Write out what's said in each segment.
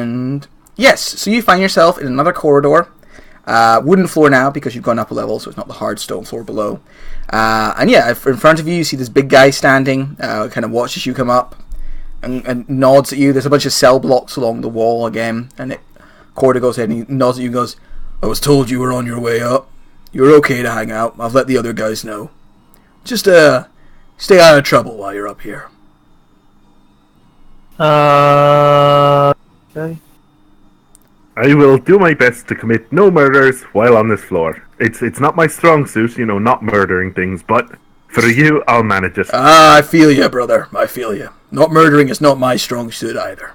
And yes, so you find yourself in another corridor. Wooden floor now because you've gone up a level, so it's not the hard stone floor below. And yeah, in front of you, you see this big guy standing, kind of watches you come up and nods at you. There's a bunch of cell blocks along the wall again, and corridor goes ahead and he nods at you and goes, I was told you were on your way up. You're okay to hang out. I've let the other guys know. Just stay out of trouble while you're up here. Okay. I will do my best to commit no murders while on this floor. It's not my strong suit, not murdering things, but for you, I'll manage it. I feel you, brother. I feel you. Not murdering is not my strong suit either.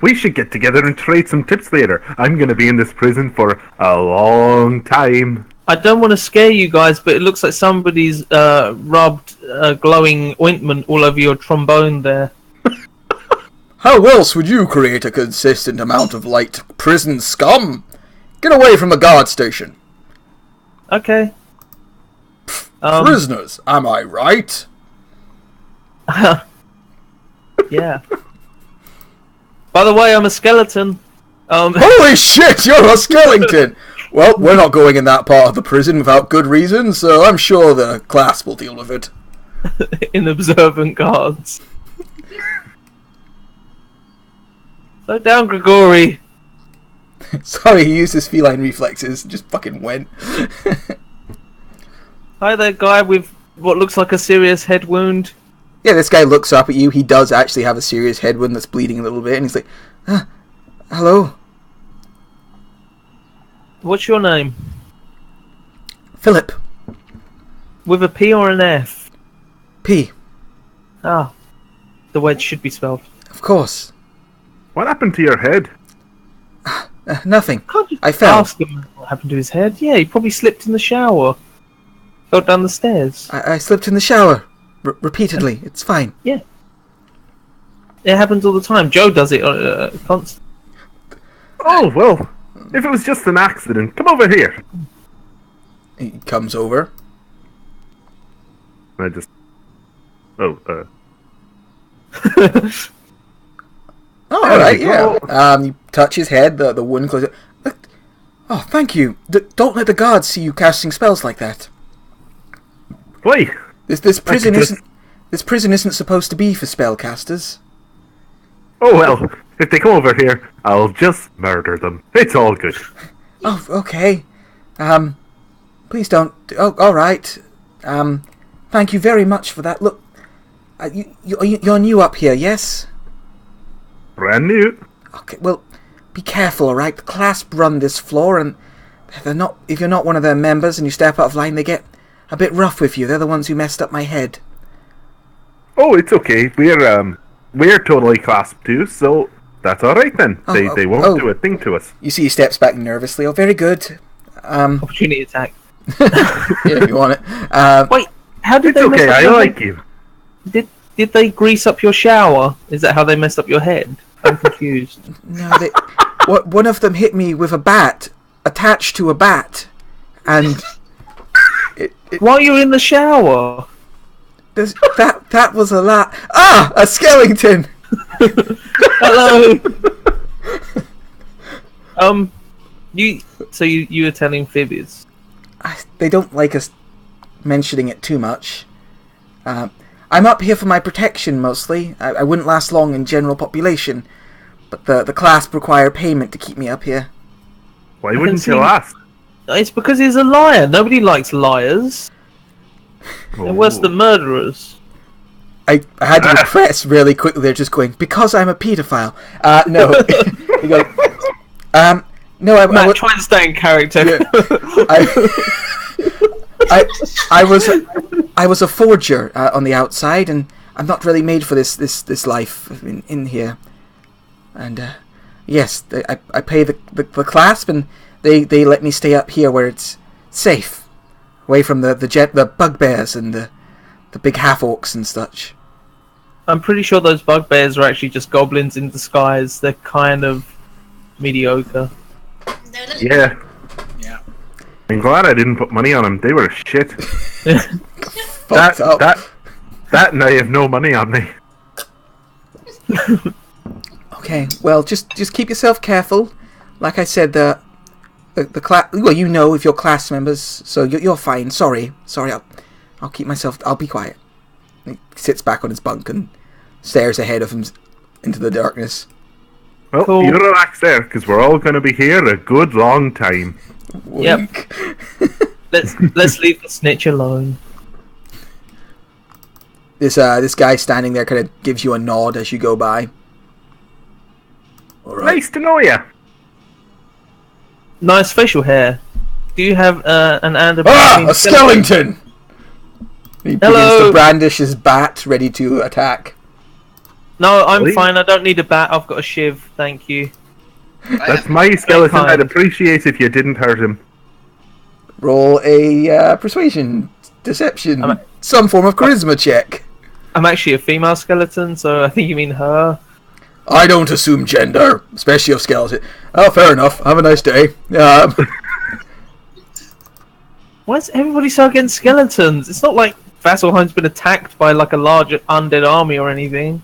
We should get together and trade some tips later. I'm going to be in this prison for a long time. I don't want to scare you guys, but it looks like somebody's rubbed glowing ointment all over your trombone there. How else would you create a consistent amount of light, prison scum? Get away from the guard station. Okay. Prisoners, am I right? Yeah. By the way, I'm a skeleton. Holy shit, you're a skeleton! Well, we're not going in that part of the prison without good reason, so I'm sure the class will deal with it. Inobservant guards. Slow down, Grigori. Sorry, he used his feline reflexes and just fucking went. Hi there, guy with what looks like a serious head wound. Yeah, this guy looks up at you. He does actually have a serious head wound that's bleeding a little bit, and he's like, hello? What's your name? Philip. With a P or an F? P. Ah. The way it should be spelled. Of course. What happened to your head? Nothing. Can't you I fell. ask him what happened to his head? Yeah, he probably slipped in the shower. Fell down the stairs. I slipped in the shower. Repeatedly. It's fine. Yeah. It happens all the time. Joe does it constantly. Oh, well, if it was just an accident, come over here. He comes over. I just... Oh, alright, yeah. You touch his head, the wound closes. Oh, thank you. Don't let the guards see you casting spells like that. Wait. This prison isn't supposed to be for spellcasters. Oh, well, if they come over here, I'll just murder them. It's all good. Oh, okay. Please don't... Oh, alright. Thank you very much for that. Look, you're new up here, yes? Brand new. Okay, well, be careful, alright? The class run this floor, and if you're not one of their members and you step out of line, they get a bit rough with you. They're the ones who messed up my head. Oh, it's okay. We're totally class 2, so that's alright then. They won't do a thing to us. You see he steps back nervously. Oh, very good. Opportunity attack. Yeah, if you want it. Wait, how did It's they mess okay, up I your like head? you. Did they grease up your shower? Is that how they messed up your head? I'm confused. No, one of them hit me with a bat, attached to a bat, and While you're in the shower? that was a lot. Ah, a skeleton. Hello. You were telling fibbies. They don't like us mentioning it too much. I'm up here for my protection mostly. I wouldn't last long in general population, but the class require payment to keep me up here. Why wouldn't you ask? It's because he's a liar. Nobody likes liars. They're worse than murderers. I had to repress really quickly there, just going, because I'm a paedophile. No. You go, no, Matt, try and stay in character. Yeah, I was a forger on the outside, and I'm not really made for this life in here. And yes, I pay the clasp, and they let me stay up here where it's safe, away from the bugbears and the big half orcs and such. I'm pretty sure those bugbears are actually just goblins in disguise. They're kind of mediocre. Yeah. I'm glad I didn't put money on them. They were shit. That and I have no money on me. Okay. Well, just keep yourself careful. Like I said, the class. Well, you know, if you're class members, so you're fine. Sorry. I'll keep myself. I'll be quiet. He sits back on his bunk and stares ahead of him into the darkness. Well, Cool. you relax there, because we're all going to be here a good long time. Yep. Let's leave the snitch alone. This guy standing there kind of gives you a nod as you go by. All right. Nice to know you. Nice facial hair. Do you have an A skeleton! He begins Hello. to brandish his bat, ready to attack. No, I'm Really? fine. I don't need a bat. I've got a shiv. Thank you. That's my skeleton. kind. I'd appreciate if you didn't hurt him. Roll a persuasion, deception, I'm some form of charisma check. I'm actually a female skeleton, so I think you mean her. I don't assume gender, especially of skeleton. Oh, fair enough. Have a nice day. Why is everybody so against skeletons? It's not like Vasselheim's been attacked by like a large undead army or anything.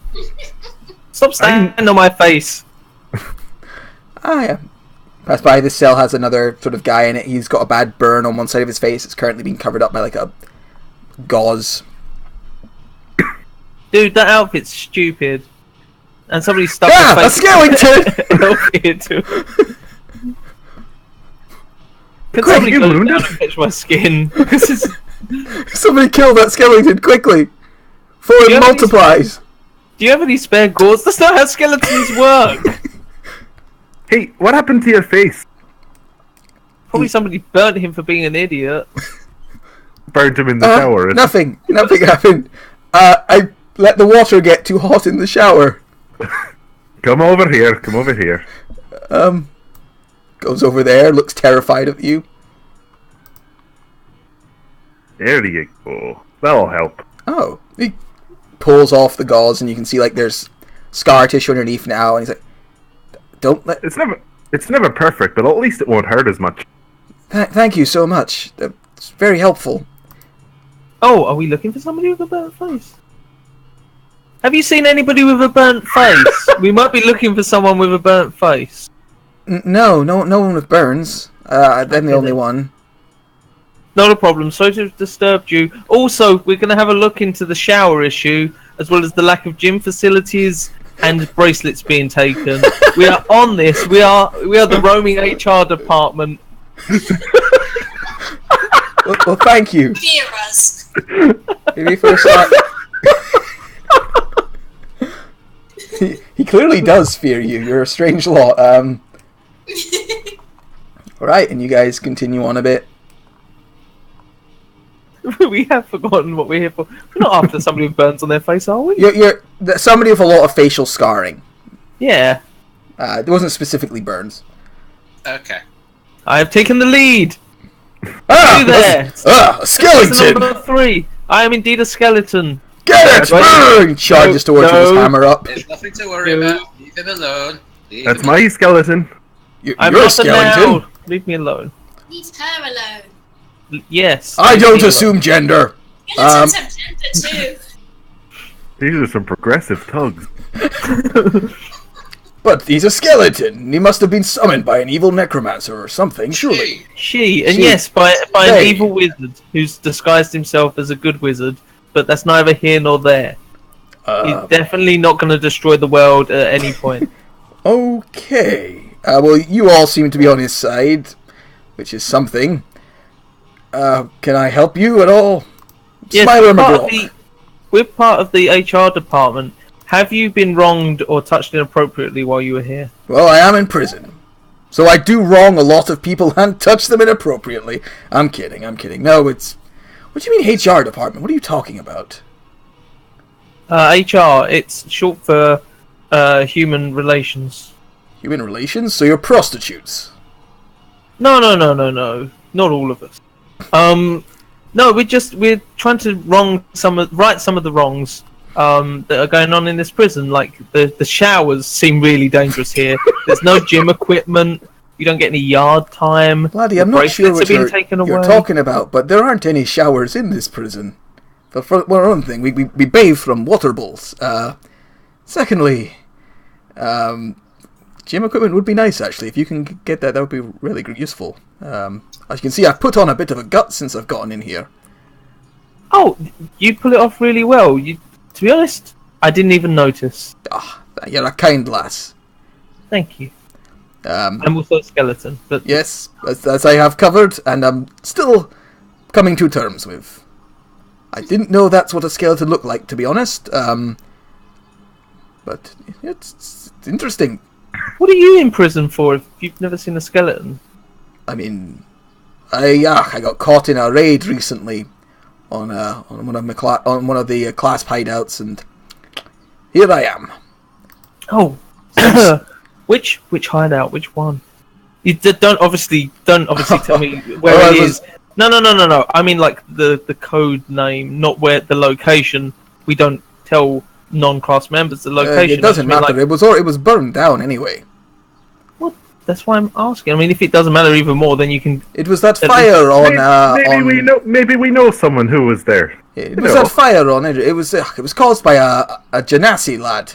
Stop standing on my face. Yeah. Pass by. This cell has another sort of guy in it. He's got a bad burn on one side of his face. It's currently being covered up by like a gauze. Dude, that outfit's stupid. And somebody stuck Ah, their a face skeleton! outfit too. Can Quick, somebody you go wounded? down and catch my skin? This is... Somebody kill that skeleton quickly! Before You it have any multiplies! Do you have any spare gauze? That's not how skeletons work! Hey, what happened to your face? Probably somebody burnt him for being an idiot. Burned him in the shower. is it? Nothing happened. I let the water get too hot in the shower. Come over here. Goes over there, looks terrified of you. There you go. That'll help. Oh, he pulls off the gauze, and you can see like there's scar tissue underneath now. And he's like, "Don't let." It's never perfect, but at least it won't hurt as much. Thank you so much. It's very helpful. Oh, are we looking for somebody with a burnt face? Have you seen anybody with a burnt face? We might be looking for someone with a burnt face. No one with burns. I'm the only one. Not a problem. Sorry to have disturbed you. Also, we're going to have a look into the shower issue, as well as the lack of gym facilities and bracelets being taken. We are on this. We are the roaming HR department. Well, thank you. Fear us. Maybe for a start. He clearly does fear you. You're a strange lot. Alright, and you guys continue on a bit. We have forgotten what we're here for. We're not after somebody with burns on their face, are we? You're somebody with a lot of facial scarring. Yeah. It wasn't specifically burns. Okay. I have taken the lead. Ah! You there. A That's skeleton! number 3. I am indeed a skeleton. Get it! Right. He charges towards you with his hammer up. There's nothing to worry about. Leave him alone. Leave That's him my skeleton. You're I'm a not skeleton. allowed. Leave me alone. Leave her alone. Yes. I leave don't me alone. assume gender. Skeletons have gender too. These are some progressive thugs. But he's a skeleton. He must have been summoned by an evil necromancer or something, surely. She, and She. yes, by an They. evil wizard who's disguised himself as a good wizard, but that's neither here nor there. He's definitely not going to destroy the world at any point. Okay. Well, you all seem to be on his side, which is something. Can I help you at all? Yes, Smiler we're part of the HR department. Have you been wronged or touched inappropriately while you were here? Well, I am in prison. So I do wrong a lot of people and touch them inappropriately. I'm kidding. No, it's... What do you mean HR department? What are you talking about? HR, it's short for human relations. Human relations? So you're prostitutes? No. Not all of us. No, we're trying to right some of the wrongs that are going on in this prison. Like the showers seem really dangerous here. There's no gym equipment. You don't get any yard time. Bloody, The I'm not sure bracelets what are being taken you're away. talking about, but there aren't any showers in this prison. But for one thing, we bathe from water bowls. Secondly, Gym equipment would be nice, actually. If you can get that, that would be really useful. As you can see, I've put on a bit of a gut since I've gotten in here. Oh, you pull it off really well. To be honest, I didn't even notice. Ah, you're a kind lass. Thank you. Um, I'm also a skeleton, but yes, as I have covered, and I'm still coming to terms with. I didn't know that's what a skeleton looked like, to be honest. But it's interesting. what are you in prison for if you've never seen a skeleton? I mean, I got caught in a raid recently on one of the class hideouts, and here I am. Oh, which hideout? Which one? You don't obviously tell me where it is. No. I mean, like the code name, not where the location. We don't tell non-class members the location. It doesn't matter. It was burned down anyway. What? That's why I'm asking. I mean, if it doesn't matter even more, then you can. It was that fire on. Maybe we know someone who was there. It was that fire on it. It was caused by a Genasi lad.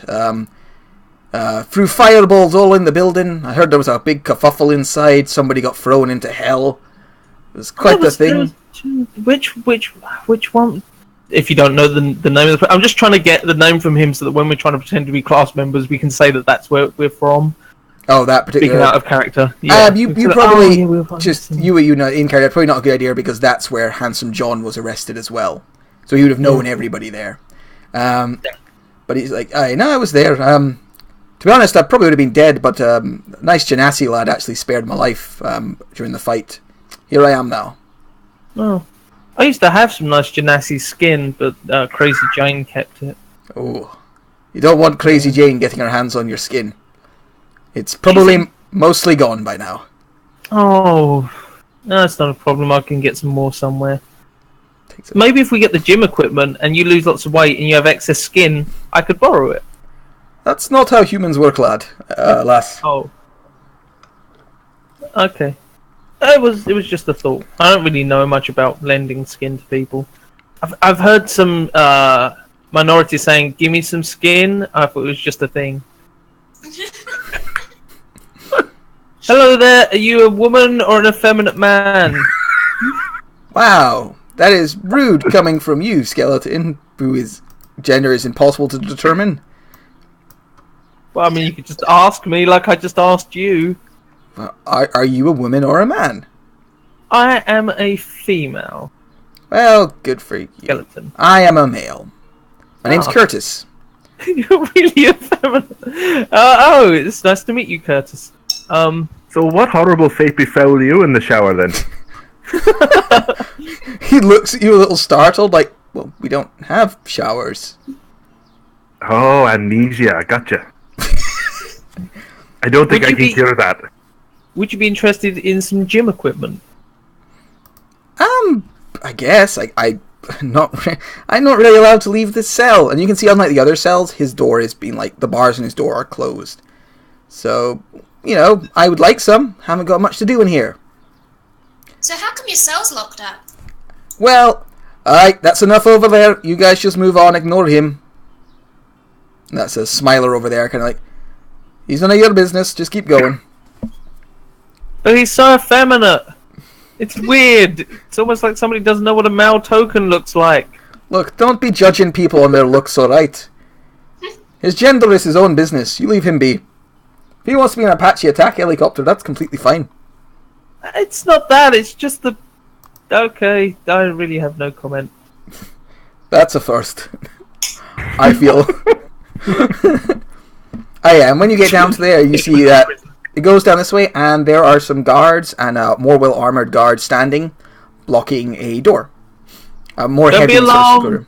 Threw fireballs all in the building. I heard there was a big kerfuffle inside. Somebody got thrown into hell. It was quite the thing. Which one? If you don't know the name of the, I'm just trying to get the name from him so that when we're trying to pretend to be class members, we can say that that's where we're from. Oh, that particular. Speaking out of character. Yeah. You probably in character. Probably not a good idea because that's where Handsome John was arrested as well. So he would have known everybody there. But he's like, I was there. To be honest, I probably would have been dead, but a nice Genasi lad actually spared my life during the fight. Here I am now. Oh. I used to have some nice Genasi skin, but Crazy Jane kept it. Oh. You don't want Crazy Jane getting her hands on your skin. It's probably mostly gone by now. Oh. No, it's not a problem. I can get some more somewhere. Maybe if we get the gym equipment and you lose lots of weight and you have excess skin, I could borrow it. That's not how humans work, lass. Oh. Okay. It was just a thought. I don't really know much about lending skin to people. I've heard some minorities saying, "Give me some skin." I thought it was just a thing. Hello there. Are you a woman or an effeminate man? Wow, that is rude coming from you, skeleton, whose gender is impossible to determine. Well, I mean, you could just ask me like I just asked you. Are you a woman or a man? I am a female. Well, good for you. Skeleton. I am a male. My name's Curtis. You're really effeminate. It's nice to meet you, Curtis. So what horrible fate befell you in the shower then? He looks at you a little startled, like, well, we don't have showers. Oh, amnesia, gotcha. I don't think I can cure that. Would you be interested in some gym equipment? I guess. I'm not really allowed to leave this cell. And you can see, unlike the other cells, his door is being, like, the bars in his door are closed. So, I would like some. Haven't got much to do in here. So how come your cell's locked up? Well, alright, that's enough over there. You guys just move on, ignore him. And that's a smiler over there, kind of like, he's none of your business, just keep going. But he's so effeminate. It's weird. It's almost like somebody doesn't know what a male token looks like. Look, don't be judging people on their looks, alright? His gender is his own business. You leave him be. If he wants to be an Apache attack helicopter, that's completely fine. It's not that, it's just the... Okay, I really have no comment. That's a first. I feel. And when you get down to there, you see that it goes down this way, and there are some guards and a more well-armored guard standing, blocking a door. More Don't heavy be alarmed.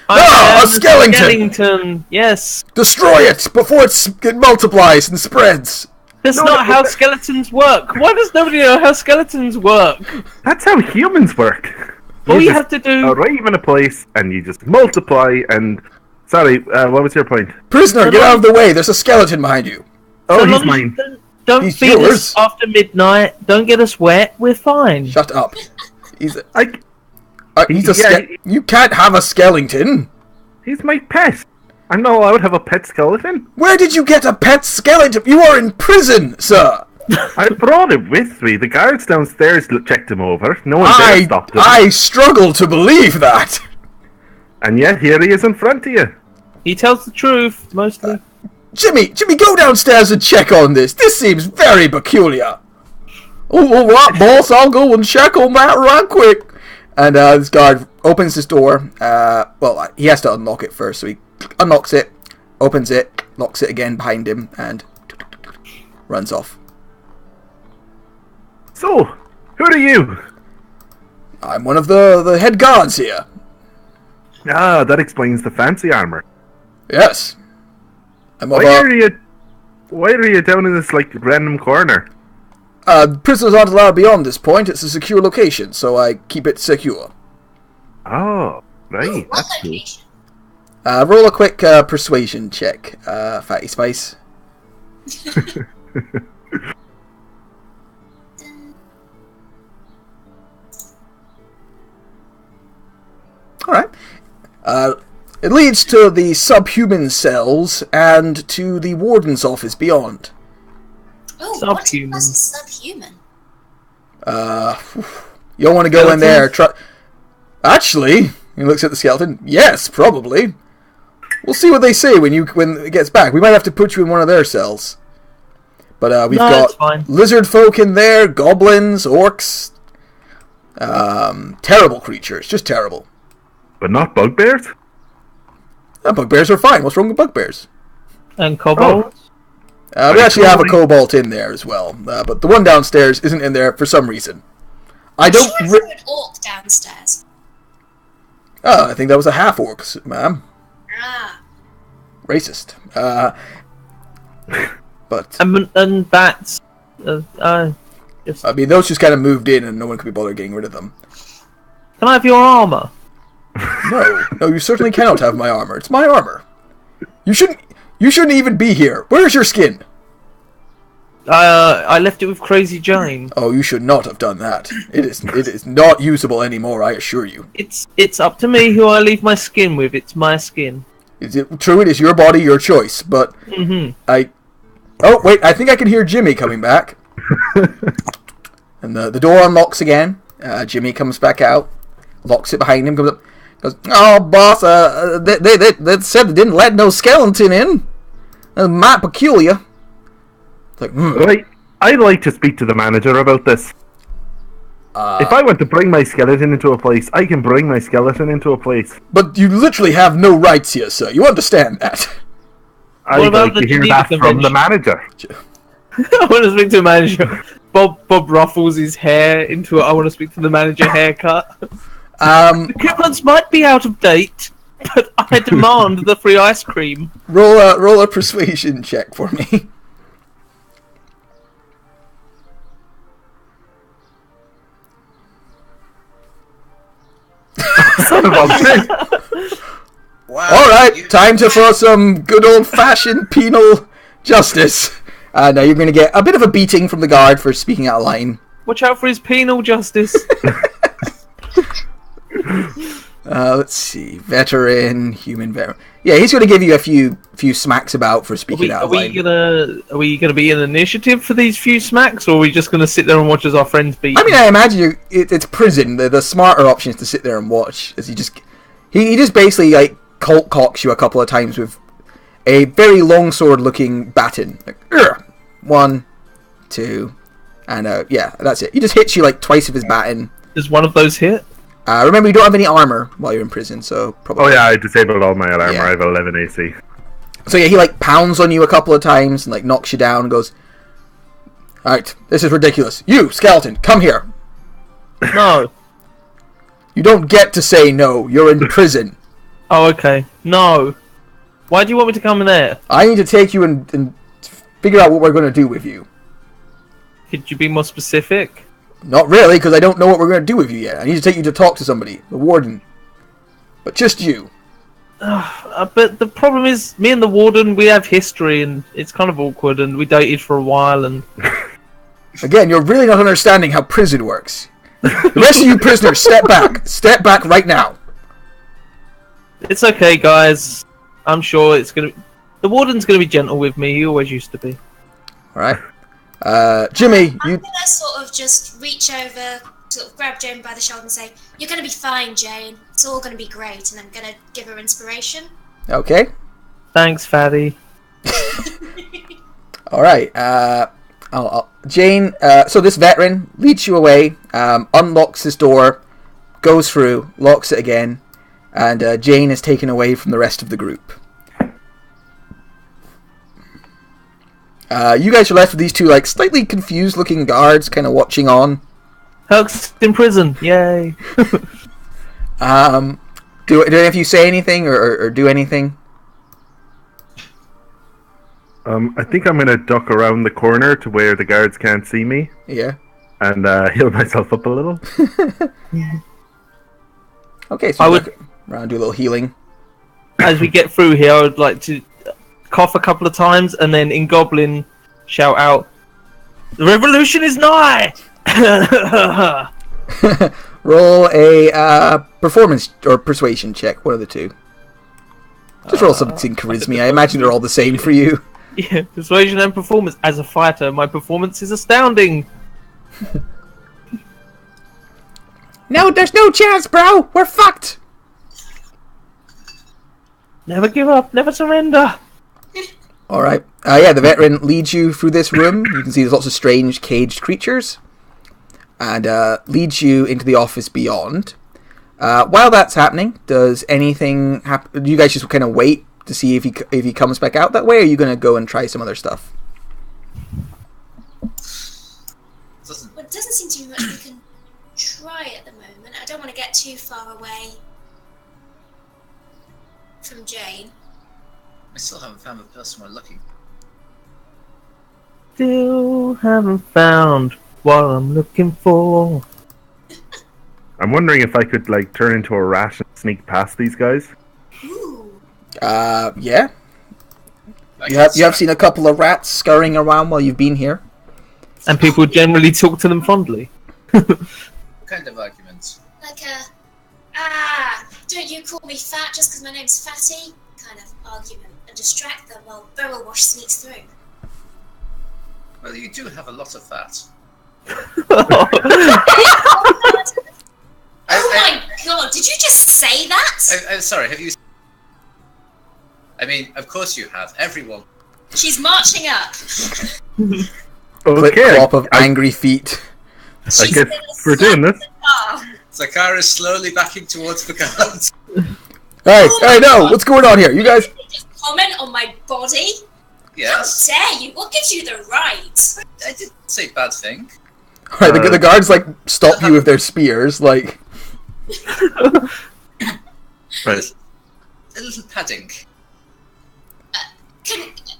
A skeleton! Skellington, yes. Destroy it before it multiplies and spreads. That's not how skeletons work. Why does nobody know how skeletons work? That's how humans work. All you have to do... arrive in a place, and you just multiply, and... Sorry, what was your point? Prisoner, get out of the way. There's a skeleton behind you. Oh, he's mine. Don't He's feed yours. us after midnight. Don't get us wet. We're fine. Shut up. He's a Yeah, You can't have a skeleton. He's my pet. I'm not allowed to have a pet skeleton. Where did you get a pet skeleton? You are in prison, sir. I brought it with me. The guards downstairs checked him over. No one there stopped him. I struggle to believe that. And yet here he is in front of you. He tells the truth, mostly. Jimmy, go downstairs and check on this. This seems very peculiar. Oh, all right, boss, I'll go and check on that right quick. And this guard opens his door. Well, he has to unlock it first, so he unlocks it, opens it, locks it again behind him, and runs off. So, who are you? I'm one of the head guards here. Ah, that explains the fancy armor. Yes. Why are you down in this, random corner? Prisoners aren't allowed beyond this point. It's a secure location, so I keep it secure. Oh, right. Ooh, what That's cool. location? Roll a quick persuasion check, Fatty Spice. Alright. It leads to the subhuman cells and to the warden's office beyond. Oh, Subhuman. what is subhuman? You don't want to go in there. Actually, he looks at the skeleton. Yes, probably. We'll see what they say when it gets back. We might have to put you in one of their cells. But we've it's got fine. lizard folk in there, goblins, orcs. Terrible creatures, just terrible. But not bugbears? Bugbears are fine. What's wrong with bugbears? And kobolds. We actually have a cobalt in there as well, but the one downstairs isn't in there for some reason. I don't. Sure, threw an orc downstairs. Oh, I think that was a half orc, ma'am. Ah. Racist. But And bats. I mean, those just kind of moved in, and no one could be bothered getting rid of them. Can I have your armor? No, you certainly cannot have my armor. It's my armor. You shouldn't even be here. Where's your skin? I left it with Crazy Jane. Oh, you should not have done that. It is not usable anymore, I assure you. It's up to me who I leave my skin with. It's my skin. True, it is your body, your choice, but Oh, wait, I think I can hear Jimmy coming back. And the door unlocks again. Jimmy comes back out, locks it behind him, comes up, goes, "Oh, boss, they said they didn't let no skeleton in. That's might peculiar." It's like, Right. I'd like to speak to the manager about this. If I want to bring my skeleton into a place, I can bring my skeleton into a place. But you literally have no rights here, sir. You understand that? I'd about like to the hear Geneva that from the Convention? manager. I want to speak to the manager. Bob ruffles his hair into I want to speak to the manager haircut. The coupons might be out of date, but I demand the free ice cream. Roll a persuasion check for me. Son of a bitch. Wow. Alright, time for some good old-fashioned penal justice. Now you're going to get a bit of a beating from the guard for speaking out of line. Watch out for his penal justice. Let's see. Veteran, human veteran. Yeah, he's going to give you a few smacks about for speaking out of line. Are we gonna be in initiative for these few smacks, or are we just gonna sit there and watch as our friends beat? I mean, I imagine it's prison. The smarter option is to sit there and watch. As he just basically like colt cocks you a couple of times with a very long sword looking baton. Like, 1, 2, and yeah, that's it. He just hits you like twice with his baton. Does one of those hit? Remember, you don't have any armor while you're in prison, so probably. Oh yeah, I disabled all my armor. Yeah. I have 11 AC. So yeah, he like pounds on you a couple of times and like knocks you down and goes, "Alright, this is ridiculous. You, skeleton, come here. No. You don't get to say no. You're in prison. Oh, okay. No. Why do you want me to come in there? I need to take you and figure out what we're going to do with you." Could you be more specific? Not really, because I don't know what we're going to do with you yet. I need to take you to talk to somebody, the warden. But just you. But the problem is, me and the warden, we have history, and it's kind of awkward, and we dated for a while, and... Again, you're really not understanding how prison works. The rest of you prisoners, step back. Step back right now. It's okay, guys. I'm sure it's gonna. The warden's gonna be gentle with me. He always used to be. All right. Jimmy, I'm you. gonna sort of just reach over, sort of grab Jane by the shoulder and say, "You're gonna be fine, Jane. It's all gonna be great." And I'm gonna give her inspiration. Okay. Thanks, Fatty. All right. Jane. So this veteran leads you away, unlocks his door, goes through, locks it again, and Jane is taken away from the rest of the group. You guys are left with these two, like, slightly confused-looking guards, kind of watching on. Huck's in prison. Yay. Do any of you say anything or do anything? I think I'm gonna duck around the corner to where the guards can't see me. Yeah. And heal myself up a little. Okay, so I you would- look around, do a little healing. As we get through here, I would like to cough a couple of times and then in Goblin shout out, "The revolution is nigh!" Roll a performance or persuasion check, one of the two. Just roll something charisma. I imagine they're all the same for you. Yeah, persuasion and performance. As a fighter, my performance is astounding. No, there's no chance, bro. We're fucked. Never give up, never surrender. All right. Yeah, the veteran leads you through this room. You can see there's lots of strange caged creatures, and leads you into the office beyond. While that's happening, does anything happen? Do you guys just kind of wait to see if he comes back out that way, or are you going to go and try some other stuff? Well, it doesn't seem to be much we can try at the moment. I don't want to get too far away from Jane. I still haven't found the person we're looking. Still haven't found what I'm looking for. I'm wondering if I could like turn into a rat and sneak past these guys. Ooh. Yeah. I You guess have seen a couple of rats scurrying around while you've been here. And people generally talk to them fondly. What kind of arguments? Like don't you call me fat just because my name's Fatty? Kind of argument. And distract them while Barrel Wash sneaks through. Well, you do have a lot of fat. Oh my god, did you just say that? I'm sorry, have you... I mean, of course you have. Everyone. She's marching up. Clip Okay, clop of angry feet. I guess we're doing this. Zakara is slowly backing towards the guards. Hey, Oh hey, my no! God. What's going on here? You guys... Just comment on my body? Yes. How dare you? What gives you the right? I didn't say bad thing. Right, the guards, like, stop you with their spears, like... Right. A little padding.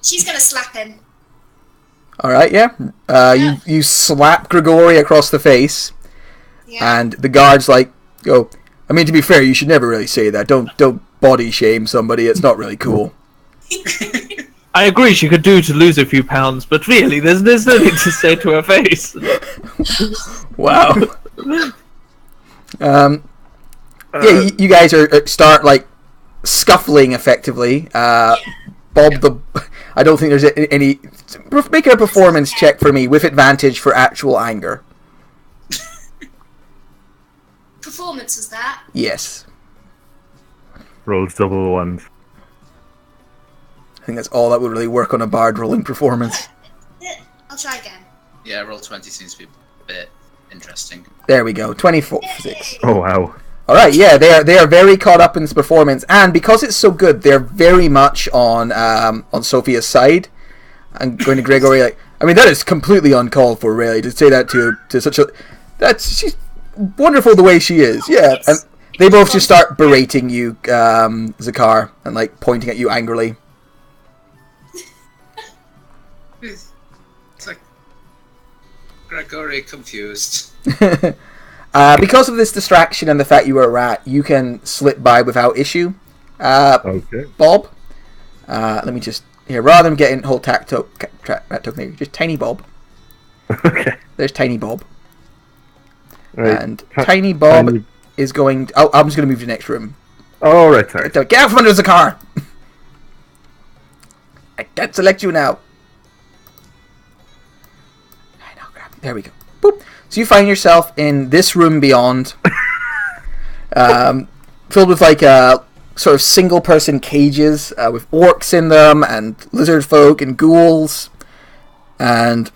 She's gonna slap him. Alright, yeah. You slap Grigori across the face, Yeah. and the guards, like, go... I mean, to be fair, you should never really say that. Don't body shame somebody. It's not really cool. I agree she could do to lose a few pounds, but really, there's nothing to say to her face. Wow. Yeah, you guys start, like, scuffling, effectively. Bob the... I don't think there's any... Make a performance check for me, with advantage for actual anger. Performance was that? Yes. Rolls double ones. I think that's all that would really work on a bard rolling performance. I'll try again. Yeah, roll 20 seems to be a bit interesting. There we go. 24-6. Oh wow. Alright, yeah, they are very caught up in this performance, and because it's so good, they're very much on Sophia's side. And going to Gregory, like, I mean, that is completely uncalled for, really, to say that to such a... She's wonderful the way she is, yeah. And they both just start berating you, Zakar, and, like, pointing at you angrily. It's like... Gregory confused. Because of this distraction and the fact you were a rat, you can slip by without issue. Okay. Bob. Let me just... Here, rather than getting whole rat token, just Tiny Bob. Okay. There's Tiny Bob. Right. And Tiny Bob is going... I'm just going to move to the next room. Oh, right, sorry. Get out from under the car! I can't select you now. I know, grab you. There we go. Boop. So you find yourself in this room beyond, filled with like sort of single-person cages with orcs in them and lizard folk and ghouls and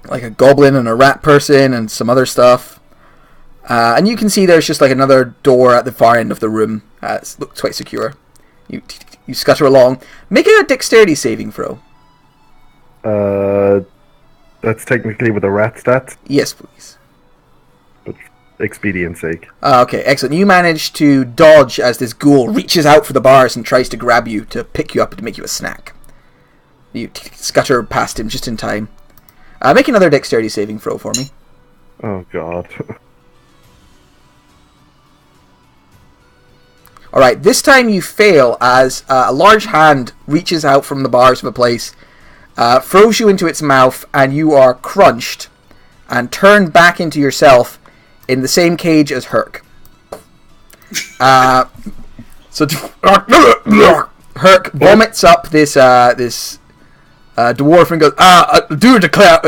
like a goblin and a rat person and some other stuff. And you can see there's just like another door at the far end of the room. It looks quite secure. You scutter along. Make it a dexterity saving throw. That's technically with a rat stat. Yes, please. But expedience sake. Okay, excellent. You manage to dodge as this ghoul reaches out for the bars and tries to grab you to pick you up and to make you a snack. You scutter past him just in time. Make another dexterity saving throw for me. Oh god. Alright, this time you fail as a large hand reaches out from the bars of a place, throws you into its mouth, and you are crunched and turned back into yourself in the same cage as Herc. So Herc vomits up this dwarf and goes, I do declare,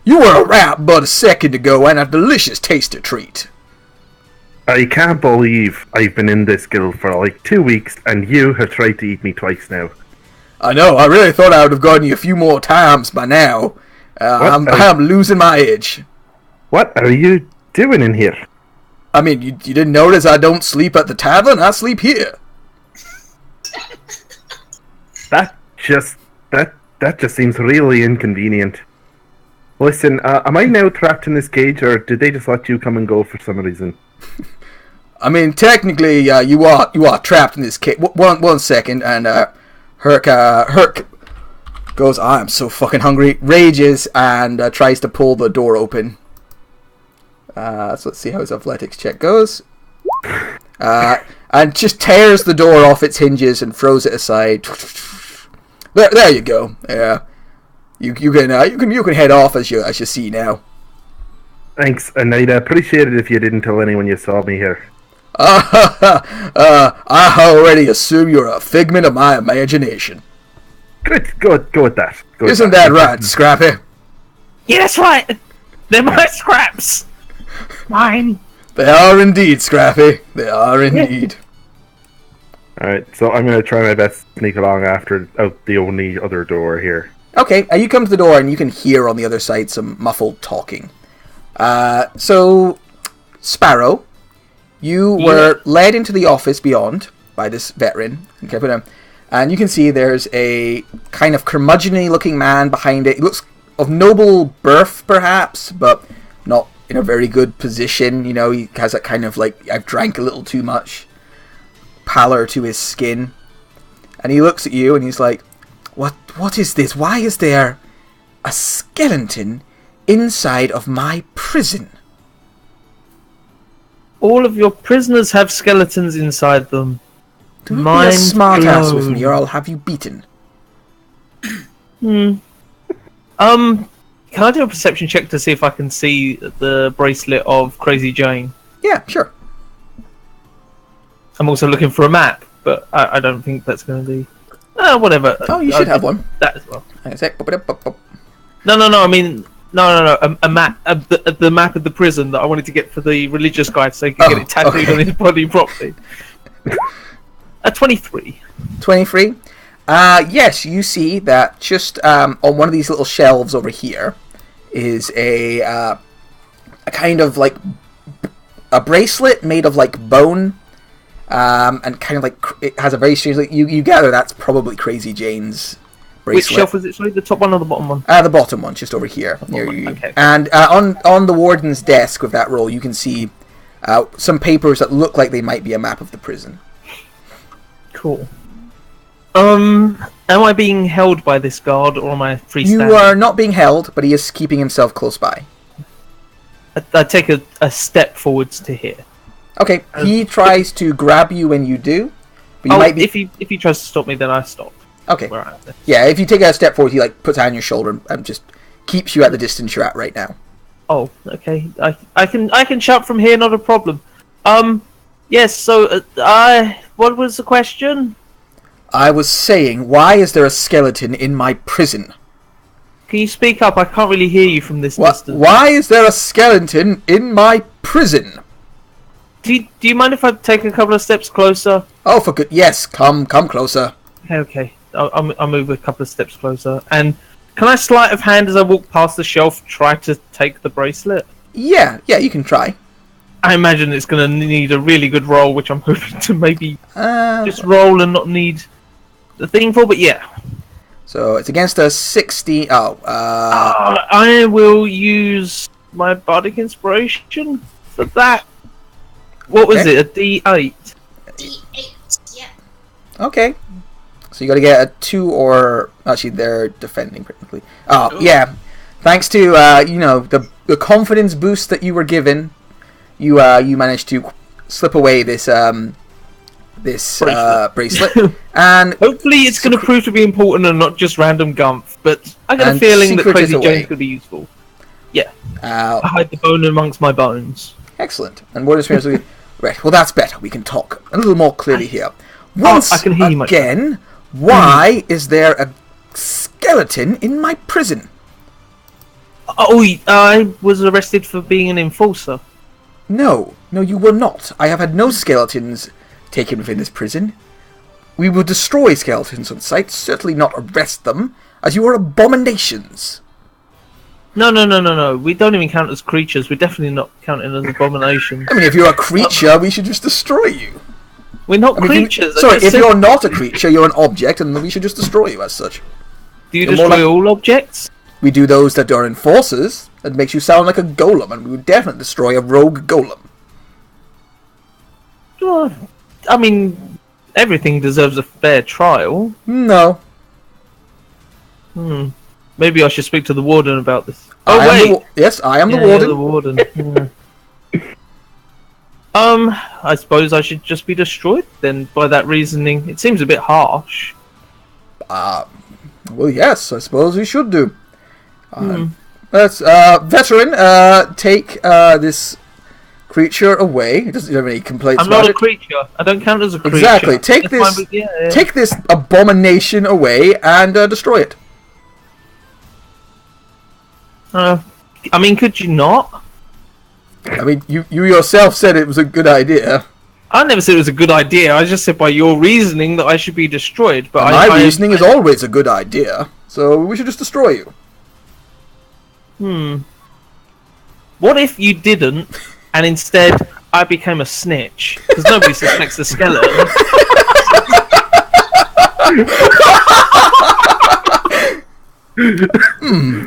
you were a rat but a second ago and a delicious tasty treat. I can't believe I've been in this guild for like 2 weeks and you have tried to eat me twice now. I know, I really thought I would have gotten you a few more times by now. I'm losing my edge. What are you doing in here? I mean, you didn't notice I don't sleep at the tavern, I sleep here. That just seems really inconvenient. Listen, am I now trapped in this cage, or did they just let you come and go for some reason? I mean, technically, you are trapped in this cage. One second, and Herc goes, I'm so fucking hungry, rages, and tries to pull the door open. So let's see how his athletics check goes. And just tears the door off its hinges and throws it aside. There you go. Yeah, you can head off as you see now. Thanks, and I'd appreciate it if you didn't tell anyone you saw me here. I already assume you're a figment of my imagination. Good, go with that. Isn't that right, Scrappy? Yeah, that's right. They're my scraps. Mine. They are indeed, Scrappy. They are indeed. Alright, so I'm going to try my best to sneak along out the only other door here. Okay, you come to the door and you can hear on the other side some muffled talking. So, Sparrow, you were led into the office beyond by this veteran. Okay, and you can see there's a kind of curmudgeon-y looking man behind it. He looks of noble birth, perhaps, but not in a very good position. You know, he has that kind of like, I've drank a little too much pallor to his skin. And he looks at you and he's like, What is this? Why is there a skeleton inside of my prison? All of your prisoners have skeletons inside them. Don't be a smart ass with me or I'll have you beaten. Can I do a perception check to see if I can see the bracelet of Crazy Jane? Yeah, sure. I'm also looking for a map, but I don't think that's going to be... whatever. Oh, you should have one. That as well. No. I mean... No. A map, the map of the prison that I wanted to get for the religious guy so he could get it tattooed on his body properly. 23. 23? Yes, you see that just on one of these little shelves over here is a kind of like a bracelet made of like bone, and kind of like it has a very strange. You gather that's probably Crazy Jane's bracelet. Which shelf was it? Sorry, the top one or the bottom one? The bottom one, just over here near you. Okay. And on the warden's desk with that roll, you can see some papers that look like they might be a map of the prison. Cool. Am I being held by this guard, or am I freestanding? You are not being held, but he is keeping himself close by. I take a step forwards to here. Okay, he tries to grab you when you do. But you might be... if he tries to stop me, then I stop. Okay. Where I am. Yeah, if you take a step forward, he like puts a hand on your shoulder and just keeps you at the distance you're at right now. Oh, okay. I can shout from here, not a problem. Yes. So, what was the question? I was saying, why is there a skeleton in my prison? Can you speak up? I can't really hear you from this distance. Why is there a skeleton in my prison? Do you mind if I take a couple of steps closer? Oh, for good. Yes, come closer. Okay. I'll move a couple of steps closer. And can I sleight of hand as I walk past the shelf try to take the bracelet? Yeah, you can try. I imagine it's going to need a really good roll, which I'm hoping to maybe just roll and not need the thing for, but yeah. So it's against a 16. I will use my bardic inspiration for that. What was it? A D8? D8, yeah. Okay. So you got to get a 2 or actually they're defending technically. Oh yeah, thanks to the confidence boost that you were given, you managed to slip away this bracelet, and hopefully it's going to prove to be important and not just random gumph. But I got a feeling that Crazy Jane's going to be useful. Yeah, I hide the bone amongst my bones. Excellent. And what is right? Well, that's better. We can talk a little more clearly here. Once I can hear you again, why is there a skeleton in my prison? Oh, I was arrested for being an enforcer. No, you were not. I have had no skeletons taken within this prison. We will destroy skeletons on sight, certainly not arrest them, as you are abominations. No. We don't even count as creatures. We're definitely not counting as abominations. I mean, if you're a creature, we should just destroy you. We're not creatures. If you're not a creature, you're an object, and we should just destroy you as such. Do you destroy all objects? We do those that are enforcers. That makes you sound like a golem, and we would definitely destroy a rogue golem. I mean, everything deserves a fair trial. No. Maybe I should speak to the warden about this. Yes, I am the warden. The warden. I suppose I should just be destroyed then. By that reasoning, it seems a bit harsh. Well, yes, I suppose we should do. Let's veteran. Take this creature away. It doesn't have any complaints. I'm not a creature. I don't count as a creature. Exactly. Take this. Take this abomination away and destroy it. I mean, could you not? I mean, you yourself said it was a good idea. I never said it was a good idea. I just said by your reasoning that I should be destroyed. But my reasoning is always a good idea, so we should just destroy you. What if you didn't, and instead I became a snitch? Because nobody suspects the skeleton.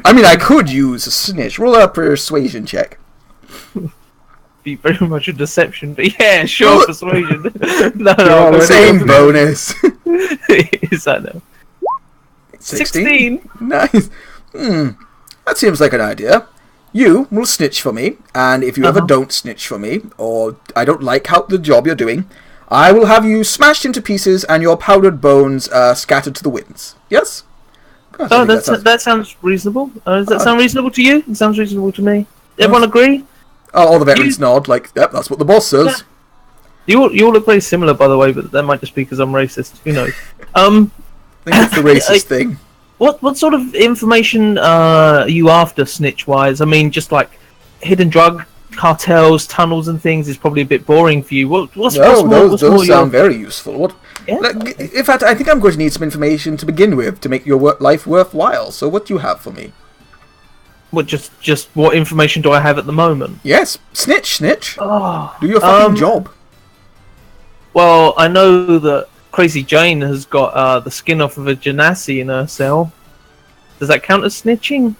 I mean, I could use a snitch. Roll a persuasion check. Be very much a deception, but yeah, sure, persuasion. no, same bonus. Is that no? 16. Nice. That seems like an idea. You will snitch for me, and if you ever don't snitch for me, or I don't like the job you're doing, I will have you smashed into pieces and your powdered bones scattered to the winds. Yes? God, that sounds reasonable. Does that sound reasonable to you? It sounds reasonable to me. Everyone agree? Oh, all the veterans nod, like, yep, that's what the boss says. Yeah. You all look very similar, by the way, but that might just be because I'm racist. Who knows? I think it's the racist thing. What sort of information are you after, snitch-wise? I mean, just like hidden drug cartels, tunnels, and things is probably a bit boring for you. Those sound very useful. In fact, I think I'm going to need some information to begin with to make your life worthwhile. So, what do you have for me? What just what information do I have at the moment? Yes, snitch. Oh, do your fucking job. Well, I know that Crazy Jane has got the skin off of a genasi in her cell. Does that count as snitching?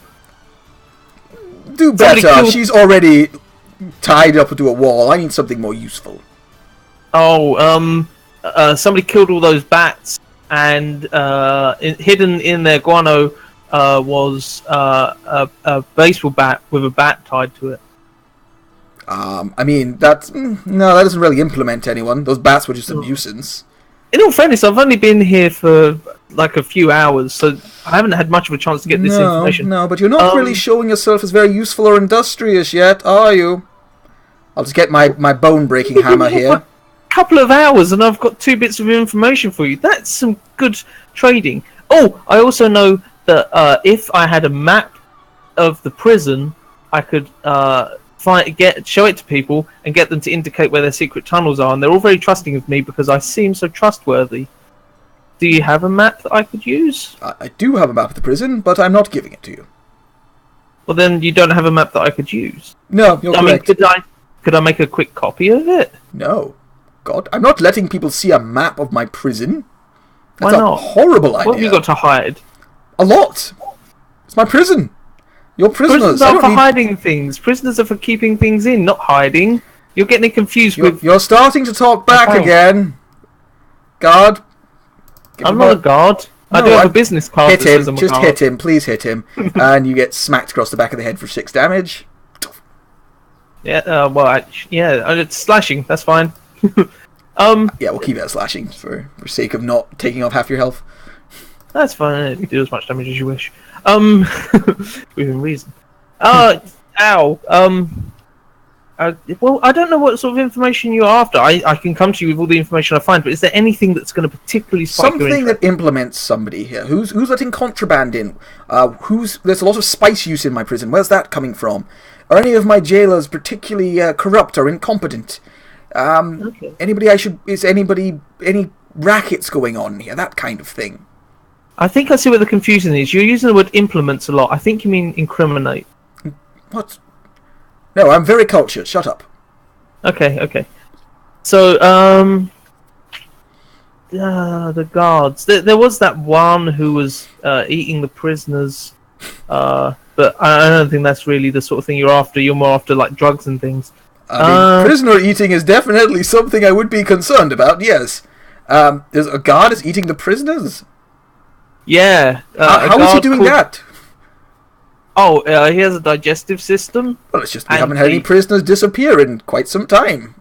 Do better. She's already tied up to a wall. I need something more useful. Oh, somebody killed all those bats, and hidden in their guano was a baseball bat with a bat tied to it. I mean, that doesn't really implement anyone. Those bats were just a nuisance. In all fairness, I've only been here for like a few hours, so I haven't had much of a chance to get this information. No, but you're not really showing yourself as very useful or industrious yet, are you? I'll just get my bone-breaking hammer here. couple of hours and I've got 2 bits of information for you. That's some good trading. Oh, I also know that if I had a map of the prison, I could show it to people and get them to indicate where their secret tunnels are. And they're all very trusting of me because I seem so trustworthy. Do you have a map that I could use? I do have a map of the prison, but I'm not giving it to you. Well, then you don't have a map that I could use. No, you're correct. Could I make a quick copy of it? No. God, I'm not letting people see a map of my prison. That's Why not? a horrible idea. What have you got to hide? A lot. It's my prison. You're prisoners. Prisoners are for hiding things. Prisoners are for keeping things in, not hiding. You're getting it confused with... You're starting to talk back again. Guard. I'm not a guard. I do have a business card that says I'm a guard. Hit him. Please hit him. And you get smacked across the back of the head for 6 damage. Yeah, it's slashing. That's fine. Yeah, we'll keep it at slashing for sake of not taking off half your health. That's fine. You do as much damage as you wish. Within reason. Ow. Well, I don't know what sort of information you're after. I can come to you with all the information I find, but is there anything that's going to particularly spike your something interest? that implements somebody here? Who's letting contraband in? There's a lot of spice use in my prison. Where's that coming from? Are any of my jailers particularly corrupt or incompetent? Okay. Any rackets going on here? That kind of thing. I think I see where the confusion is. You're using the word implements a lot. I think you mean incriminate. What? No, I'm very cultured. Shut up. Okay. So, the guards. There was that one who was eating the prisoners, but I don't think that's really the sort of thing you're after. You're more after like drugs and things. I mean, prisoner eating is definitely something I would be concerned about. Yes. There's a guard is eating the prisoners. Yeah. How is he doing that? Oh, he has a digestive system. Well, it's just we haven't had any prisoners disappear in quite some time.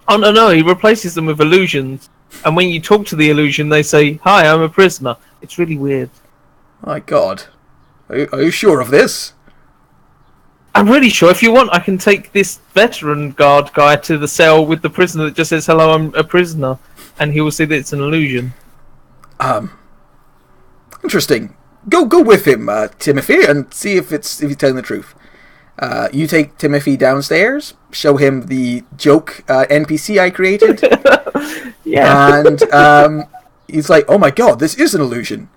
Oh, no, he replaces them with illusions. And when you talk to the illusion, they say, "Hi, I'm a prisoner." It's really weird. My God. Are you sure of this? I'm really sure. If you want, I can take this veteran guard guy to the cell with the prisoner that just says, "Hello, I'm a prisoner." And he will see that it's an illusion. Interesting. Go with him, Timothy, and see if he's telling the truth. You take Timothy downstairs, show him the joke NPC I created. Yeah. And he's like, "Oh my God, this is an illusion.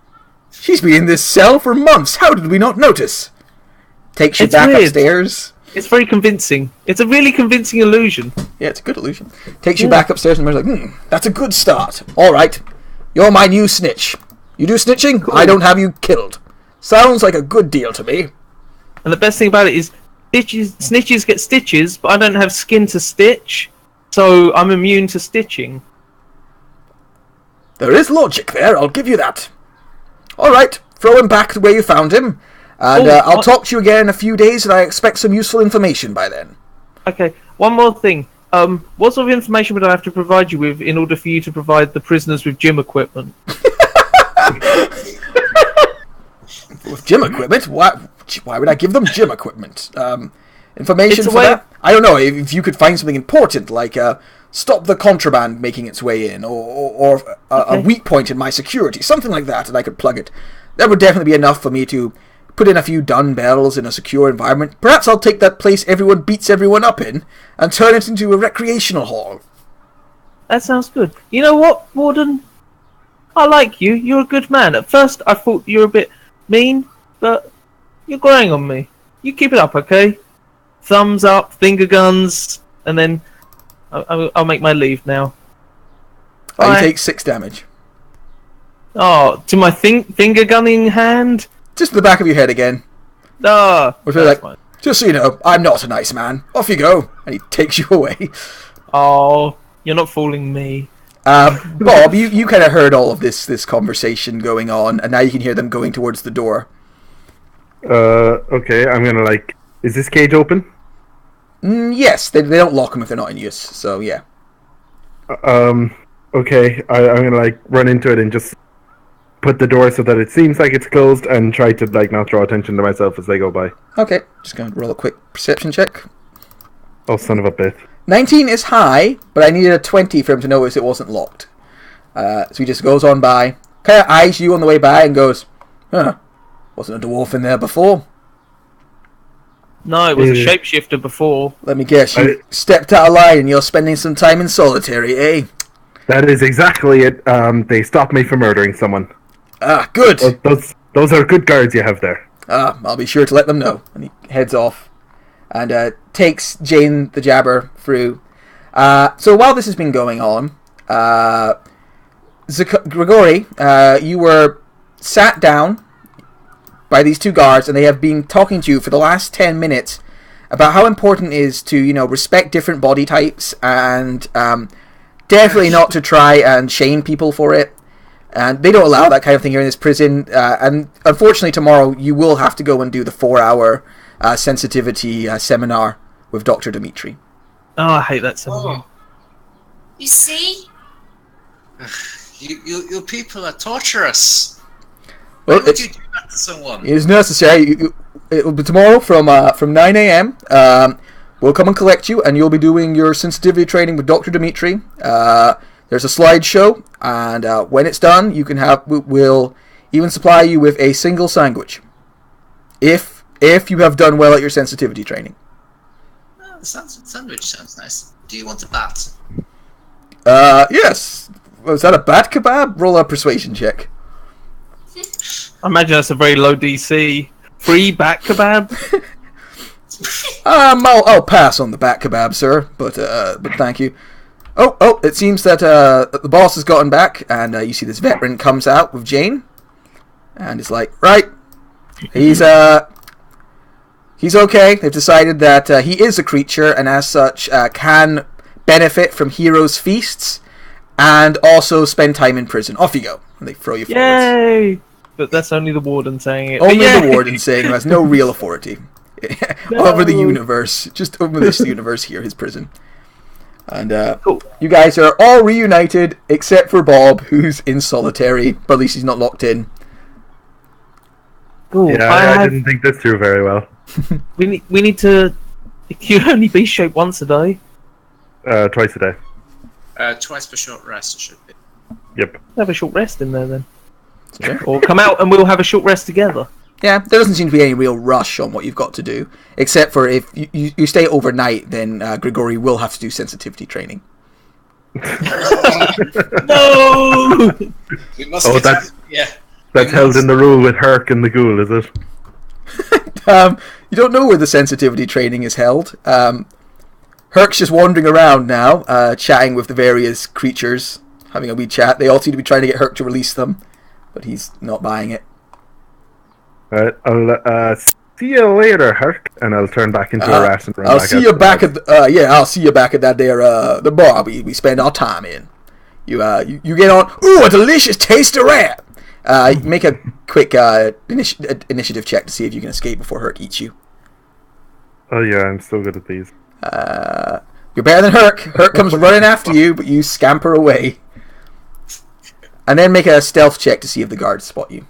She's been in this cell for months. How did we not notice?" Takes you back upstairs. It's very convincing. It's a really convincing illusion. Yeah, it's a good illusion. Takes you back upstairs and we're like, that's a good start. All right, you're my new snitch. You do snitching, cool. I don't have you killed. Sounds like a good deal to me. And the best thing about it is, snitches get stitches, but I don't have skin to stitch, so I'm immune to stitching. There is logic there, I'll give you that. All right, throw him back to where you found him, and I'll talk to you again in a few days, and I expect some useful information by then. Okay, one more thing. What sort of information would I have to provide you with in order for you to provide the prisoners with gym equipment? With gym equipment? Why would I give them gym equipment? Information for that? I don't know, if you could find something important, like stop the contraband making its way in, or a weak point in my security, something like that, and I could plug it. That would definitely be enough for me to put in a few dumbbells in a secure environment. Perhaps I'll take that place everyone beats everyone up in, and turn it into a recreational hall. That sounds good. You know what, Warden? I like you. You're a good man. At first, I thought you were a bit mean, but you're growing on me. You keep it up, okay? Thumbs up, finger guns, and then I'll make my leave now. You take 6 damage. Oh, to my finger gunning hand? Just the back of your head again. Fine. Just so you know, I'm not a nice man. Off you go. And he takes you away. Oh, you're not fooling me. Bob, you kind of heard all of this conversation going on, and now you can hear them going towards the door. Okay, I'm gonna is this cage open? Yes, they don't lock them if they're not in use, so yeah. Okay, I'm gonna run into it and just put the door so that it seems like it's closed and try to not draw attention to myself as they go by. Okay, just gonna roll a quick perception check. Oh, son of a bitch. 19 is high, but I needed a 20 for him to notice it wasn't locked. So he just goes on by, kind of eyes you on the way by and goes, huh, wasn't a dwarf in there before. No, it was a shapeshifter before. Let me guess, you stepped out of line and you're spending some time in solitary, eh? That is exactly it. They stopped me from murdering someone. Ah, good. Those are good guards you have there. Ah, I'll be sure to let them know. And he heads off and takes Jane the Jabber through. So while this has been going on, Grigori, you were sat down by these two guards, and they have been talking to you for the last 10 minutes about how important it is to, respect different body types and definitely not to try and shame people for it. And they don't allow that kind of thing here in this prison. And unfortunately, tomorrow you will have to go and do the 4-hour sensitivity seminar with Dr. Dimitri. Oh, I hate that seminar. You see? You people are torturous. Well, Why would you do that to someone? It is necessary. It will be tomorrow from 9 a.m. We'll come and collect you, and you'll be doing your sensitivity training with Dr. Dimitri. There's a slideshow, and when it's done, we'll even supply you with a single sandwich, if you have done well at your sensitivity training. Oh, the sandwich sounds nice. Do you want a bat? Yes. Was that a bat kebab? Roll a persuasion check. I imagine that's a very low DC. Free bat kebab? I'll pass on the bat kebab, sir, but thank you. Oh, it seems that the boss has gotten back, and you see this veteran comes out with Jane, and it's like, right, he's okay. They've decided that he is a creature, and as such, can benefit from heroes' feasts, and also spend time in prison. Off you go. And they throw you forwards. Yay! But that's only the warden saying it. Only the warden saying it has no real authority over the universe. Just over this universe here, his prison. And cool. You guys are all reunited, except for Bob, who's in solitary, but at least he's not locked in. Cool. Yeah, I didn't think this through very well. We need to... You only be shaped once a day. Twice a day. Twice per short rest, it should be. Yep. Have a short rest in there then. Okay. Or come out and we'll have a short rest together. Yeah, there doesn't seem to be any real rush on what you've got to do, except for if you stay overnight, then Grigori will have to do sensitivity training. No! We must that's yeah. That's held in the rule with Herc and the Ghoul, is it? You don't know where the sensitivity training is held. Herc's just wandering around now, chatting with the various creatures, having a wee chat. They all seem to be trying to get Herc to release them, but he's not buying it. Alright, I'll see you later, Herc, and I'll turn back into a rat and run I'll back see out you to back the at I'll see you back at that there the bar we spend our time in. You get on. Ooh, a delicious taste of rat. Make a quick initiative check to see if you can escape before Herc eats you. Oh yeah, I'm so good at these. You're better than Herc. Herc comes running after you, but you scamper away. And then make a stealth check to see if the guards spot you.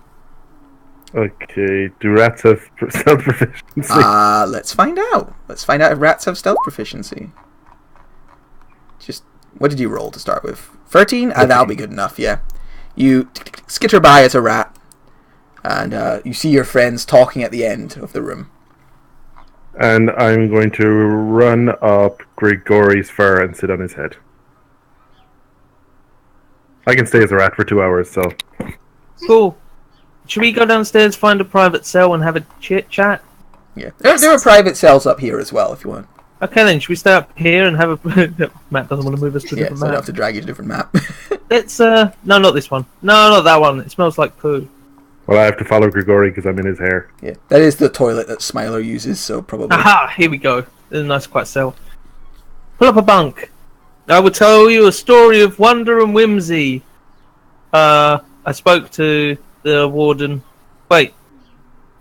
Okay, do rats have stealth proficiency? Let's find out. Let's find out if rats have stealth proficiency. Just, what did you roll to start with? 13? That'll be good enough, yeah. You skitter by as a rat, and you see your friends talking at the end of the room. And I'm going to run up Grigori's fur and sit on his head. I can stay as a rat for 2 hours, so... Cool. Should we go downstairs, find a private cell, and have a chit-chat? Yeah, there are private cells up here as well, if you want. Okay then, should we stay up here and have a... Matt doesn't want to move us to a Yeah, different so I don't map. have to drag you to a different map. Let's, no, not this one. No, not that one. It smells like poo. Well, I have to follow Grigori because I'm in his hair. Yeah, that is the toilet that Smiler uses, so probably... Aha! Here we go. There's a nice quiet cell. Pull up a bunk. I will tell you a story of wonder and whimsy. I spoke to the warden. Wait,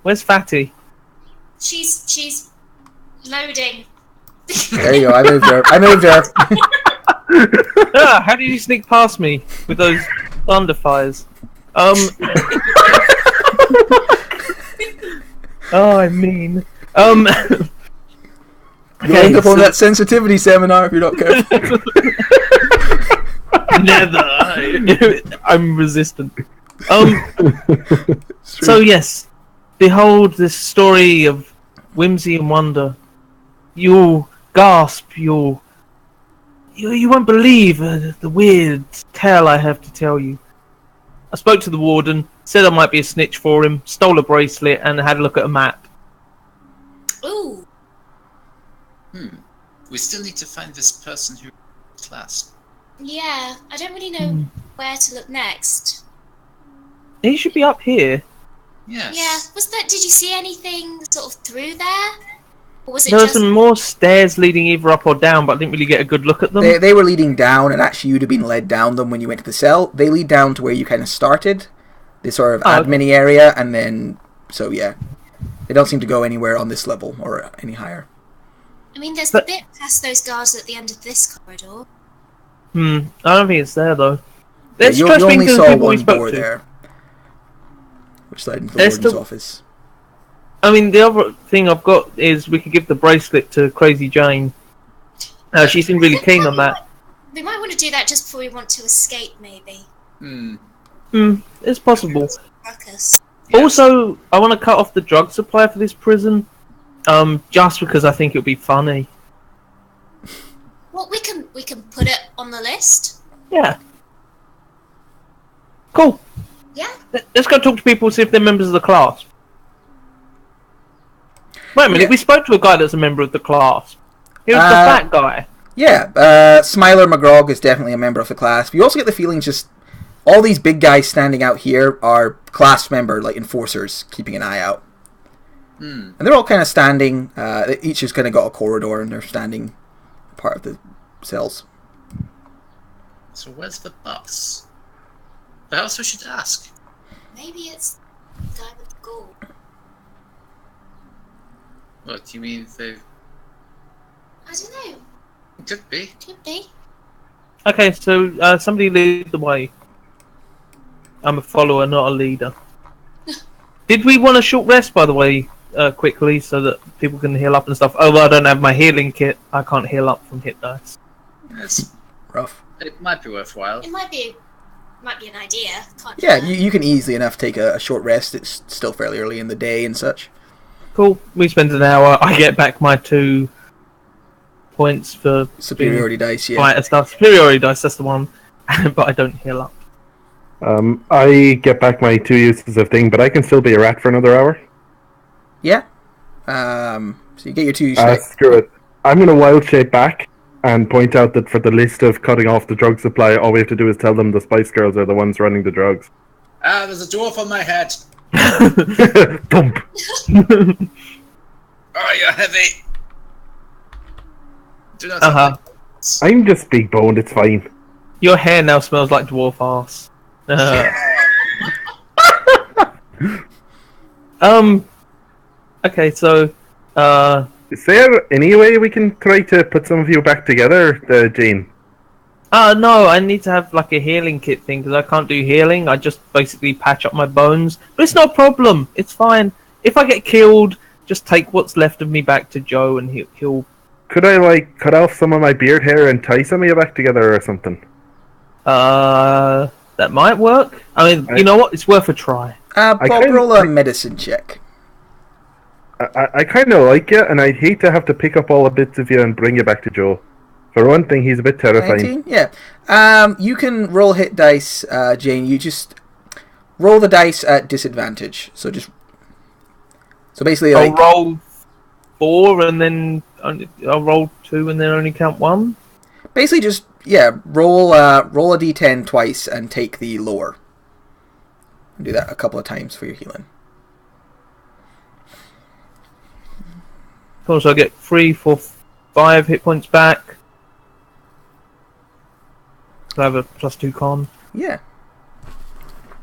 where's Fatty? She's loading. There you go, I moved her. How did you sneak past me with those thunder fires? Oh, I mean. You'll end up on that sensitivity seminar if you're not careful. Never. I'm resistant. So yes, behold this story of whimsy and wonder. You'll gasp. You won't believe the weird tale I have to tell you. I spoke to the warden, said I might be a snitch for him, stole a bracelet, and had a look at a map. Ooh. We still need to find this person who class. Yeah, I don't really know where to look next. He should be up here. Yes. Yeah, did you see anything sort of through there? Or was it There were just... some more stairs leading either up or down, but I didn't really get a good look at them. They were leading down, and actually you'd have been led down them when you went to the cell. They lead down to where you kind of started, this sort of admin area, and then, so yeah. They don't seem to go anywhere on this level, or any higher. I mean, there's the bit past those guards at the end of this corridor. I don't think it's there, though. Yeah, Let's you try speaking only to the saw people we one spoke door to. there, which led into the warden's office. I mean, the other thing I've got is we could give the bracelet to Crazy Jane. She seemed really keen on that. We might want to do that just before we want to escape, maybe. It's possible. Ruckus. Yes. Also, I want to cut off the drug supply for this prison, just because I think it would be funny. Well, we can put it on the list. Yeah. Cool. Yeah. Let's go talk to people, see if they're members of the class. Wait a minute, Yeah. we spoke to a guy that's a member of the class. He was the fat guy. Yeah, Smiler McGrog is definitely a member of the class. But you also get the feeling just all these big guys standing out here are class member, like enforcers, keeping an eye out. And they're all kind of standing, each has kind of got a corridor and they're standing part of the cells. So where's the bus? Perhaps we should ask. Maybe it's the guy with the gold. What do you mean they I don't know. could be? Could be. Okay, so somebody lead the way. I'm a follower, not a leader. Did we want a short rest, by the way, quickly, so that people can heal up and stuff? Oh, well, I don't have my healing kit. I can't heal up from hit dice. Rough. It might be worthwhile. It might be an idea. Can't Yeah, hurt. you can easily enough take a short rest. It's still fairly early in the day and such. Cool. We spend an hour. I get back my 2 points for Superiority dice, yeah. fighter stuff. Superiority dice, that's the one. But I don't heal up. I get back my 2 uses of thing, but I can still be a rat for another hour. Yeah. So you get your 2 straight. Screw it. I'm going to wild shape back and point out that for the list of cutting off the drug supply, all we have to do is tell them the Spice Girls are the ones running the drugs. Ah, there's a dwarf on my head. Thump! Oh, you're heavy. Do not I'm just big boned, it's fine. Your hair now smells like dwarf ass. Okay, so Is there any way we can try to put some of you back together, Jane? no, I need to have like a healing kit thing because I can't do healing. I just basically patch up my bones, but it's no problem. It's fine. If I get killed, just take what's left of me back to Joe, and he'll. Could I, like, cut off some of my beard hair and tie some of you back together or something? That might work. I mean, you know what? It's worth a try. Bob, roll a medicine check. I kind of like you, and I'd hate to have to pick up all the bits of you and bring you back to Joe. For one thing, he's a bit terrifying. 19? Yeah. You can roll hit dice, Jane. You just roll the dice at disadvantage. So basically, I'll like, roll 4 and then I'll roll 2 and then only count 1. basically just roll a d10 twice and take the lower. Do that a couple of times for your healing. Cool, so I get 3, 4, 5 hit points back. So I have a +2 con. Yeah.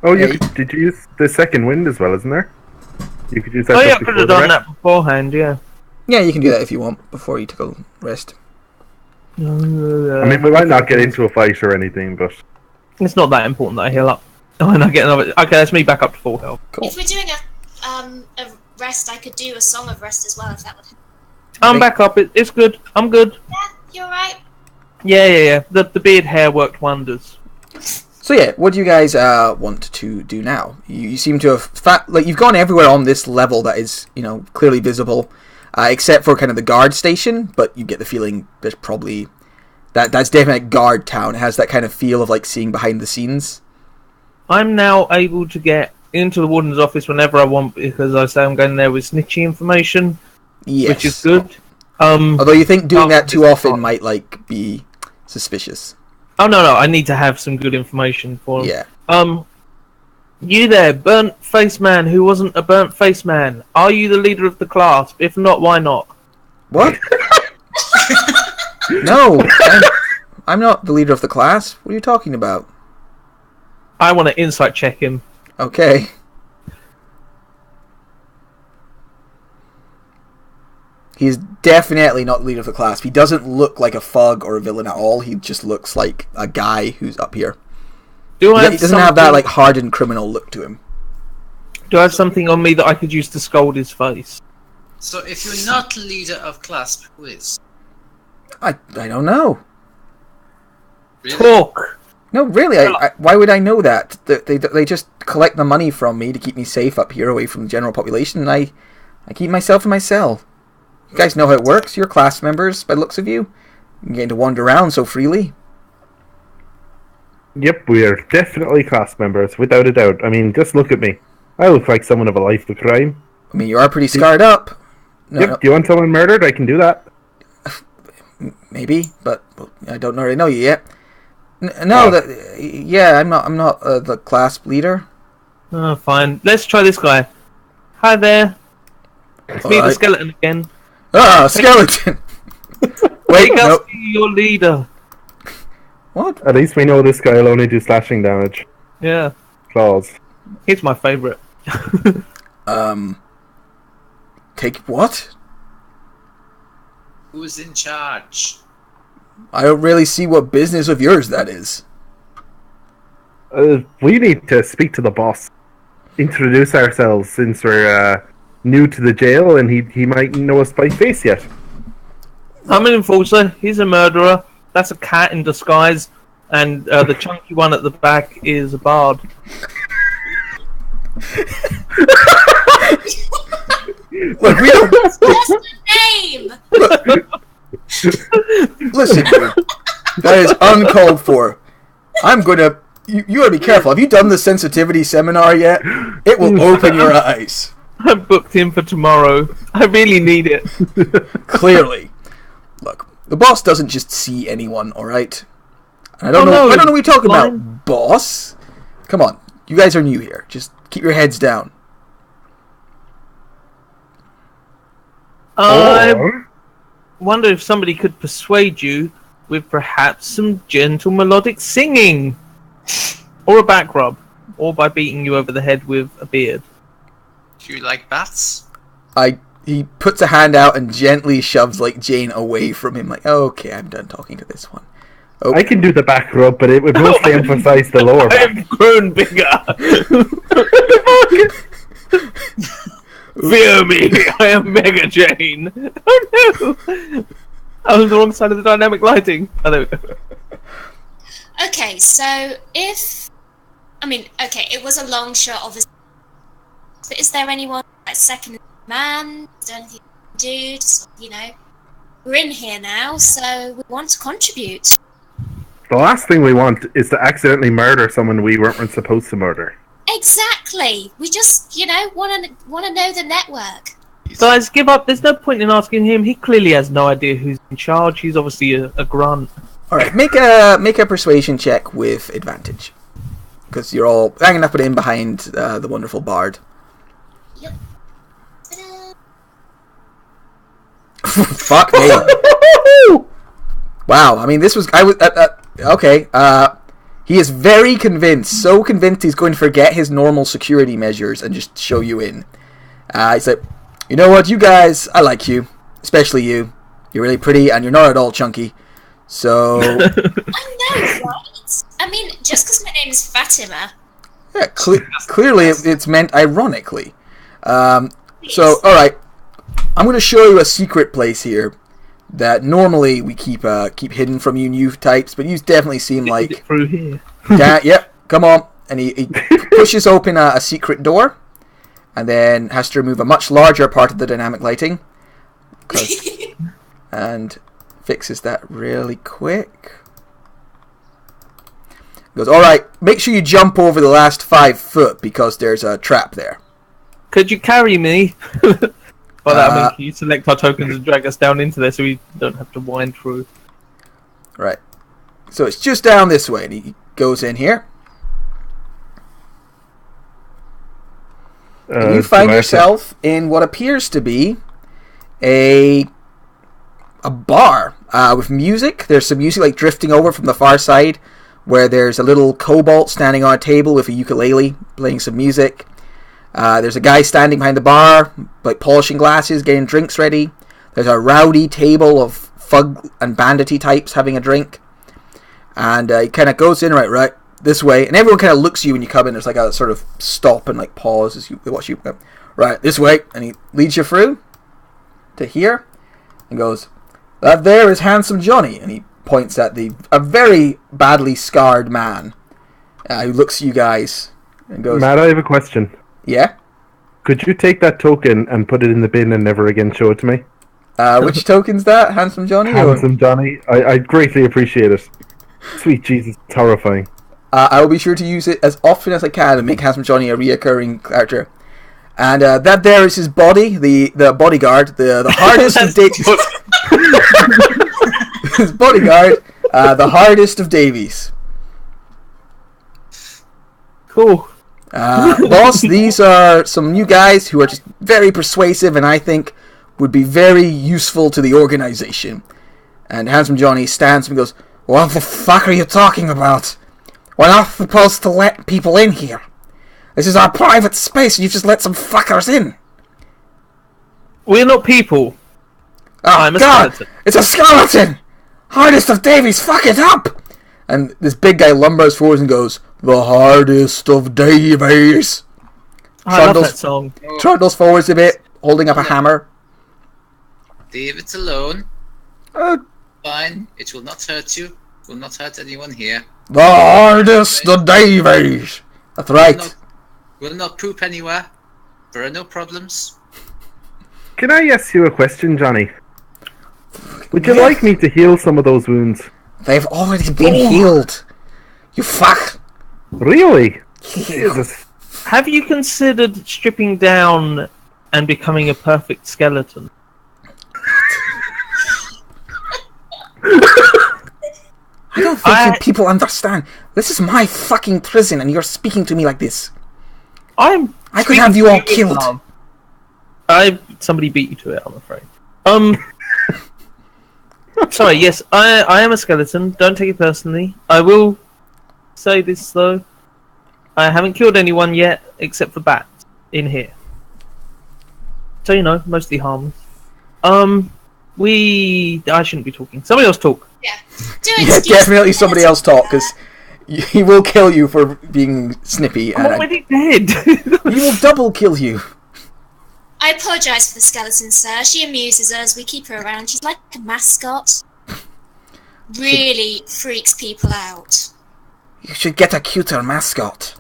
Oh, Yeah, did you use the second wind as well, isn't there? You could use that. Oh yeah, I just could before have the done rest. that beforehand, yeah. Yeah, you can do that if you want before you take a rest. I mean, we might not get into a fight or anything, but It's not that important that I heal up. Oh, and I get another. Okay, that's me back up to full health. Cool. If we're doing a rest, I could do a song of rest as well if that would help. I'm back up. It's good. I'm good. Yeah, you're right. Yeah. The beard hair worked wonders. So yeah, what do you guys want to do now? You seem to have you've gone everywhere on this level that is clearly visible, except for kind of the guard station. But you get the feeling there's probably that's definitely a guard town. It has that kind of feel of like seeing behind the scenes. I'm now able to get into the warden's office whenever I want because I say I'm going there with snitchy information, which is good. Although you think doing that too often might be suspicious. Oh no! I need to have some good information for him. Yeah. You there, burnt face man who wasn't a burnt face man. Are you the leader of the class? If not, why not? What? No, I'm not the leader of the class. What are you talking about? I want to insight check him. Okay. He's definitely not the leader of the class. He doesn't look like a thug or a villain at all. He just looks like a guy who's up here. He doesn't have that like hardened criminal look to him. Do I have something on me that I could use to scold his face? So if you're not leader of class, who is? I don't know. Really? Talk. No, really. Why would I know that? They just collect the money from me to keep me safe up here, away from the general population, and I keep myself in my cell. You guys know how it works. You're class members, by the looks of you. You're getting to wander around so freely. Yep, we are definitely class members, without a doubt. I mean, just look at me. I look like someone of a life of crime. I mean, you are pretty scarred up. No. Do you want someone murdered? I can do that. Maybe, but I don't really know you yet. I'm not the class leader. Oh, fine. Let's try this guy. Hi there. It's me, the skeleton again. Ah, skeleton! Wait, no. Your leader. What? At least we know this guy will only do slashing damage. Yeah. Claws. He's my favourite. Take what? Who's in charge? I don't really see what business of yours that is. We need to speak to the boss. Introduce ourselves since we're new to the jail and he might know us by face yet. I'm an enforcer. He's a murderer. That's a cat in disguise. And the chunky one at the back is a bard. Look, we don't... What's the name? Listen, dude. That is uncalled for. I'm gonna... You gotta be careful. Have you done the sensitivity seminar yet? It will open your eyes. I'm booked in for tomorrow. I really need it. Clearly. Look, the boss doesn't just see anyone, alright? I don't know. No, I don't know what you're talking about, boss. Come on. You guys are new here. Just keep your heads down. I wonder if somebody could persuade you with perhaps some gentle melodic singing. Or a back rub. Or by beating you over the head with a beard. Do you like bats? He puts a hand out and gently shoves Jane away from him. Like, okay, I'm done talking to this one. Okay. I can do the back rub, but it would mostly emphasize the lower back. I have grown bigger. Fear me, I am Mega Jane. Oh no! I was on the wrong side of the dynamic lighting. Oh, there we go. Okay, so it was a long shot, obviously. But is there anyone second in command? Is there anything you can do to sort of, we're in here now, so we want to contribute. The last thing we want is to accidentally murder someone we weren't supposed to murder. Exactly. We just, want to know the network. Guys, give up. There's no point in asking him. He clearly has no idea who's in charge. He's obviously a grunt. All right, make a persuasion check with advantage, because you're all hanging up and in behind the wonderful bard. Yep. Fuck me. Wow. I mean, this was okay. He is very convinced, so convinced he's going to forget his normal security measures and just show you in. He's like, you know what, you guys, I like you, especially you. You're really pretty and you're not at all chunky. So. I know, right? I mean, just because my name is Fatima. Yeah, clearly it's meant ironically. So, all right. I'm going to show you a secret place here that normally we keep hidden from you new types, but you definitely seem like... Get through here. Yep, come on. And he pushes open a secret door, and then has to remove a much larger part of the dynamic lighting. And fixes that really quick. Goes, alright, make sure you jump over the last 5 foot, because there's a trap there. Could you carry me? By that I mean, can you select our tokens and drag us down into there so we don't have to wind through? Right. So it's just down this way, and he goes in here. And you find yourself in what appears to be a bar with music. There's some music like drifting over from the far side, where there's a little kobold standing on a table with a ukulele playing some music. There's a guy standing behind the bar, like polishing glasses, getting drinks ready. There's a rowdy table of fug and bandity types having a drink. And he kind of goes in, right, this way. And everyone kind of looks at you when you come in. There's like a sort of stop and like pause as you watch you. Right, this way. And he leads you through to here. And goes, that there is Handsome Johnny. And he points at a very badly scarred man who looks at you guys and goes, Matt, I have a question. Yeah? Could you take that token and put it in the bin and never again show it to me? Which token's that? Handsome Johnny? Handsome Johnny. I'd greatly appreciate it. Sweet Jesus, it's horrifying. I will be sure to use it as often as I can and make Handsome Johnny a reoccurring character. And that there is his body, the bodyguard, the hardest of Davies. His bodyguard, the hardest of Davies. Cool. Boss, these are some new guys who are just very persuasive and I think would be very useful to the organization. And Handsome Johnny stands up and goes, what the fuck are you talking about? We're not supposed to let people in here. This is our private space and you've just let some fuckers in. We're not people. Oh, I'm a God, skeleton. it's a skeleton! Hardest of Davies, fuck it up! And this big guy lumbers forwards and goes, the hardest of Davies. I love that song. Trundles forwards a bit, holding up a hammer. Leave it alone. Fine. It will not hurt you. Will not hurt anyone here. The hardest of Davies. That's right. Will not poop anywhere. There are no problems. Can I ask you a question, Johnny? Would you like me to heal some of those wounds? They've already been healed. You fuck. Really? Jesus. Have you considered stripping down and becoming a perfect skeleton? I don't think you people understand. This is my fucking prison and you're speaking to me like this. I could have you all killed. Somebody beat you to it, I'm afraid. Sorry, yes, I am a skeleton. Don't take it personally. I will say this, though. I haven't killed anyone yet, except for bats in here. So, mostly harmless. I shouldn't be talking. Somebody else talk. Yeah. Yeah, definitely somebody else talk, because he will kill you for being snippy. I'm already dead. He will double kill you. I apologise for the skeleton, sir. She amuses us. We keep her around. She's like a mascot. Really freaks people out. You should get a cuter mascot.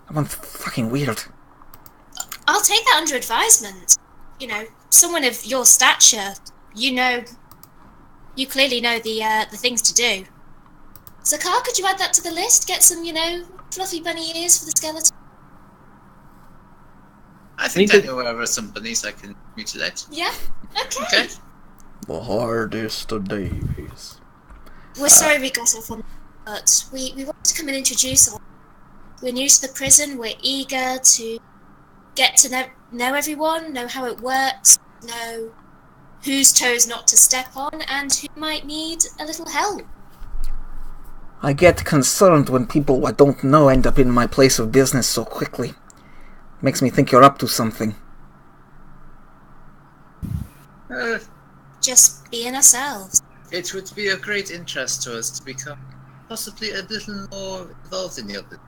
That one's fucking weird. I'll take that under advisement. Someone of your stature, you clearly know the things to do. Zakar, could you add that to the list? Get some, fluffy bunny ears for the skeleton? I think I know where are some bunnies I can mutilate. Yeah? Okay. The hardest of Davies. We're sorry we got off on that, but we wanted to come and introduce ourselves. We're new to the prison. We're eager to get to know everyone, know how it works, know whose toes not to step on, and who might need a little help. I get concerned when people I don't know end up in my place of business so quickly. Makes me think you're up to something. Just being ourselves. It would be of great interest to us to become possibly a little more involved in the other.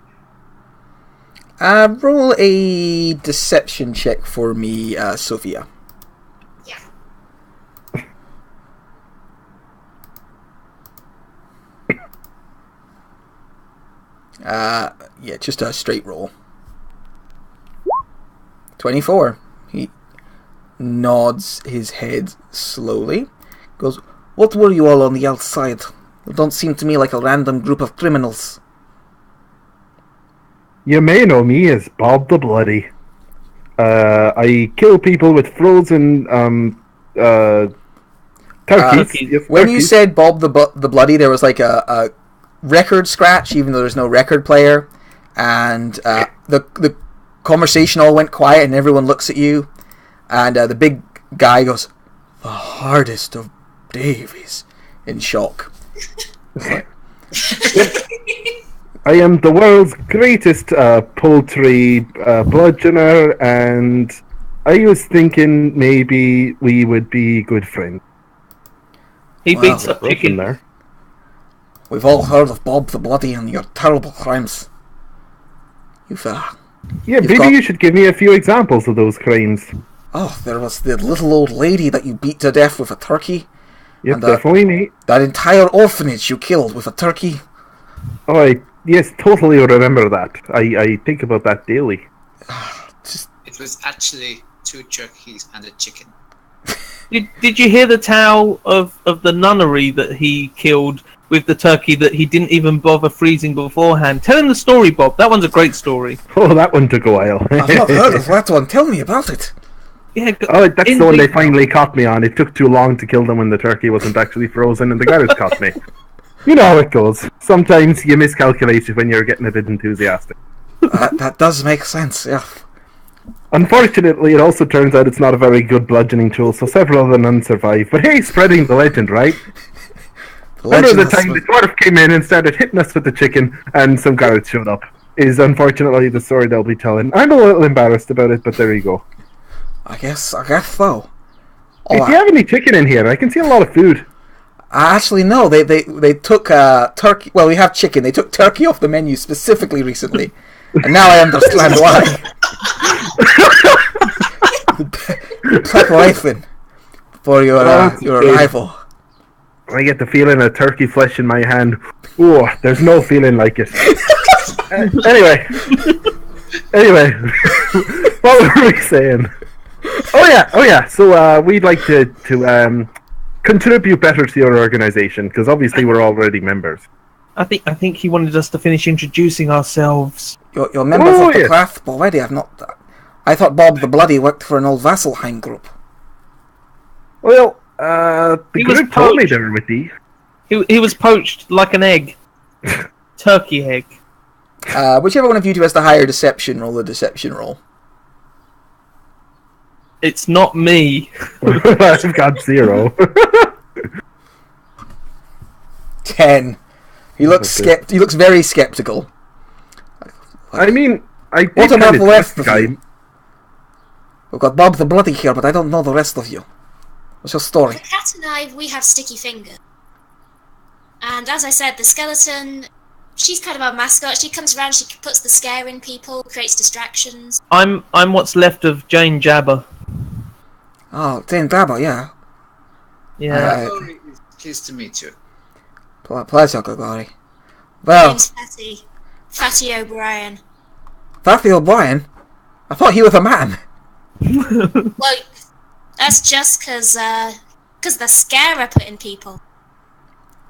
Roll a deception check for me, Sophia. Yeah. Yeah, just a straight roll. 24. He nods his head slowly. Goes, what were you all on the outside? You don't seem to me like a random group of criminals. You may know me as Bob the Bloody. I kill people with frozen turkeys. When you said Bob the Bloody, there was like a record scratch, even though there's no record player, and the conversation all went quiet, and everyone looks at you, and the big guy goes, "The hardest of Davies," in shock. I am the world's greatest poultry bludgeoner, and I was thinking maybe we would be good friends. He beats up Chicken chicken. there. We've all heard of Bob the Bloody and your terrible crimes. Yeah, maybe you should give me a few examples of those crimes. Oh, there was the little old lady that you beat to death with a turkey. Yep, and definitely me. That entire orphanage you killed with a turkey. Oh, yes, totally remember that. I think about that daily. It was actually 2 turkeys and a chicken. Did you hear the tale of the nunnery that he killed with the turkey that he didn't even bother freezing beforehand? Tell him the story, Bob. That one's a great story. Oh, that one took a while. I've not heard of that one. Tell me about it. Yeah. That's the one they finally caught me on. It took too long to kill them when the turkey wasn't actually frozen, and the guards caught me. You know how it goes. Sometimes you miscalculate when you're getting a bit enthusiastic. That does make sense, yeah. Unfortunately, it also turns out it's not a very good bludgeoning tool, so several of the nuns survive. But hey, spreading the legend, right? Remember the time the dwarf came in and started hitting us with the chicken, and some guards showed up? Is unfortunately the story they'll be telling. I'm a little embarrassed about it, but there you go. I guess so. Hey, do you have any chicken in here? I can see a lot of food. Actually, no. They took turkey. Well, we have chicken. They took turkey off the menu specifically recently, and now I understand why. Preparation for your arrival. I get the feeling of turkey flesh in my hand. Oh, there's no feeling like it. Anyway, what were we saying? Oh yeah. So we'd like to contribute better to your organization because obviously we're already members. I think he wanted us to finish introducing ourselves. You're members of the craft already. I thought Bob the Bloody worked for an old Vasselheim group. Well, the group told me they were with you. He was poached like an egg. Turkey egg. Whichever one of you two has the higher deception, roll the deception roll. It's not me. I've got 0. 10. He looks he looks very skeptical. I mean, what about the rest of you? We've got Bob the Bloody here, but I don't know the rest of you. What's your story? The cat and I, we have sticky fingers. And as I said, the skeleton, she's kind of our mascot. She comes around, she puts the scare in people, creates distractions. I'm what's left of Jane Jabber. Oh, Jane Jabber, yeah. Yeah. Pleased to meet you. Pleasure, Gregory. Well, Name's Fatty O'Brien. Fatty O'Brien? I thought he was a man. Well, that's just because the scare I put in people.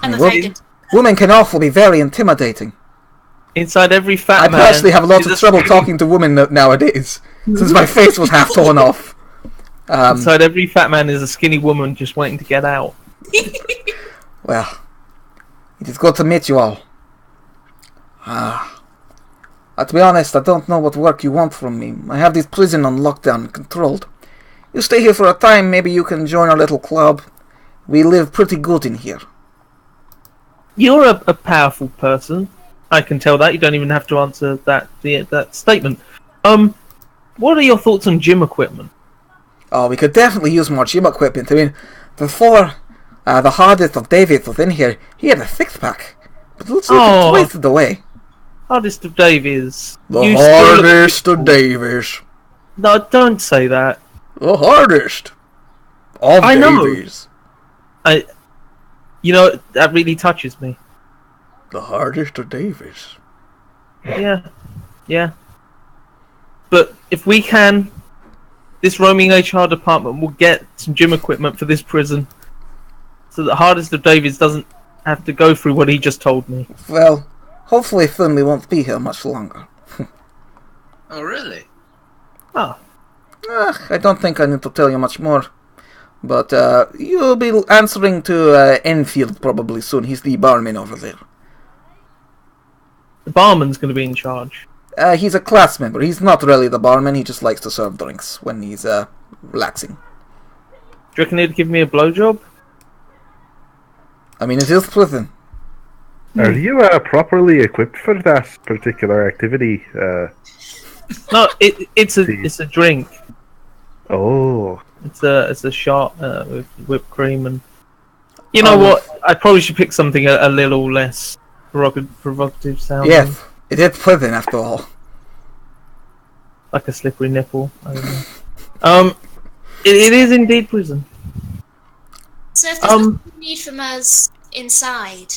I'm a very good... Women can also be very intimidating. Inside every fat I man... personally have a lot of trouble talking to women nowadays, since my face was half torn off. Inside every fat man is a skinny woman just waiting to get out. Well, it is good to meet you all. To be honest, I don't know what work you want from me. I have this prison on lockdown and controlled. You stay here for a time, maybe you can join our little club. We live pretty good in here. You're a powerful person. I can tell that. You don't even have to answer that statement. What are your thoughts on gym equipment? Oh, we could definitely use more gym equipment. I mean, before the hardest of David was in here, he had a six-pack. But it looks like it's wasted away. Hardest of Davies. The hardest of Davies. No, don't say that. The hardest of Davies. You know, that really touches me. The hardest of Davies. Yeah. But if we can, this roaming HR department will get some gym equipment for this prison, so that Hardest of Davids doesn't have to go through what he just told me. Well, hopefully Finley won't be here much longer. Oh, really? Ah, I don't think I need to tell you much more. But you'll be answering to Enfield probably soon. He's the barman over there. the barman's going to be in charge. He's a class member. He's not really the barman. He just likes to serve drinks when he's relaxing. Do you reckon he'd give me a blowjob? I mean, it is prison. Are you properly equipped for that particular activity? No, it's a drink. Oh. It's a shot with whipped cream, and you know what? I probably should pick something a little less provocative sounding. Yes, it is prison after all. Like a slippery nipple. I don't know. It is indeed prison. So if there's nothing you need from us inside,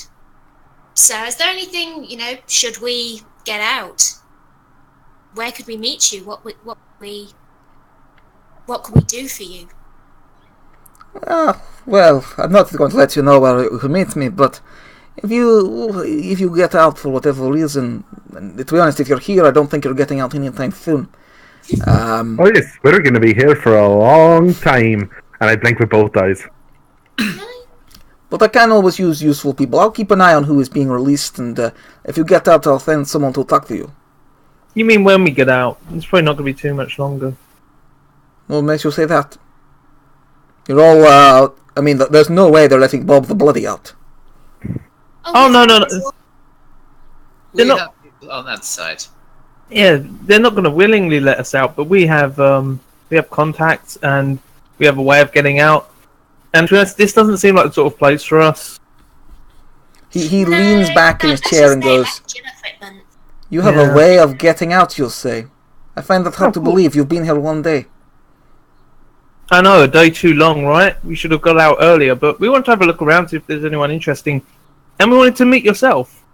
so is there anything, should we get out? Where could we meet you? What could we do for you? Well, I'm not going to let you know where you can meet me, but if you get out for whatever reason, and to be honest, if you're here, I don't think you're getting out anytime soon. Oh yes, we're going to be here for a long time, and I blink with both eyes. But I can always use useful people. I'll keep an eye on who is being released, and if you get out, I'll send someone to talk to you. You mean when we get out? It's probably not going to be too much longer. What makes you say that? You're all out. I mean, there's no way they're letting Bob the Bloody out. Oh, no. We not- have people on that side. Yeah, they're not going to willingly let us out, but we have contacts and we have a way of getting out. And to be honest, this doesn't seem like the sort of place for us. He leans back in his chair and goes, "You have a way of getting out, you'll say. I find that hard to believe. You've been here one day." I know, a day too long, right? We should have got out earlier, but we want to have a look around, see if there's anyone interesting. And we wanted to meet yourself,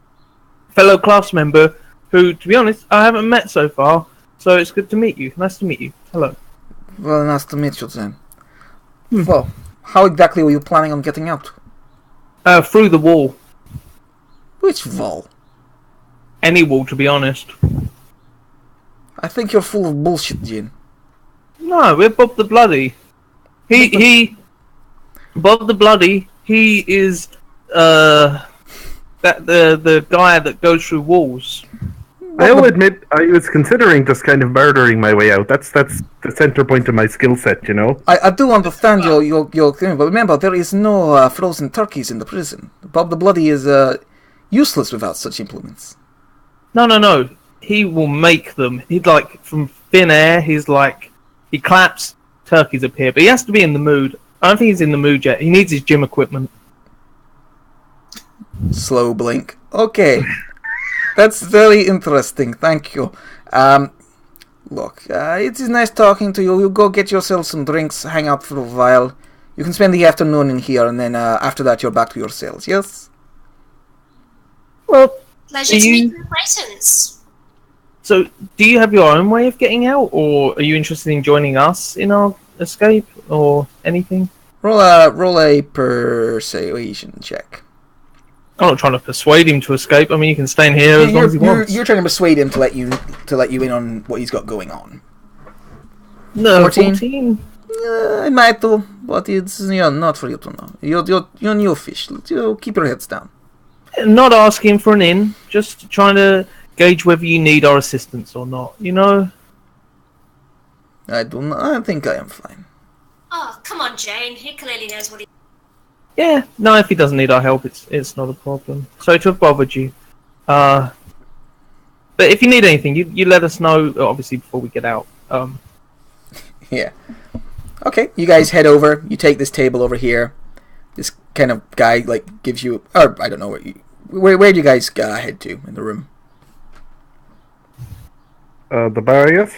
fellow class member, who, to be honest, I haven't met so far, so it's good to meet you. Nice to meet you. Hello. Well, nice to meet you then. Well, how exactly were you planning on getting out? Through the wall. Which wall? Any wall, to be honest. I think you're full of bullshit, Gene. No, we're Bob the Bloody. Bob the Bloody, he is, the guy that goes through walls. I'll admit, I was considering just kind of murdering my way out. That's the center point of my skill set, you know? I do understand your thing, but remember, there is no frozen turkeys in the prison. Bob the Bloody is useless without such implements. No. He will make them. He'd like, from thin air, he claps, turkeys appear. But he has to be in the mood. I don't think he's in the mood yet. He needs his gym equipment. Slow blink. Okay. That's very interesting, thank you. Look, it is nice talking to you. You go get yourself some drinks, hang out for a while. You can spend the afternoon in here, and then after that you're back to your cells, yes? Well, Pleasure to meet your acquaintance. so do you have your own way of getting out, or are you interested in joining us in our escape, or anything? Roll a persuasion check. I'm not trying to persuade him to escape. I mean, you can stay in here as long as he wants. You're trying to persuade him to let you in on what he's got going on. No, 14? 14? I might do, but it's not for you to know. You're new fish. You keep your heads down. Not asking for an in, just trying to gauge whether you need our assistance or not, you know? I think I am fine. Oh, come on, Jane. He clearly knows what he... Yeah, no, if he doesn't need our help, it's not a problem. Sorry to have bothered you. But if you need anything, you let us know, obviously, before we get out. Yeah. Okay, you guys head over. You take this table over here. This kind of guy gives you, or I don't know where do you guys head to in the room? The bar, yes?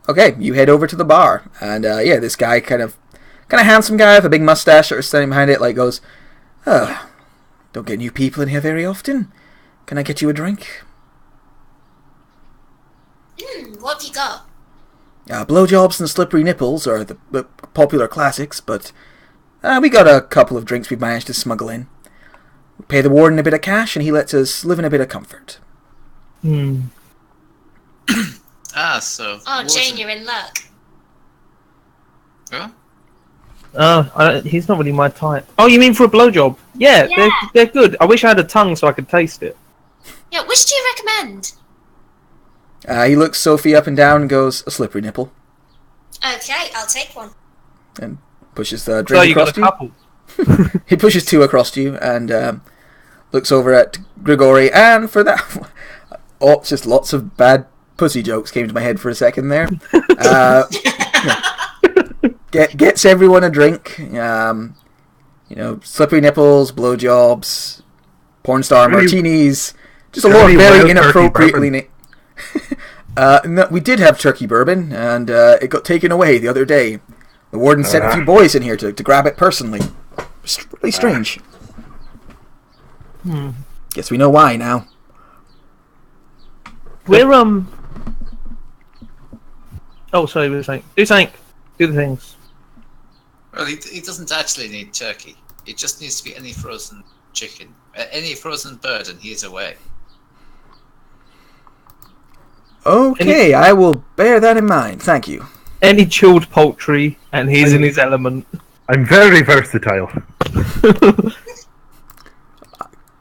Okay, you head over to the bar, and this guy kind of handsome guy with a big mustache that is standing behind it, goes, "Oh, don't get new people in here very often. Can I get you a drink?" What have you got? Blowjobs and slippery nipples are the popular classics, but we got a couple of drinks we've managed to smuggle in. We pay the warden a bit of cash, and he lets us live in a bit of comfort. So... Oh, Jane, you're in luck. Huh? He's not really my type. Oh, you mean for a blowjob? Yeah, they're good. I wish I had a tongue so I could taste it. Yeah, which do you recommend? He looks Sophie up and down and goes, a slippery nipple. Okay, I'll take one. And pushes the drink across to you. Couple. He pushes two across to you and looks over at Grigori, and for that... just lots of bad pussy jokes came to my head for a second there. Gets everyone a drink. Slippery nipples, blowjobs, porn star martinis. Just a lot of very inappropriately... No, we did have turkey bourbon, and it got taken away the other day. The warden sent a few boys in here to grab it personally. It's really strange. Guess we know why now. We're Oh, sorry, we were saying. Do the things. Well, he doesn't actually need turkey. It just needs to be any frozen chicken. Any frozen bird, and he's away. Okay, I will bear that in mind. Thank you. Any chilled poultry, and he's in his element. I'm very versatile.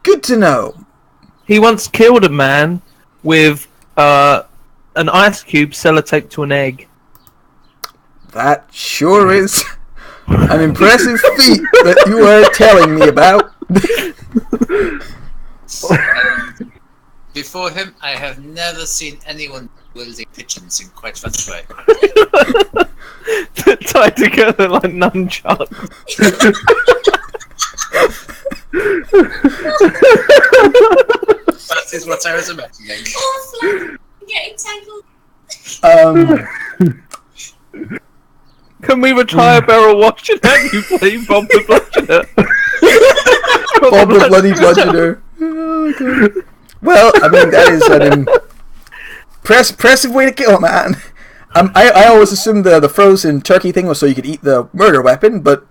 Good to know. He once killed a man with an ice cube sellotaped to an egg. That sure is an impressive feat that you are telling me about. Before him, I have never seen anyone wielding pigeons in quite that way. Tied together like nunchucks. That is what I was imagining. Oh, getting tangled. Can we retire Beryl Watch and have you play Bob the Bludgeoner? Bob the Bloody Bludgeoner. Oh, God. Well, I mean, that is an impressive way to kill a man. I always assumed the frozen turkey thing was so you could eat the murder weapon, but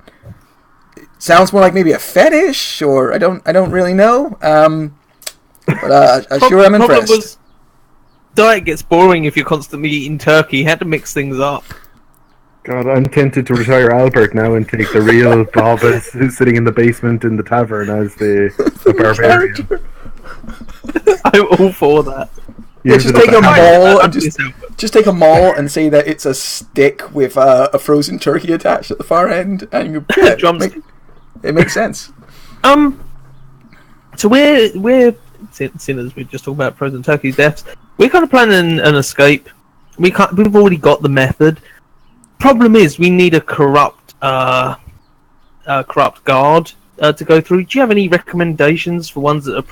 it sounds more like maybe a fetish, or I don't really know. But I sure am impressed. Was, diet gets boring if you're constantly eating turkey. You had to mix things up. God, I'm tempted to retire Albert now and take the real Bob who's sitting in the basement in the tavern as the barbarian. I'm all for that. Yeah, just take a maul and just take a maul and say that it's a stick with a frozen turkey attached at the far end, and it makes sense. So we're seeing as we just talked about frozen turkey deaths, we're kind of planning an escape. We've already got the method. Problem is, we need a corrupt guard to go through. Do you have any recommendations for ones that are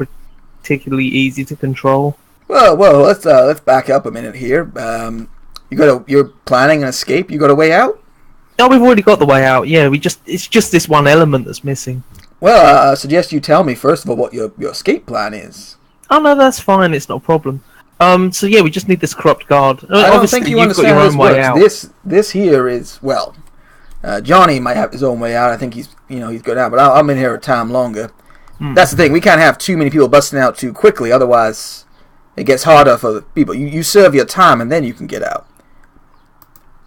particularly easy to control? Well, let's back up a minute here. You're planning an escape. You got a way out? No, we've already got the way out. Yeah, it's just this one element that's missing. Well, I suggest you tell me first of all what your escape plan is. Oh no, that's fine. It's not a problem. So yeah, we just need this corrupt guard. I don't think you understand how this works. This here is, well, Johnny might have his own way out. I think he's good out, but I'm in here a time longer. That's the thing. We can't have too many people busting out too quickly, otherwise it gets harder for the people. You serve your time and then you can get out.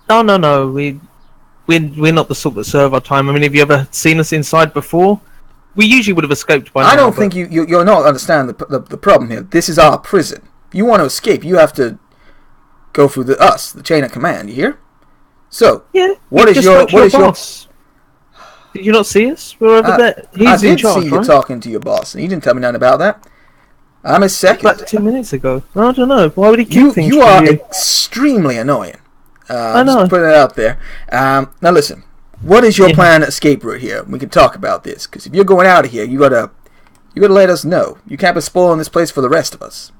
Oh no, we're not the sort that serve our time. I mean, have you ever seen us inside before? We usually would have escaped by now. I don't think you're not understand the problem here. This is our prison. If you want to escape, you have to go through the chain of command. You hear? So, yeah. What is your boss? Did you not see us? We're over there. He's in charge, I did see you talking to your boss, and he didn't tell me nothing about that. I'm his second. Like 2 minutes ago. I don't know. Why would he keep things You are from you? Extremely annoying. I know. Just putting it out there. Now listen. What is your plan escape route here? We can talk about this, because if you're going out of here, you gotta let us know. You can't be spoiling this place for the rest of us.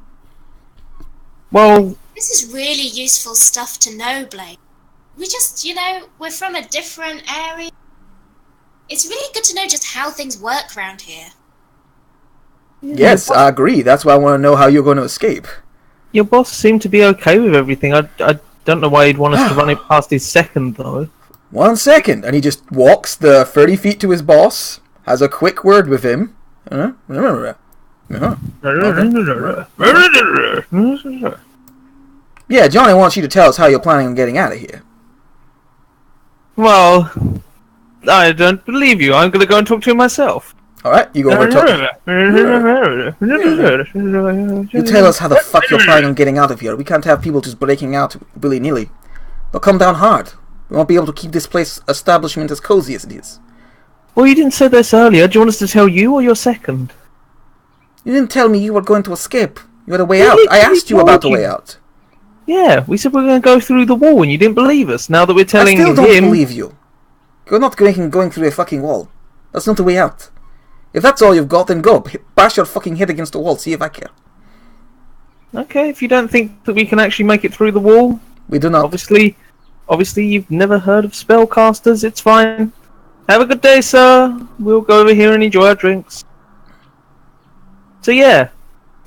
Well, this is really useful stuff to know, Blake. We just, we're from a different area. It's really good to know just how things work around here. Yes, I agree. That's why I want to know how you're going to escape. Your boss seemed to be okay with everything. I don't know why he'd want us to run it past his second, though. 1 second, and he just walks the 30 feet to his boss, has a quick word with him. Yeah, Johnny wants you to tell us how you're planning on getting out of here. Well, I don't believe you. I'm going to go and talk to him myself. Alright, you go over and talk. You tell us how the fuck you're planning on getting out of here. We can't have people just breaking out willy-nilly. They'll come down hard. We won't be able to keep this establishment as cozy as it is. Well, you didn't say this earlier. Do you want us to tell you or your second? You didn't tell me you were going to escape. You had a way out. I asked you about the way out. Yeah, we said we were going to go through the wall and you didn't believe us. Now that we're telling him... I still don't believe you. You're not going through a fucking wall. That's not the way out. If that's all you've got, then go. Bash your fucking head against the wall, see if I care. Okay, if you don't think that we can actually make it through the wall... We do not. Obviously you've never heard of spellcasters. It's fine. Have a good day, sir. We'll go over here and enjoy our drinks. So yeah,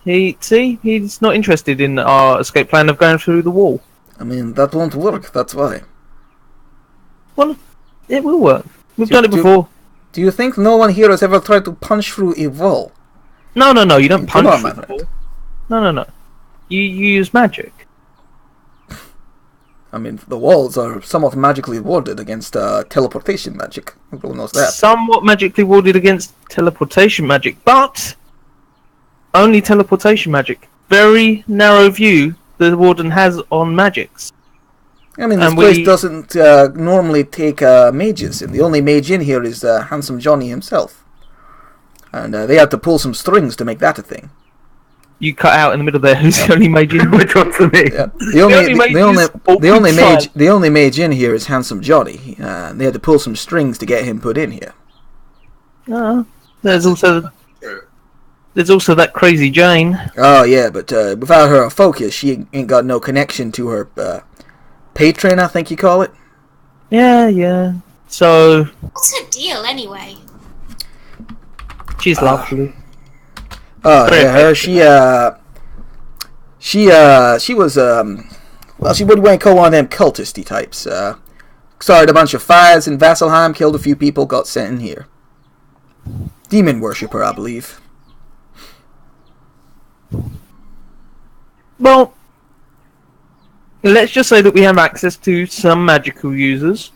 he's not interested in our escape plan of going through the wall. I mean, that won't work, that's why. Well, it will work. We've done it before. Do you think no one here has ever tried to punch through a wall? No, you don't punch through the wall. No. You use magic. I mean, the walls are somewhat magically warded against teleportation magic. Everyone knows that. Somewhat magically warded against teleportation magic, but only teleportation magic. Very narrow view the warden has on magics. I mean, this place doesn't normally take mages, and the only mage in here is Handsome Johnny himself. And they had to pull some strings to make that a thing. You cut out in the middle there. Who's the only mage in? Which one's the mage? Yeah. The only mage in here is Handsome Johnny. They had to pull some strings to get him put in here. There's also that crazy Jane. Oh yeah, but without her focus, she ain't got no connection to her patron, I think you call it. Yeah. So What's her deal anyway? she's lovely. Oh yeah, her. She was well, she would call one of them cultisty types. Started a bunch of fires in Vasselheim, killed a few people, got sent in here. Demon worshipper, I believe. Well, let's just say that we have access to some magical users.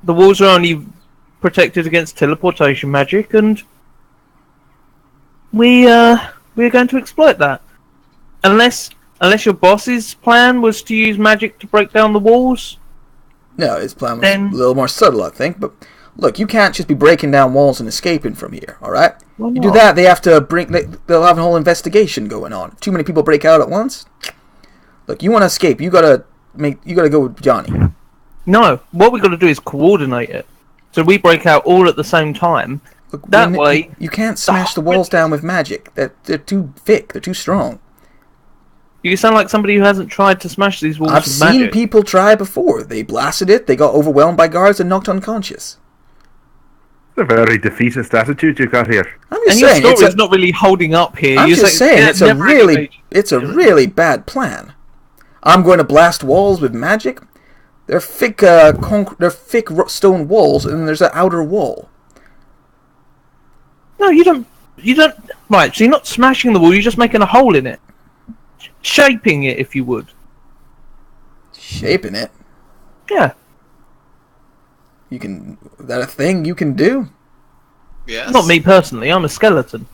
The walls are only protected against teleportation magic, and we're going to exploit that. Unless your boss's plan was to use magic to break down the walls. No, his plan was a little more subtle, I think. But look, you can't just be breaking down walls and escaping from here. All right? You do that, they have to they'll have a whole investigation going on. Too many people break out at once. Look, you want to escape? You gotta go with Johnny. No, what we got to do is coordinate it. So we break out all at the same time. Look, that way, you can't smash the walls down with magic. They're too thick. They're too strong. You sound like somebody who hasn't tried to smash these walls I've with seen magic. people try before. They blasted it. They got overwhelmed by guards and knocked unconscious. It's a very defeatist attitude you got here. I'm just and saying, your story's not really holding up here. I'm just saying, it's a really bad plan. I'm going to blast walls with magic. They're thick, stone walls, and then there's an outer wall. No, you don't. Right, so you're not smashing the wall. You're just making a hole in it, shaping it, if you would. Shaping it? Yeah. Is that a thing you can do? Yes. Not me personally. I'm a skeleton.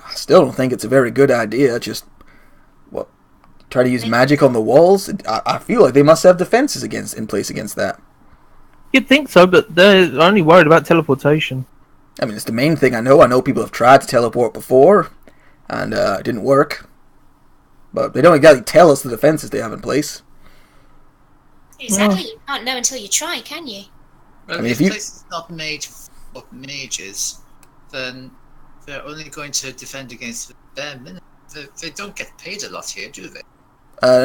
I still don't think it's a very good idea. Just try to use magic on the walls. I feel like they must have defenses in place against that. You'd think so, but they're only worried about teleportation. I mean, it's the main thing I know. I know people have tried to teleport before, and it didn't work. But they don't exactly tell us the defenses they have in place. Exactly. You can't know until you try, can you? Well, I mean, if the place is not made for mages, then they're only going to defend against the bare minimum. They don't get paid a lot here, do they?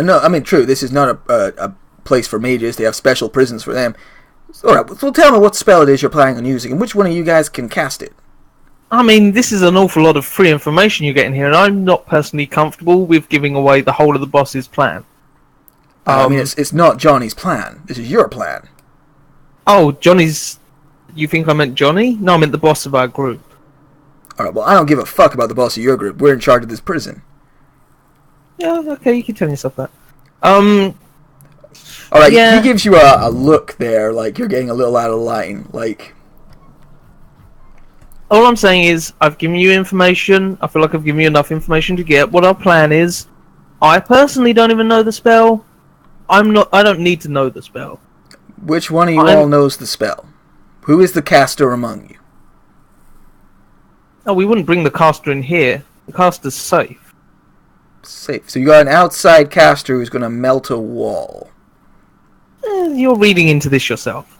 No, I mean, true. This is not a place for mages. They have special prisons for them. Alright, so tell me what spell it is you're planning on using, and which one of you guys can cast it. I mean, this is an awful lot of free information you're getting here, and I'm not personally comfortable with giving away the whole of the boss's plan. I mean, it's not Johnny's plan. This is your plan. Oh, Johnny's... You think I meant Johnny? No, I meant the boss of our group. Alright, well, I don't give a fuck about the boss of your group. We're in charge of this prison. Yeah, okay, you can tell yourself that. Alright, Yeah. he gives you a look there, like you're getting a little out of line. Like, All I'm saying is, I've given you information. I feel like I've given you enough information to get what our plan is. I personally don't even know the spell. I don't need to know the spell. which one of you all knows the spell? Who is the caster among you? Oh, we wouldn't bring the caster in here. The caster's safe. Safe. So you got an outside caster who's going to melt a wall. You're reading into this yourself.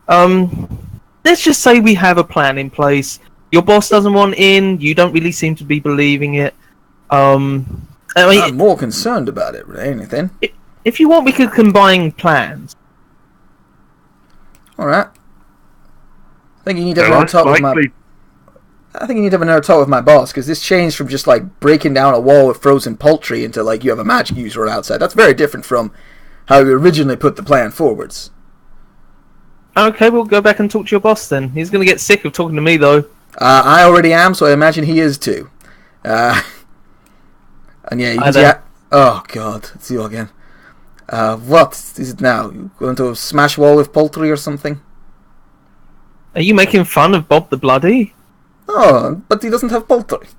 Let's just say we have a plan in place. Your boss doesn't want in. You don't really seem to be believing it. I mean, I'm more concerned about it than anything. if you want, we could combine plans. Alright. I think you need to have another talk with my... I think you need to have another talk with my boss, because this changed from just, like, breaking down a wall with frozen poultry into, like, you have a magic user outside. That's very different from how you originally put the plan forwards. Okay, we'll go back and talk to your boss then. He's going to get sick of talking to me, though. I already am, so I imagine he is too. And yeah, you can see... Oh, God. It's you again. What is it now? You going to smash wall with poultry or something? Are you making fun of Bob the Bloody? Oh, but he doesn't have poultry.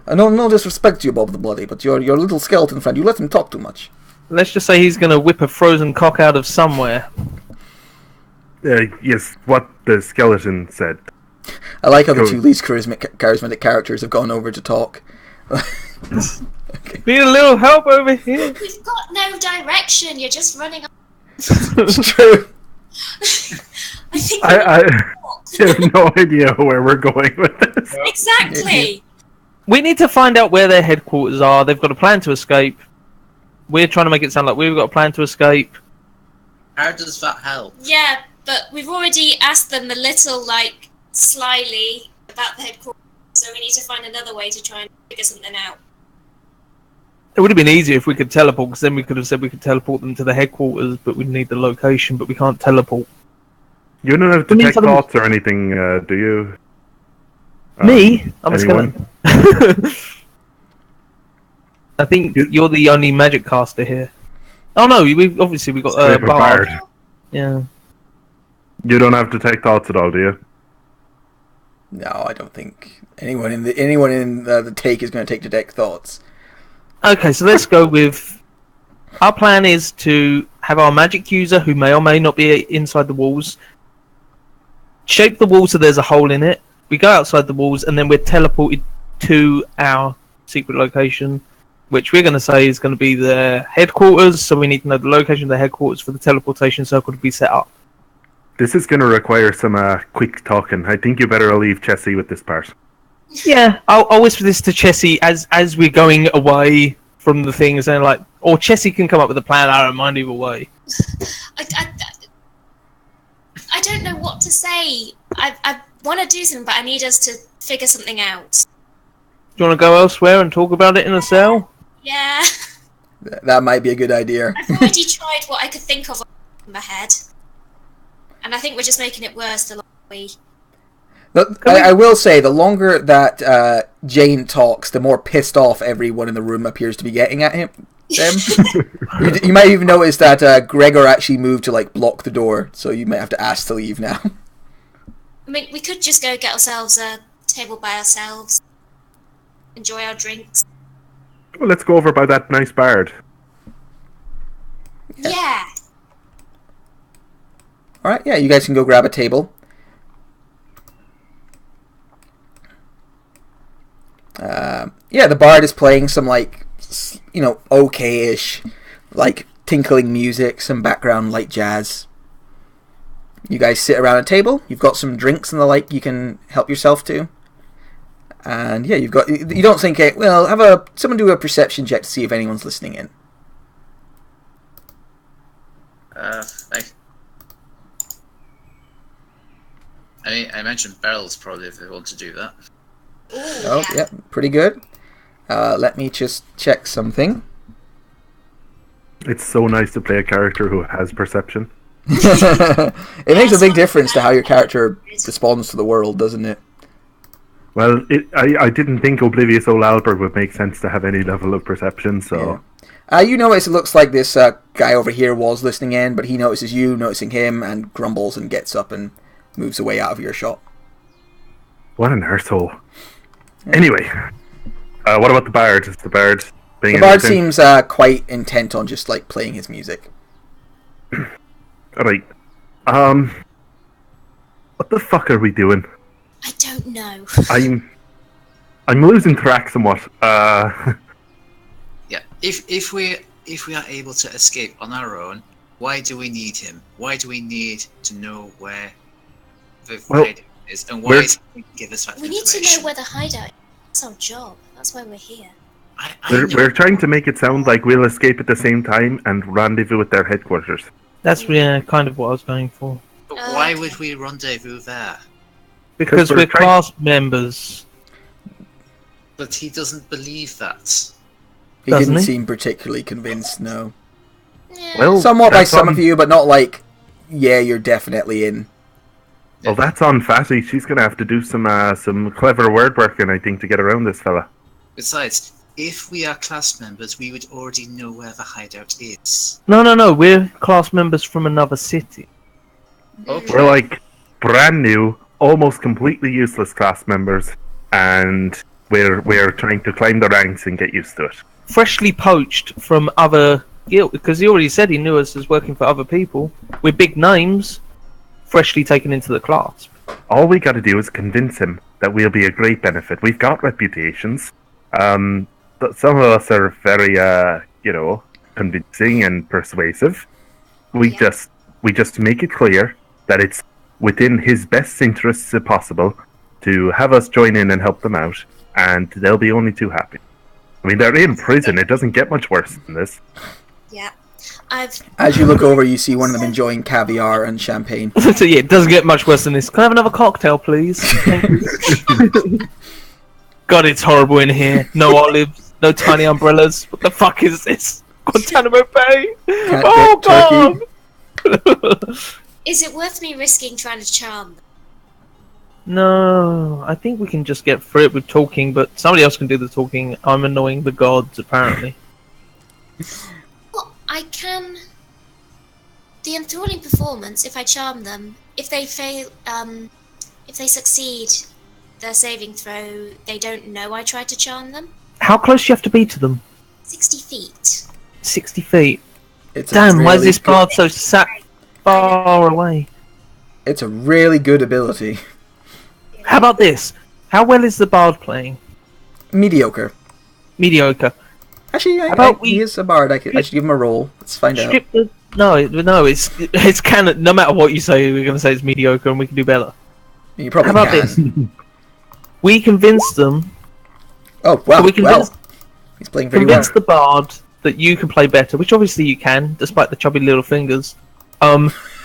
No disrespect to you, Bob the Bloody, but your little skeleton friend, you let him talk too much. Let's just say he's going to whip a frozen cock out of somewhere. Yes, what the skeleton said. I like how the two least charismatic characters have gone over to talk. Okay. Need a little help over here? We've got no direction. You're just running. It's true. I think. I have no idea where we're going with this. Exactly. We need to find out where their headquarters are. They've got a plan to escape. We're trying to make it sound like we've got a plan to escape. How does that help? Yeah, but we've already asked them a little, like, slyly about the headquarters, so we need to find another way to try and figure something out. It would have been easier if we could teleport, because then we could have said we could teleport them to the headquarters, but we need the location, but we can't teleport. You don't have to check thoughts or anything, do you? Me? I'm anyone? a skeleton. I think you're the only magic caster here. Oh no, we've got Bard. Yeah. You don't have to take thoughts at all, do you? No, I don't think anyone in the take is going to take detect thoughts. Okay, so let's go with... Our plan is to have our magic user, who may or may not be inside the walls, shape the wall so there's a hole in it. We go outside the walls, and then we're teleported to our secret location, which we're going to say is going to be the headquarters, so we need to know the location of the headquarters for the teleportation circle to be set up. This is going to require some quick talking. I think you better leave Chessie with this part. Yeah, I'll whisper this to Chessie as we're going away from the things, and or Chessie can come up with a plan. I don't mind either way. I don't know what to say. I want to do something, but I need us to figure something out. Do you want to go elsewhere and talk about it in a cell? Yeah. That might be a good idea. I've already tried what I could think of in my head, and I think we're just making it worse the longer we... I will say, the longer that Jane talks, the more pissed off everyone in the room appears to be getting at him. You might even notice that Gregor actually moved to block the door, so you might have to ask to leave now. I mean, we could just go get ourselves a table by ourselves, enjoy our drinks. Well, let's go over by that nice bard. Yeah. Alright, yeah, you guys can go grab a table. Yeah, the bard is playing some, okay-ish, tinkling music, some background light jazz. You guys sit around a table, you've got some drinks and the like you can help yourself to. And yeah, you don't think, well, someone do a perception check to see if anyone's listening in. I mentioned Beryl's probably if they want to do that. Ooh, Oh, yeah. yep, pretty good. Let me just check something. It's so nice to play a character who has perception. It makes a big difference to how your character responds to the world, doesn't it? Well, I didn't think Oblivious allllll would make sense to have any level of perception, so... You notice it looks like this guy over here was listening in, but he notices you noticing him and grumbles and gets up and moves away out of your shot. What an arsehole. Anyway, what about the bard? Is the bard being The bard anything? seems quite intent on just like playing his music. Alright. What the fuck are we doing? I don't know. I'm losing track somewhat. Yeah, if we are able to escape on our own, why do we need him? Why do we need to know where the hideout is, and why is he give us that We need to information? know where the hideout is. That's our job. That's why we're here. I We're trying to make it sound like we'll escape at the same time and rendezvous at their headquarters. That's kind of what I was going for. But why would we rendezvous there? Because we're we're trying- class members. But he doesn't believe that. He Doesn't didn't he? seem particularly convinced, no. Yeah. Well, Somewhat by that's some on- of you, but not like, yeah, you're definitely in. Well, that's on Fatty. She's going to have to do some clever word working, I think, to get around this fella. Besides, if we are class members, we would already know where the hideout is. No. We're class members from another city. Okay. We're like brand new, almost completely useless class members, and we're trying to climb the ranks and get used to it. Freshly poached from other guild, because he already said he knew us as working for other people. We're big names, freshly taken into the class. All we got to do is convince him that we'll be a great benefit. We've got reputations. But some of us are very, convincing and persuasive. We just make it clear that it's within his best interests, if possible, to have us join in and help them out, and they'll be only too happy. I mean, they're in prison. It doesn't get much worse than this. Yeah. I've. As you look over, you see one of them enjoying caviar and champagne. So yeah, it doesn't get much worse than this. Can I have another cocktail, please? Thank you. God, it's horrible in here. No olives, no tiny umbrellas. What the fuck is this? Guantanamo Bay? Can't Oh get turkey. god! Is it worth me risking trying to charm them? No, I think we can just get through it with talking, but somebody else can do the talking. I'm annoying the gods, apparently. Well, I can. The enthralling performance, if I charm them, if they fail, if they succeed their saving throw, they don't know I tried to charm them. How close do you have to be to them? 60 feet. 60 feet. It's a Damn, why is really this bard so sat far away? It's a really good ability. How about this? How well is the bard playing? Mediocre. Mediocre. Actually, about he we- is a bard. I should give him a roll. Let's find out. Strip the... No, it's canon. No matter what you say, we're going to say it's mediocre and we can do better. You probably How about can. this? We convince them... Oh, wow. we convince, He's playing very well. convince the bard that you can play better, which obviously you can, despite the chubby little fingers.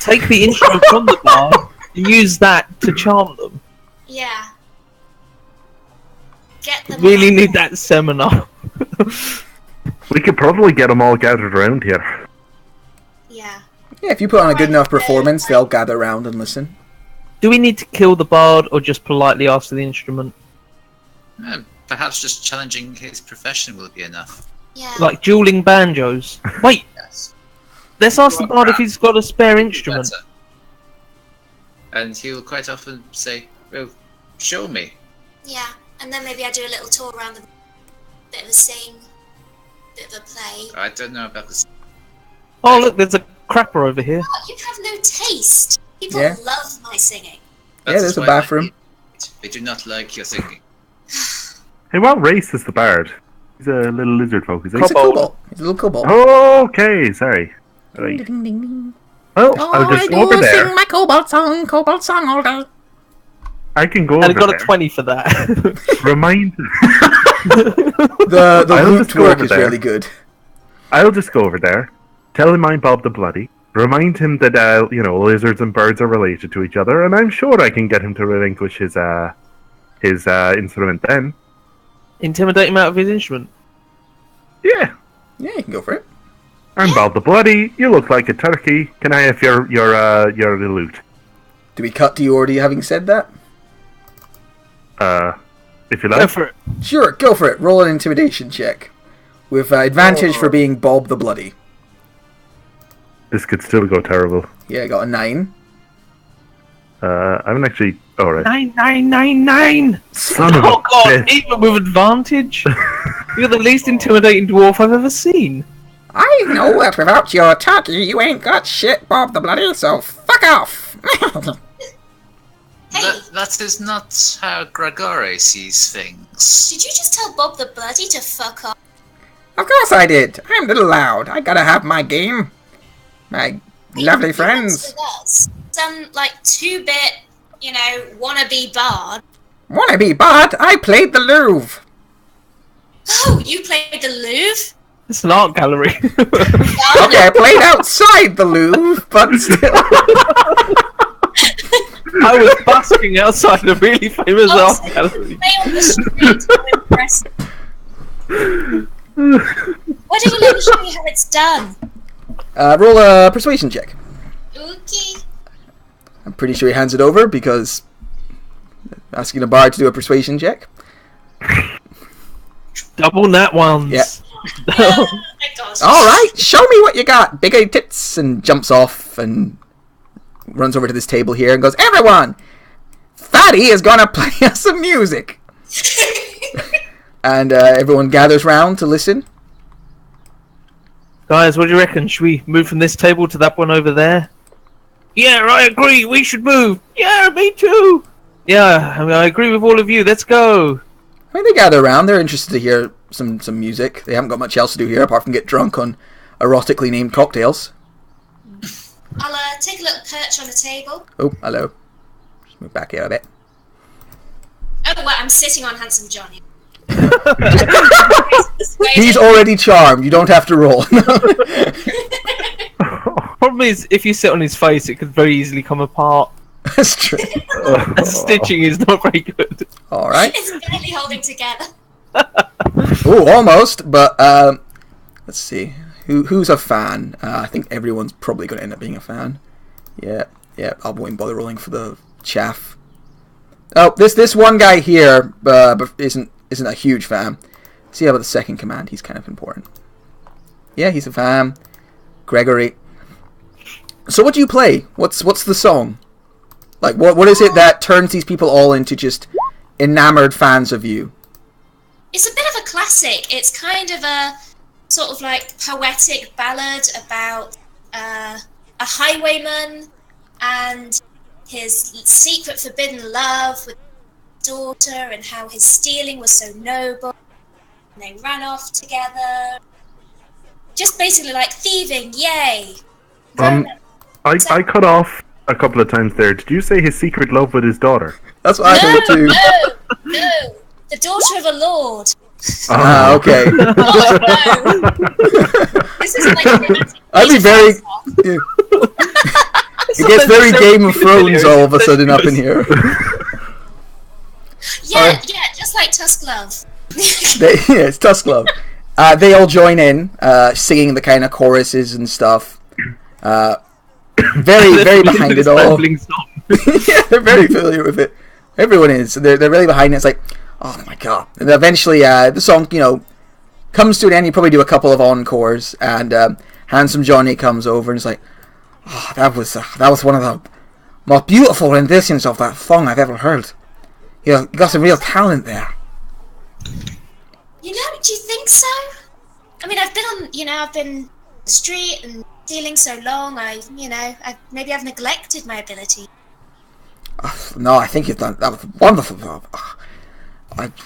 Take the instrument from the bard and use that to charm them. Yeah. Get them. Really on need board. that seminar. We could probably get them all gathered around here. Yeah. Yeah, if you put on a good enough performance, they'll gather around and listen. Do we need to kill the bard or just politely ask for the instrument? Perhaps just challenging his profession will be enough. Yeah. Like dueling banjos? Wait, Yes. let's ask the bard if he's got a spare instrument. Better. And he'll quite often say, "Well, show me." Yeah. And then maybe I do a little tour around the bit of a sing, bit of a play. I don't know about this. Oh look, there's a crapper over here. Oh, you have no taste. People Yeah. love my singing. Yeah, That there's is a why bathroom. They do not like your singing. Hey, what race is the bard? He's a little lizard folk, is he? He's a Kobold. kobold. He's a little kobold. Okay, sorry. Right. Ding, ding, ding. Well, Oh, I'll just go over there. my kobold song all day. I can go And I over got a there. 20 for that. Remind. The I'll loot just go work over is there. really good. I'll just go over there. Tell him I'm Bob the Bloody. Remind him that lizards and birds are related to each other, and I'm sure I can get him to relinquish his his instrument then. Intimidate him out of his instrument. Yeah. Yeah, you can go for it. I'm Bob the Bloody. You look like a turkey. Can I have your lute? Do we cut to you already having said that? If you Go like. for it. Sure, go for it. Roll an intimidation check. With advantage for being Bob the Bloody. This could still go terrible. Yeah, I got a 9. I'm actually... Alright. 9. Son of Oh a god, bitch. even with advantage? You're the least intimidating dwarf I've ever seen. I know that without your turkey, you ain't got shit, Bob the Bloody, so fuck off! Hey, That is not how Gregore sees things. did you just tell Bob the Bloody to fuck off? Of course I did. I'm a little loud. I gotta have my game. My lovely He friends. went with us. Some, like, 2-bit, wannabe bard. Wanna be bad? I played the Louvre. Oh, you played the Louvre? It's an art gallery. Okay, I played outside the Louvre, but still. I was basking outside a really famous Oh, art so you gallery. play on the street to impress. Why don't you let me show you how it's done? Roll a persuasion check. Okay. I'm pretty sure he hands it over because asking a bard to do a persuasion check. Double nat ones. Yeah. Oh my gosh. All right, show me what you got, big tits, and jumps off and runs over to this table here and goes, "Everyone, Fatty is gonna play us some music." And everyone gathers round to listen. Guys, what do you reckon? Should we move from this table to that one over there? Yeah, I agree. We should move. Yeah, me too. Yeah, I agree with all of you. Let's go. I mean, they gather around. They're interested to hear some music. They haven't got much else to do here apart from get drunk on erotically named cocktails. I'll take a little perch on the table. Oh, hello. Just move back here a bit. Oh, well, I'm sitting on Handsome Johnny. He's already charmed. You don't have to roll. Problem is, if you sit on his face, it could very easily come apart. That's true. And stitching is not very good. All right. It's barely holding together. Oh, almost. But let's see. Who's a fan? I think everyone's probably going to end up being a fan. Yeah. I won't bother rolling for the chaff. Oh, this one guy here isn't a huge fan. See how about the second command? He's kind of important. Yeah, he's a fan. Gregory. So what do you play? What's the song? Like what is it that turns these people all into just enamored fans of you? It's a bit of a classic. It's kind of a sort of like poetic ballad about a highwayman and his secret forbidden love with his daughter and how his stealing was so noble. And they ran off together. Just basically like thieving, yay! I cut off a couple of times there. Did you say his secret love with his daughter? That's what I thought too. No! The daughter of a lord. Ah, okay. Oh no! This is like I'd be very. Yeah. It gets very Game of Thrones all of a sudden up in here. Yeah, just like Tusk Love. It's Tusk Love. They all join in, singing the kind of choruses and stuff. Very behind it all. Yeah, they're very familiar with it. Everyone is. They're really behind it. It's like, oh my god. And eventually, the song, comes to an end. You probably do a couple of encores, and Handsome Johnny comes over and is like, oh, that was one of the most beautiful renditions of that song I've ever heard. You got some real talent there. Do you think so? I mean, I've been on the street and stealing so long. Maybe I've neglected my ability. No, I think you've done that was wonderful.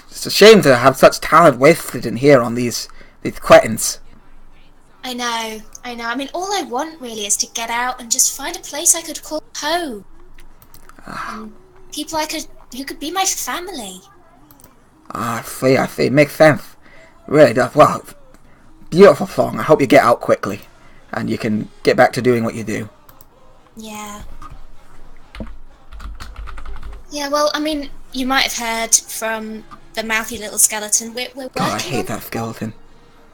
It's a shame to have such talent wasted in here on these cretins. I know. I mean, all I want really is to get out and just find a place I could call home. And people who could be my family. I see. Makes sense. Really does. Well, beautiful song. I hope you get out quickly, and you can get back to doing what you do. Yeah. Yeah, well, I mean, you might have heard from the mouthy little skeleton. We're working God, I hate on that skeleton.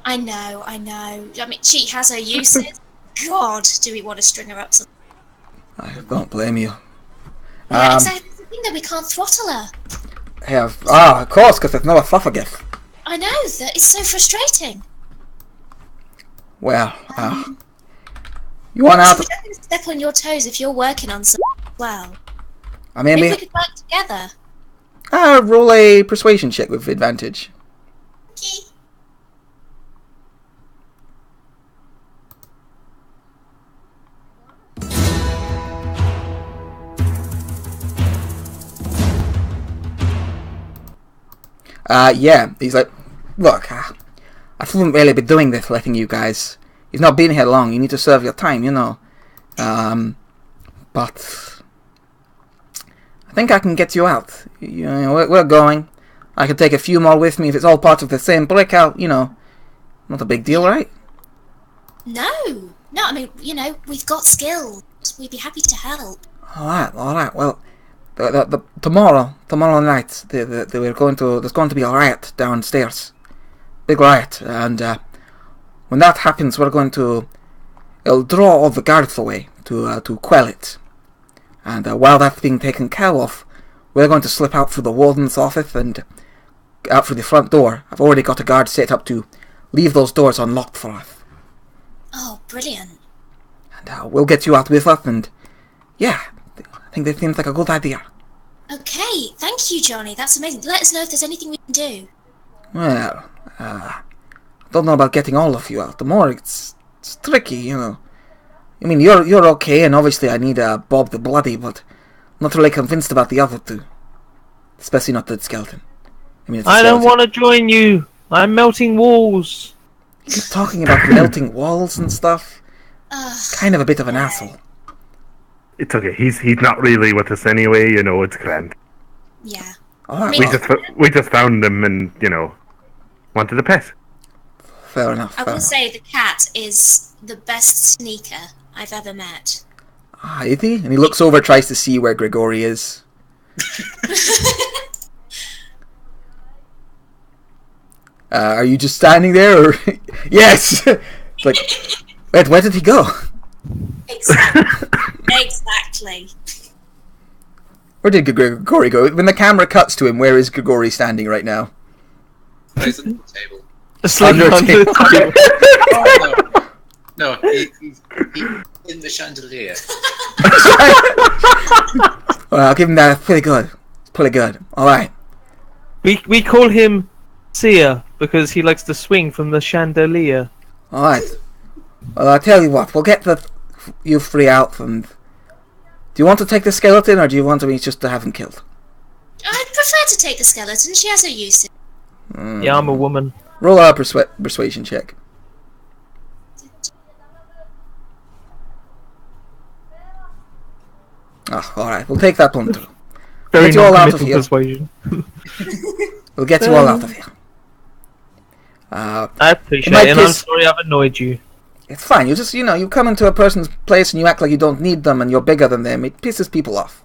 I know. I mean, she has her uses. God, do we want to string her up? I don't blame you. Yeah, exactly. The thing that we can't throttle her. Of course, because there's no esophagus. I know that it's so frustrating. Well, you want out? So we don't want to step on your toes if you're working on something as well. I mean, Maybe we could work together. Roll a persuasion check with advantage. Okay. Yeah, he's like, look, I shouldn't really be doing this, letting you guys. You've not been here long. You need to serve your time, you know. But I think I can get you out. You know, we're going. I can take a few more with me if it's all part of the same breakout. You know, not a big deal, right? No. I mean, you know, we've got skills. We'd be happy to help. All right. Well, tomorrow night, there's going to be a riot downstairs, big riot, and when that happens, it'll draw all the guards away to quell it, and while that's being taken care of, we're going to slip out through the warden's office and out through the front door. I've already got a guard set up to leave those doors unlocked for us. Oh, brilliant! And we'll get you out with us, and yeah. I think that seems like a good idea. Okay, thank you, Johnny. That's amazing. Let us know if there's anything we can do. Well, I don't know about getting all of you out. The more it's tricky, you know. I mean, you're okay, and obviously I need Bob the Bloody, but I'm not really convinced about the other two. Especially not the skeleton. I mean, it's a I don't skeleton. want to join you. I'm melting walls. You're talking about melting walls and stuff. Ugh. Kind of a bit of an asshole. It's okay. He's not really with us anyway. You know, it's grand. Yeah. All right, We just found him and wanted a pet. fair enough. I will say the cat is the best sneaker I've ever met. Is he? And he looks over, tries to see where Grigori is. Are you just standing there, or yes? It's like, wait, where did he go? Exactly. Where did Grigori go? When the camera cuts to him, where is Grigori standing right now? He's at the table. Asleep Under a under the table. Oh, no, he's in the chandelier. Well, I'll give him that. Pretty good. It's pretty good. All right. We call him Seer because he likes to swing from the chandelier. All right. Well, I'll tell you what. We'll get you three out. And do you want to take the skeleton, or do you want me just to have him killed? I'd prefer to take the skeleton. She has her uses. Yeah, I'm a woman. Roll a persuasion check. Oh, all right. We'll take that one too. Very Get you all out of non-committal here. persuasion. We'll get you all out of here. I appreciate might it, and I'm piss- sorry I've annoyed you. It's fine. You just, you come into a person's place and you act like you don't need them and you're bigger than them. It pisses people off.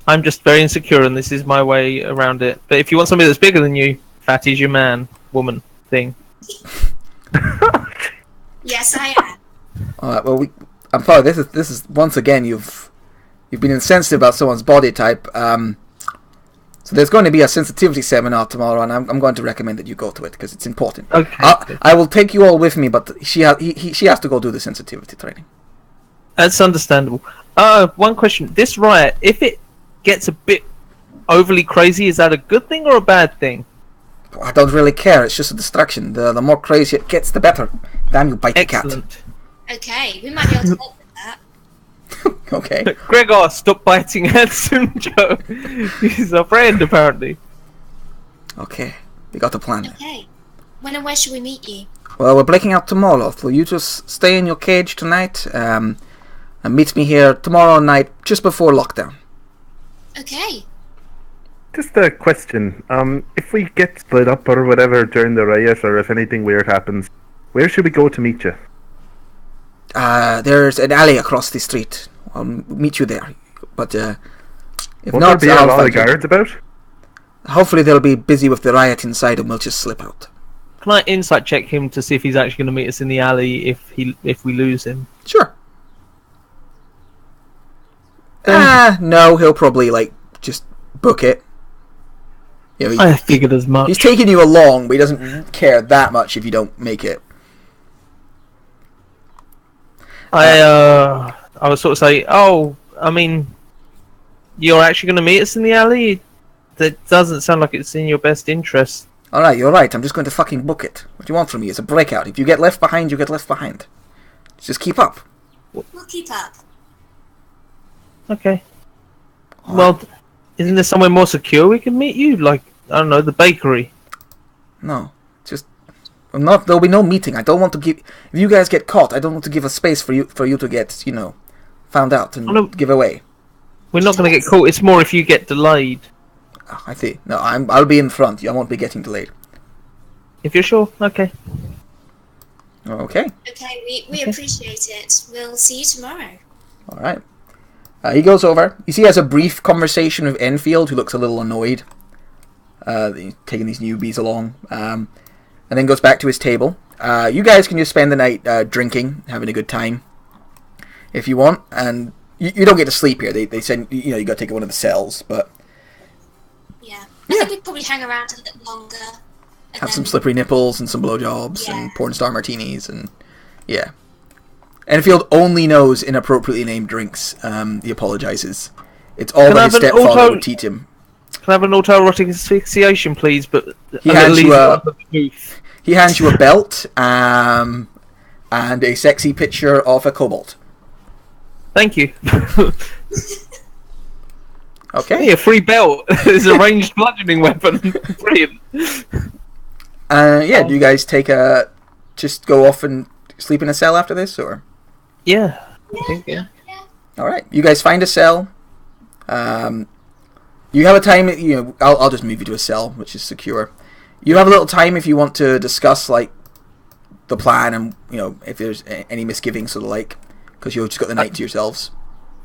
I'm just very insecure, and this is my way around it. But if you want somebody that's bigger than you, fatty's your man, woman thing. Yes, I am. All right. Well, I'm sorry. This is once again you've been insensitive about someone's body type. So there's going to be a sensitivity seminar tomorrow, and I'm going to recommend that you go to it because it's important. Okay. I will take you all with me, but she has to go do the sensitivity training. That's understandable. One question. This riot, if it gets a bit overly crazy, is that a good thing or a bad thing? I don't really care. It's just a distraction. The more crazy it gets, the better. Damn you, bite the cat. Excellent. Okay, we might be able to help with that. Okay. Gregor, stop biting Handsome Joe. He's a friend, apparently. Okay. We got a plan. Okay. When and where should we meet you? Well, we're breaking out tomorrow. So you just stay in your cage tonight, and meet me here tomorrow night, just before lockdown. Okay. Just a question. If we get split up or whatever during the riot, or if anything weird happens, where should we go to meet you? There's an alley across the street. I'll meet you there. But If Will not, there be a I'll lot of find you. guards about? Hopefully they'll be busy with the riot inside and we'll just slip out. Can I insight check him to see if he's actually going to meet us in the alley if we lose him? Sure. No, he'll probably, like, just book it. You know, I figured as much. he's taking you along, but he doesn't care that much if you don't make it. I was sort of say, I mean, you're actually going to meet us in the alley? That doesn't sound like it's in your best interest. Alright, you're right, I'm just going to fucking book it. What do you want from me? It's a breakout. If you get left behind, you get left behind. Just keep up. We'll keep up. Okay. Well, isn't there somewhere more secure we can meet you? Like, I don't know, the bakery. No, just... there'll be no meeting. I don't want to give... If you guys get caught, I don't want to give a space for you to get, found out and give away. We're not going to get caught. It's more if you get delayed. Oh, I see. No, I'll be in front. I won't be getting delayed. If you're sure, okay. Okay. Okay, we appreciate it. We'll see you tomorrow. Alright. He goes over. You see he has a brief conversation with Enfield, who looks a little annoyed. Taking these newbies along. And then goes back to his table. You guys can just spend the night drinking, having a good time. If you want. And you don't get to sleep here. They send, you got to take one of the cells, but... Yeah. I think we'd probably hang around a little longer. Have some slippery nipples and some blowjobs and porn star martinis and... Yeah. Enfield only knows inappropriately named drinks. He apologizes. It's all that his stepfather would teach him. Can I have an autoerotic asphyxiation, please? But he hands you a belt and a sexy picture of a kobold. Thank you. Okay. Hey, a free belt. It's a ranged bludgeoning weapon. Brilliant. Yeah, do you guys just go off and sleep in a cell after this, or? Yeah, I think, yeah. Alright, you guys find a cell. You have a time, I'll just move you to a cell, which is secure. You have a little time if you want to discuss, like, the plan and, if there's any misgivings or the like, because you've just got the night to yourselves.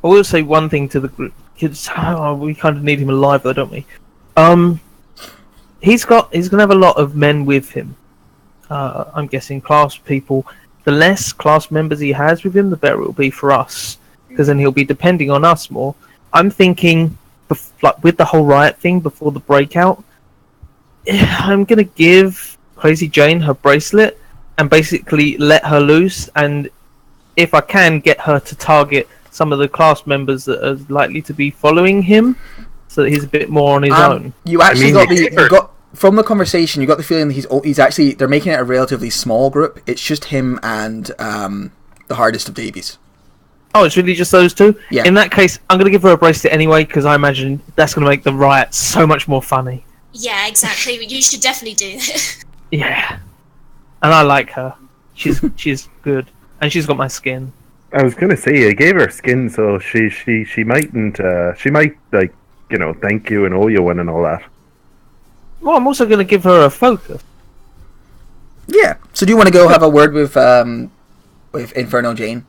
I will say one thing to the group. We kind of need him alive, though, don't we? He's going to have a lot of men with him. I'm guessing class people. The less class members he has with him, the better it will be for us, because then he'll be depending on us more. I'm thinking, like with the whole riot thing before the breakout, I'm gonna give Crazy Jane her bracelet and basically let her loose, and if I can, get her to target some of the class members that are likely to be following him, so that he's a bit more on his own. You actually got from the conversation, you got the feeling that he's actually, they're making it a relatively small group. It's just him and the hardest of Davies. Oh, it's really just those two? Yeah. In that case, I'm going to give her a bracelet anyway, because I imagine that's going to make the riot so much more funny. Yeah, exactly. You should definitely do that. Yeah. And I like her. She's good. And she's got my skin. I was gonna say, I gave her skin, so she mightn't, she might, like, thank you and owe you one and all that. Well, I'm also going to give her a focus. Yeah. So do you want to go have a word with Inferno Jane?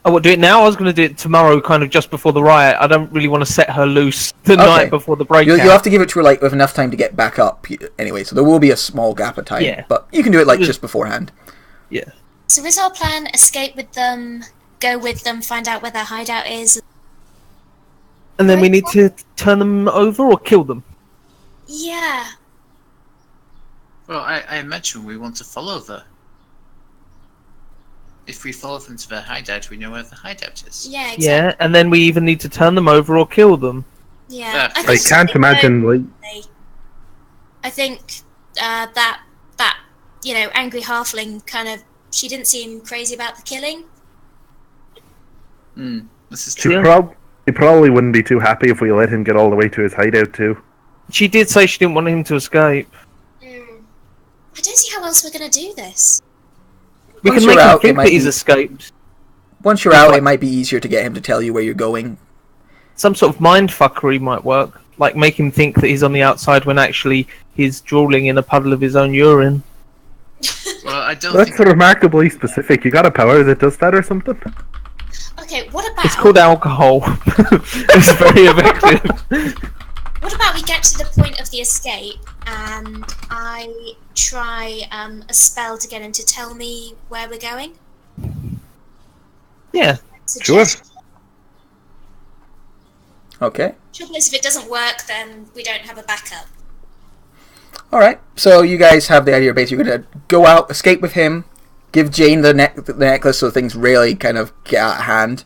I will do it now. I was going to do it tomorrow, kind of just before the riot. I don't really want to set her loose the night before the breakout. You'll have to give it to her like with enough time to get back up anyway. So there will be a small gap of time. Yeah. But you can do it like just beforehand. Yeah. So is our plan escape with them, go with them, find out where their hideout is? And then we need to turn them over or kill them? Yeah. Well, I imagine we want to follow them. If we follow them to their hideout, we know where the hideout is. Yeah, exactly. Yeah, and then we either need to turn them over or kill them. Yeah. I can't imagine, like... I think that angry halfling kind of, she didn't seem crazy about the killing. This is She true. probably wouldn't be too happy if we let him get all the way to his hideout, too. She did say she didn't want him to escape. I don't see how else we're going to do this. We Once can make you're him out, think that he's escaped. Once you're out, it might be easier to get him to tell you where you're going. Some sort of mind fuckery might work. Like make him think that he's on the outside when actually he's drooling in a puddle of his own urine. Well, I don't That's think... remarkably specific. You got a power that does that or something? Okay, what about... It's called alcohol. It's very effective. What about we get to the point of the escape and I try a spell to get him to tell me where we're going? Yeah. Suggest. Okay. Trouble is, if it doesn't work, then we don't have a backup. Alright, so you guys have the idea basically you're going to go out, escape with him, give Jane the necklace so things really kind of get out of hand.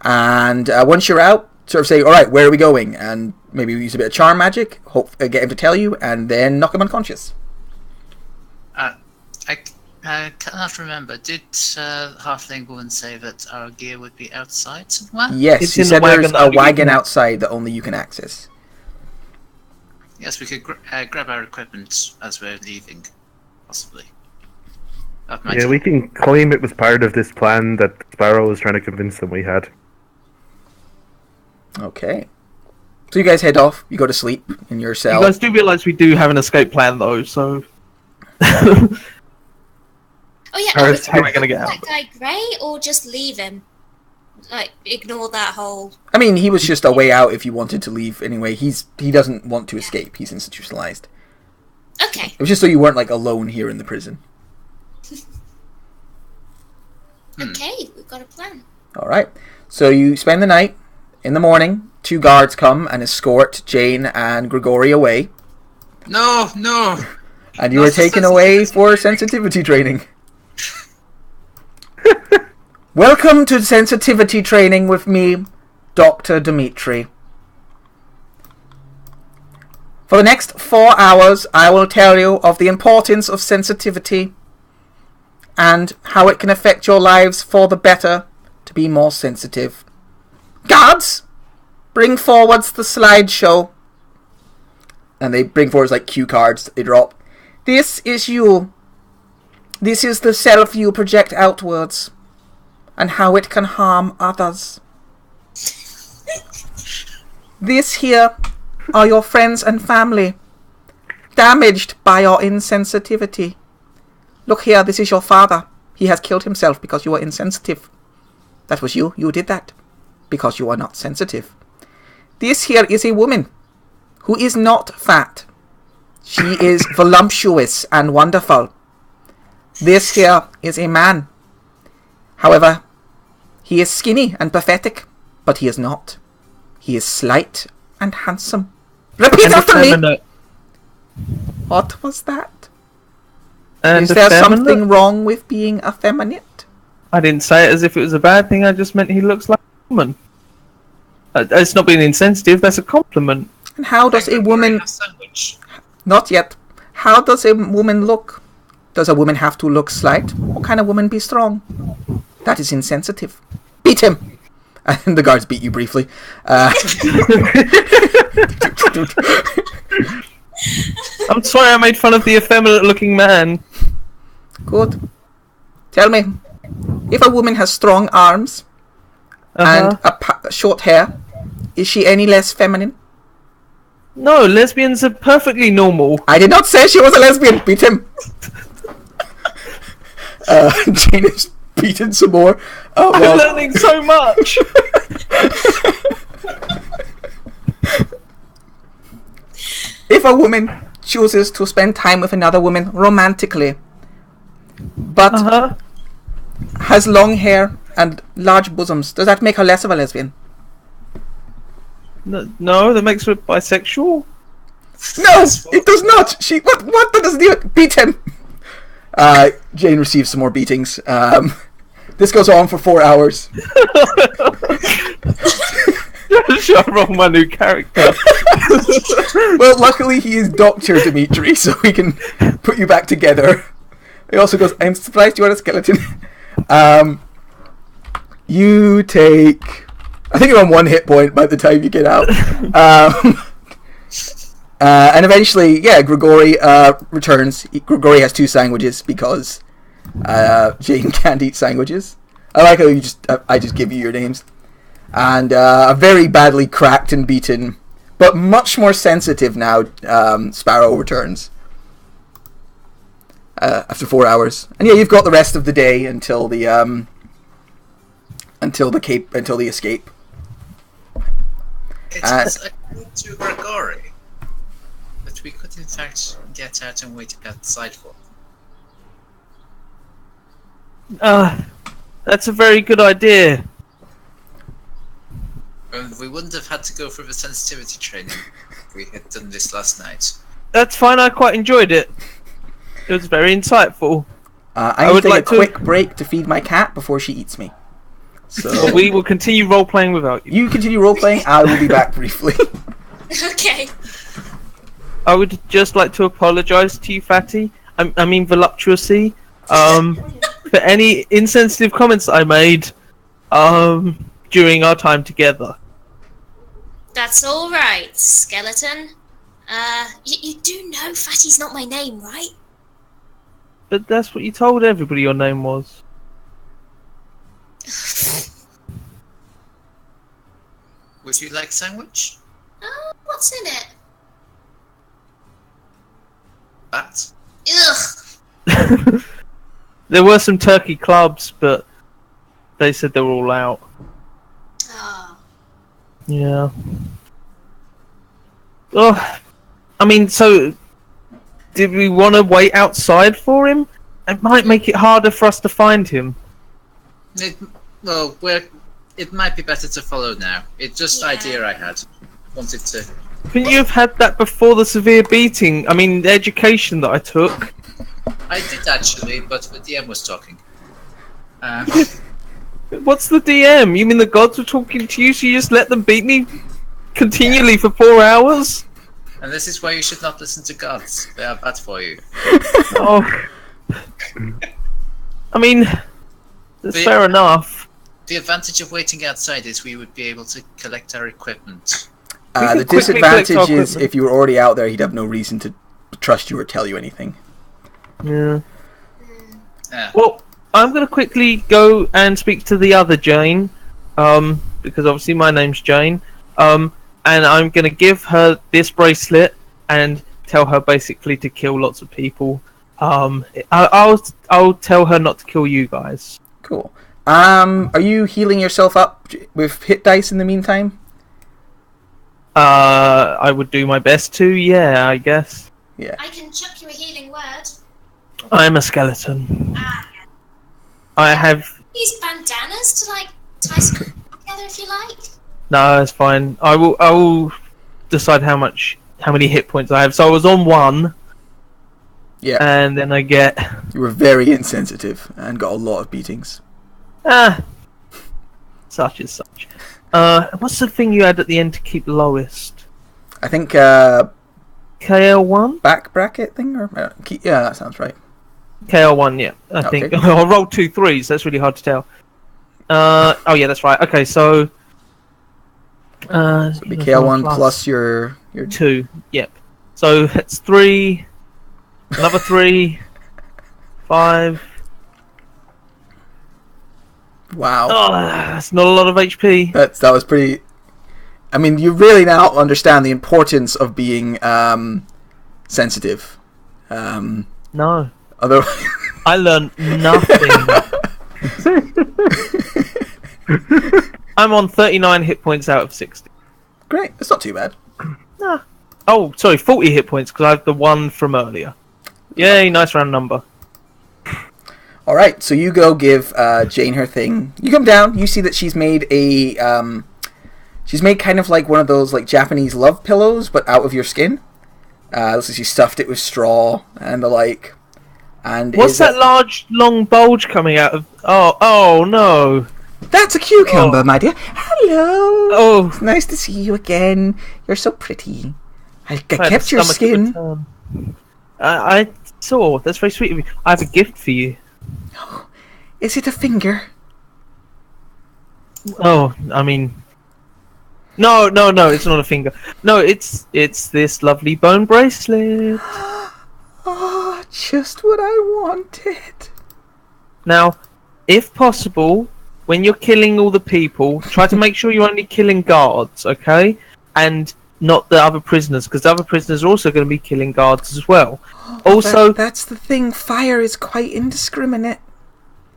And once you're out, sort of say, alright, where are we going? And maybe use a bit of charm magic, get him to tell you, and then knock him unconscious. I cannot remember. Did Halfling Woman say that our gear would be outside somewhere? Yes, It's he in the said there's wagon a that we wagon can- outside that only you can access. Yes, we could grab our equipment as we're leaving, possibly. That might Yeah, we can claim it was part of this plan that Sparrow was trying to convince them we had. Okay. So you guys head off, you go to sleep in your cell. You guys do realise we do have an escape plan, though, so... Oh yeah, How are we is- how are we gonna get that out? guy Grey, or just leave him? Like, ignore that whole... I mean, he was just a way out if you wanted to leave anyway. He doesn't want to escape, he's institutionalized. Okay. It was just so you weren't like alone here in the prison. Okay, we've got a plan. Alright. So you spend the night. In the morning, 2 guards come and escort Jane and Grigori away. No! And you are taken away for sensitivity training. Welcome to sensitivity training with me, Dr. Dimitri. For the next 4 hours, I will tell you of the importance of sensitivity and how it can affect your lives for the better to be more sensitive. Guards, bring forwards the slideshow. And they bring forwards like cue cards that they drop. This is you. This is the self you project outwards. And how it can harm others. This here are your friends and family, damaged by your insensitivity. Look here, this is your father. He has killed himself because you were insensitive. That was you. You did that because you are not sensitive. This here is a woman who is not fat. She is voluptuous and wonderful. This here is a man. However, he is skinny and pathetic, but he is not. He is slight and handsome. Repeat And after me! effeminate. What was that? And Is there effeminate? something wrong with being effeminate? I didn't say it as if it was a bad thing, I just meant he looks like a woman. It's not being insensitive, that's a compliment. And how does a woman... Have sandwich. Not yet. How does a woman look? Does a woman have to look slight? Or can a woman be strong? That is insensitive. Beat him! And the guards beat you briefly. I'm sorry I made fun of the effeminate looking man. Good. Tell me, if a woman has strong arms and short hair, is she any less feminine? No, lesbians are perfectly normal. I did not say she was a lesbian. Beat him. Jane is beaten some more. I'm Well, learning so much. if a woman chooses to spend time with another woman romantically, but has long hair and large bosoms, does that make her less of a lesbian? No, that makes her bisexual. No, it does not. She what does it do? Beat him. Jane receives some more beatings. This goes on for 4 hours. Should I roll my new character? Well, luckily he is Dr. Dimitri, so we can put you back together. He also goes, I'm surprised you are a skeleton. You take... I think you're on 1 hit point by the time you get out. And eventually, yeah, Grigori returns. Grigori has 2 sandwiches because Jane can't eat sandwiches. I like how I just give you your names. And a very badly cracked and beaten, but much more sensitive now, Sparrow returns. After 4 hours. And yeah, you've got the rest of the day until the until the escape. It was according to Gregory that we could in fact get out and wait outside for. That's a very good idea. And we wouldn't have had to go through the sensitivity training if we had done this last night. That's fine. I quite enjoyed it. It was very insightful. I would take a quick break to feed my cat before she eats me. So we will continue role playing without you. You continue role playing. I will be back briefly. Okay. I would just like to apologise to you, Fatty. I mean, voluptuously. For any insensitive comments I made during our time together. That's all right, Skeleton. You do know Fatty's not my name, right? But that's what you told everybody your name was. Would you like sandwich? What's in it? Bat? Ugh. There were some turkey clubs, but they said they were all out. Oh. Yeah. Oh, I mean, so did we want to wait outside for him? It might make it harder for us to find him. It might be better to follow now. It's just an idea I had. Wanted to. Couldn't you have had that before the severe beating? I mean, the education that I took. I did actually, but the DM was talking. What's the DM? You mean the gods were talking to you, so you just let them beat me continually for 4 hours? And this is why you should not listen to gods. They are bad for you. Oh. I mean, that's fair enough. The advantage of waiting outside is we would be able to collect our equipment. The disadvantage is if you were already out there, he'd have no reason to trust you or tell you anything. Yeah. Well, I'm going to quickly go and speak to the other Jane, because obviously my name's Jane, and I'm going to give her this bracelet and tell her basically to kill lots of people. I'll tell her not to kill you guys. Cool. Are you healing yourself up with hit dice in the meantime? I would do my best to, yeah, I guess. Yeah. I can chuck you a healing word. I'm a skeleton. Yeah. I have... Use bandanas to, tie something together if you like. No, it's fine. I will decide how many hit points I have. So I was on 1. Yeah. And then I get... You were very insensitive and got a lot of beatings. Such is such. What's the thing you had at the end to keep lowest? I think, KL1? back bracket thing? Yeah, that sounds right. KL1, yeah. I think. I rolled 2 3s, that's really hard to tell. Oh yeah, that's right. Okay, so... So it'd be KL1 plus your 2, yep. So it's 3, another 3, 5... Wow. Oh, that's not a lot of HP. That was pretty... I mean, you really now understand the importance of being sensitive. No. Otherwise... I learned nothing. I'm on 39 hit points out of 60. Great, that's not too bad. Nah. Oh, sorry, 40 hit points because I have the 1 from earlier. Yay, nice round number. Alright, so you go give Jane her thing. You come down, you see that she's made a... she's made kind of like one of those Japanese love pillows, but out of your skin. So she stuffed it with straw and the like. And what's that large, long bulge coming out of... Oh no. That's a cucumber, my dear. Hello. Oh. It's nice to see you again. You're so pretty. I kept your skin. I saw. That's very sweet of you. I have a gift for you. Is it a finger? Oh, I mean... No, it's not a finger. No, it's this lovely bone bracelet. Oh, just what I wanted. Now, if possible, when you're killing all the people, try to make sure you're only killing guards, okay? And not the other prisoners, because the other prisoners are also going to be killing guards as well. Also... That's the thing, fire is quite indiscriminate.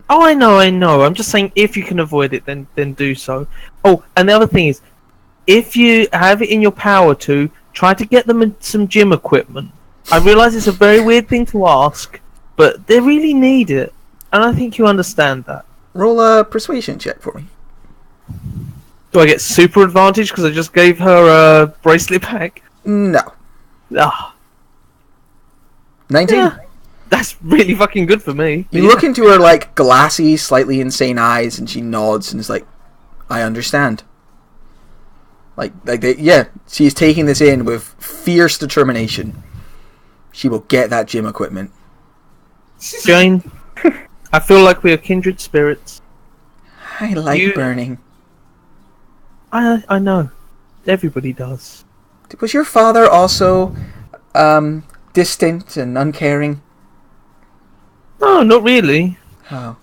Oh, I know. I'm just saying, if you can avoid it, then do so. Oh, and the other thing is, if you have it in your power to, try to get them some gym equipment. I realise it's a very weird thing to ask, but they really need it, and I think you understand that. Roll a persuasion check for me. Do I get super advantage because I just gave her a bracelet back? No. Ah, 19? yeah, that's really fucking good for me. You look into her, like, glassy, slightly insane eyes, and she nods and is like, I understand. She's taking this in with fierce determination. She will get that gym equipment. Jane, I feel like we are kindred spirits. I like burning. I know. Everybody does. Was your father also distant and uncaring? No, not really. Oh.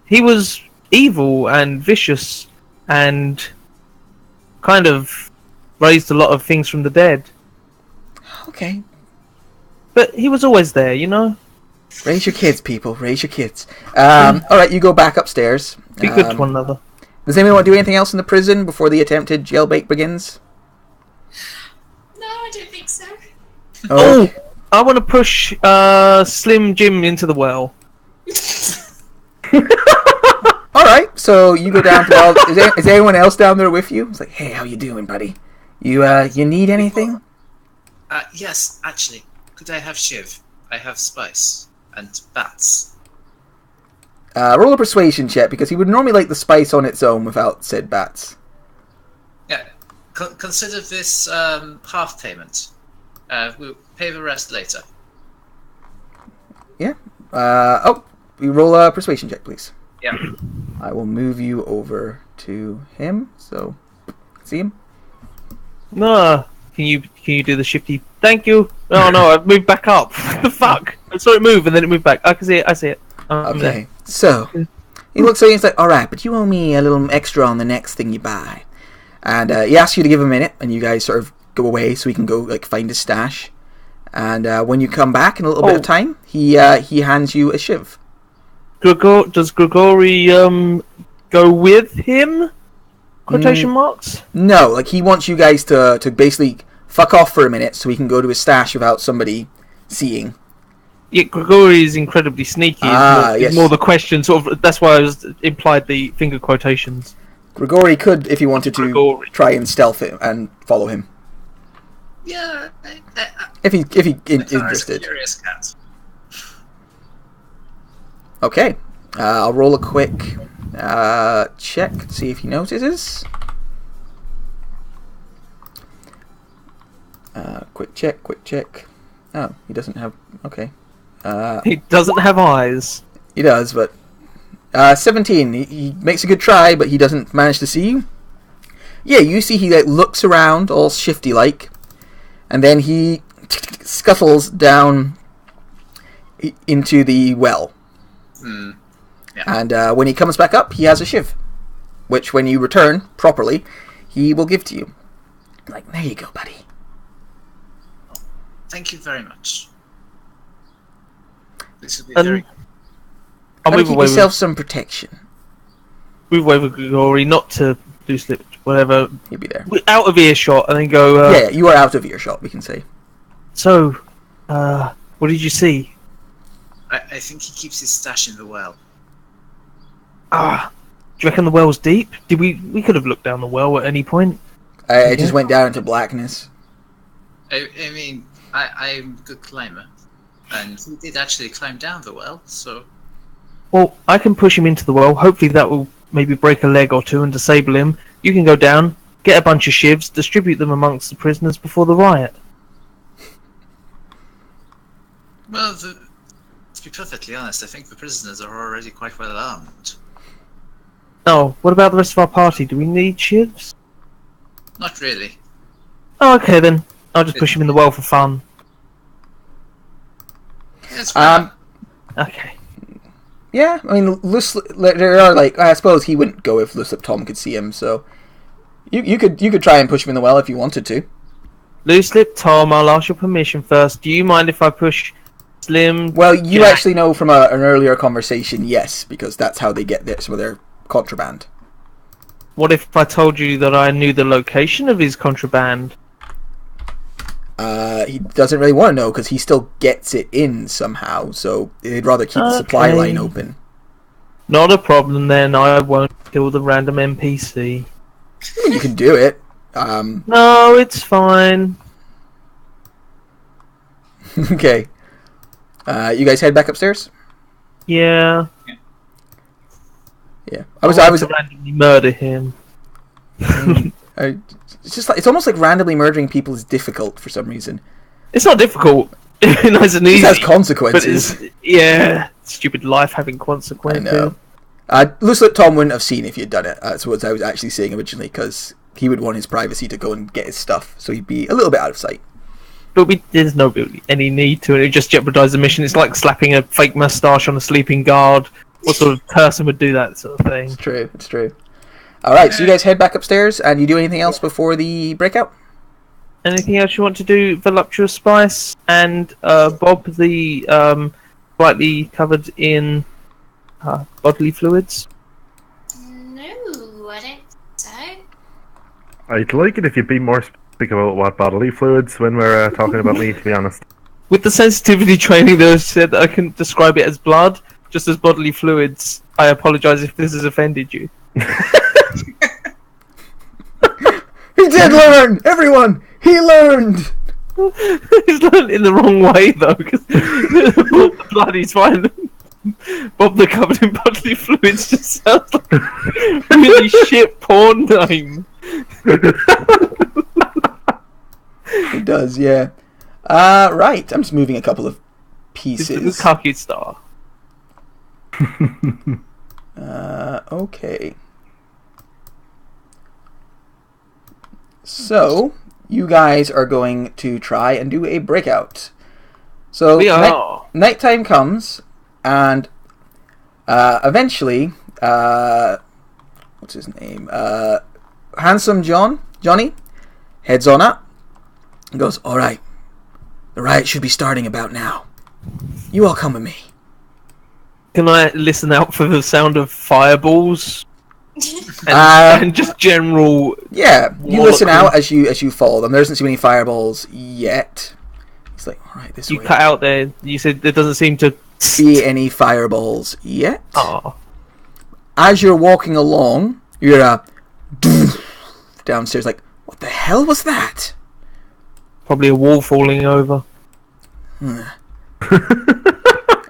He was evil and vicious and kind of raised a lot of things from the dead. Okay. But he was always there, you know? Raise your kids, people. Raise your kids. Alright, you go back upstairs. Be good to one another. Does anyone want to do anything else in the prison before the attempted jailbait begins? No, I don't think so. Oh! I want to push Slim Jim into the well. Alright, so you go down to the well. Is anyone else down there with you? It's like, hey, how you doing, buddy? You need anything? Yes, actually. Could I have Shiv? I have spice. And bats. Roll a persuasion check, because he would normally like the spice on its own without said bats. Yeah. Consider this half payment. We'll pay the rest later. Yeah. You roll a persuasion check, please. Yeah. I will move you over to him, so see him. No, can you do the shifty? Thank you. Oh no, I've moved back up. The fuck! I saw it move and then it moved back. I can see it. I see it. Okay, so he looks at you and he's like, "All right, but you owe me a little extra on the next thing you buy." And he asks you to give him a minute, and you guys sort of go away so he can go like find his stash. And when you come back in a little bit of time, he hands you a shiv. Does Grigori go with him? Quotation marks? No, like he wants you guys to basically fuck off for a minute so he can go to his stash without somebody seeing. Yeah, Grigori is incredibly sneaky. Yes. More the question, sort of. That's why I was implied the finger quotations. Grigori could, if he wanted to, try and stealth him and follow him. Yeah. If he interested. Curious cat. Okay, I'll roll a quick check to see if he notices. Quick check. Oh, he doesn't have. Okay. He doesn't have eyes. He does, but 17. He makes a good try, but he doesn't manage to see you. Yeah, you see he like looks around, all shifty like, and then he scuttles down into the well. Yeah. And when he comes back up, he has a shiv, which when you return properly, he will give to you. Like, there you go, buddy. Thank you very much. This will be very. I'll Gotta move keep away yourself some protection. Move away with Grigori, not to do slip, whatever. He'll be there. Out of earshot, and then go. Yeah, you are out of earshot, we can say. So, what did you see? I think he keeps his stash in the well. Do you reckon the well's deep? Did we could have looked down the well at any point? It just went down into blackness. I mean, I'm a good climber, and he did actually climb down the well, so. Well, I can push him into the well. Hopefully that will maybe break a leg or two and disable him. You can go down, get a bunch of shivs, distribute them amongst the prisoners before the riot. Well, to be perfectly honest, I think the prisoners are already quite well armed. Oh, what about the rest of our party? Do we need shivs? Not really. Oh, okay then. I'll just push him in the well for fun. That's fine. Okay. Yeah, I mean, there are like, I suppose he wouldn't go if Loose Lip Tom could see him, so you could try and push him in the well if you wanted to. Loose Lip Tom, I'll ask your permission first. Do you mind if I push Slim. Well, you Jack. actually know from an earlier conversation, yes, because that's how they get some of their contraband. What if I told you that I knew the location of his contraband? He doesn't really want to know because he still gets it in somehow, so he'd rather keep the supply Okay. line open. Not a problem then. I won't kill the random NPC. I mean, you can do it. No, it's fine. Okay. You guys head back upstairs? Yeah. Yeah. I was to randomly murder him. It's just like, it's almost like randomly murdering people is difficult for some reason. It's not difficult. Nice and easy. It has consequences. But yeah, stupid life having consequences. I know. Looks like Tom wouldn't have seen if you'd done it. That's what I was actually saying originally, because he would want his privacy to go and get his stuff, so he'd be a little bit out of sight. But there's no really any need to, and it just jeopardise the mission. It's like slapping a fake moustache on a sleeping guard. What sort of person would do that sort of thing? It's true. It's true. All right, so you guys head back upstairs, and you do anything else before the breakout? Anything else you want to do, Voluptuous Spice and Bob, the slightly covered in bodily fluids? No, I don't think so. I'd like it if you'd be more specific about what bodily fluids when we're talking about me, to be honest. With the sensitivity training that I said that I can describe it as blood, just as bodily fluids, I apologise if this has offended you. He did learn! Everyone! He learned! He's learned in the wrong way, though, because Bob the Bloody's fine. Bob the Covered in Bodily Fluids just sounds like a really shit porn name. It does, yeah. Right, I'm just moving a couple of It's the pieces. cocky star. Okay. So, you guys are going to try and do a breakout. So, We are. nighttime comes, and eventually, what's his name? Handsome Johnny, heads on up, and goes, "Alright, the riot should be starting about now. You all come with me." Can I listen out for the sound of fireballs? And just general... Yeah, you Wallop listen them. out as you follow them. There doesn't seem any fireballs yet. He's like, "Alright, this You way." cut out there. You said there doesn't seem to... See any fireballs yet? Oh. As you're walking along, you're downstairs like, "What the hell was that?" Probably a wall falling over.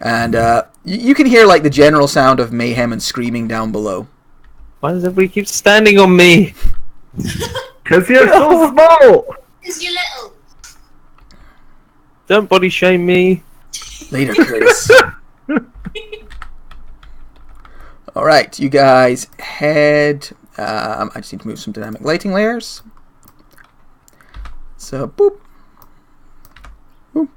And you can hear like the general sound of mayhem and screaming down below. Why does everybody keep standing on me? Because you're so small! Because you're little. Don't body shame me. Later, Curtis. Alright, you guys head... I just need to move some dynamic lighting layers. So, boop. Boop.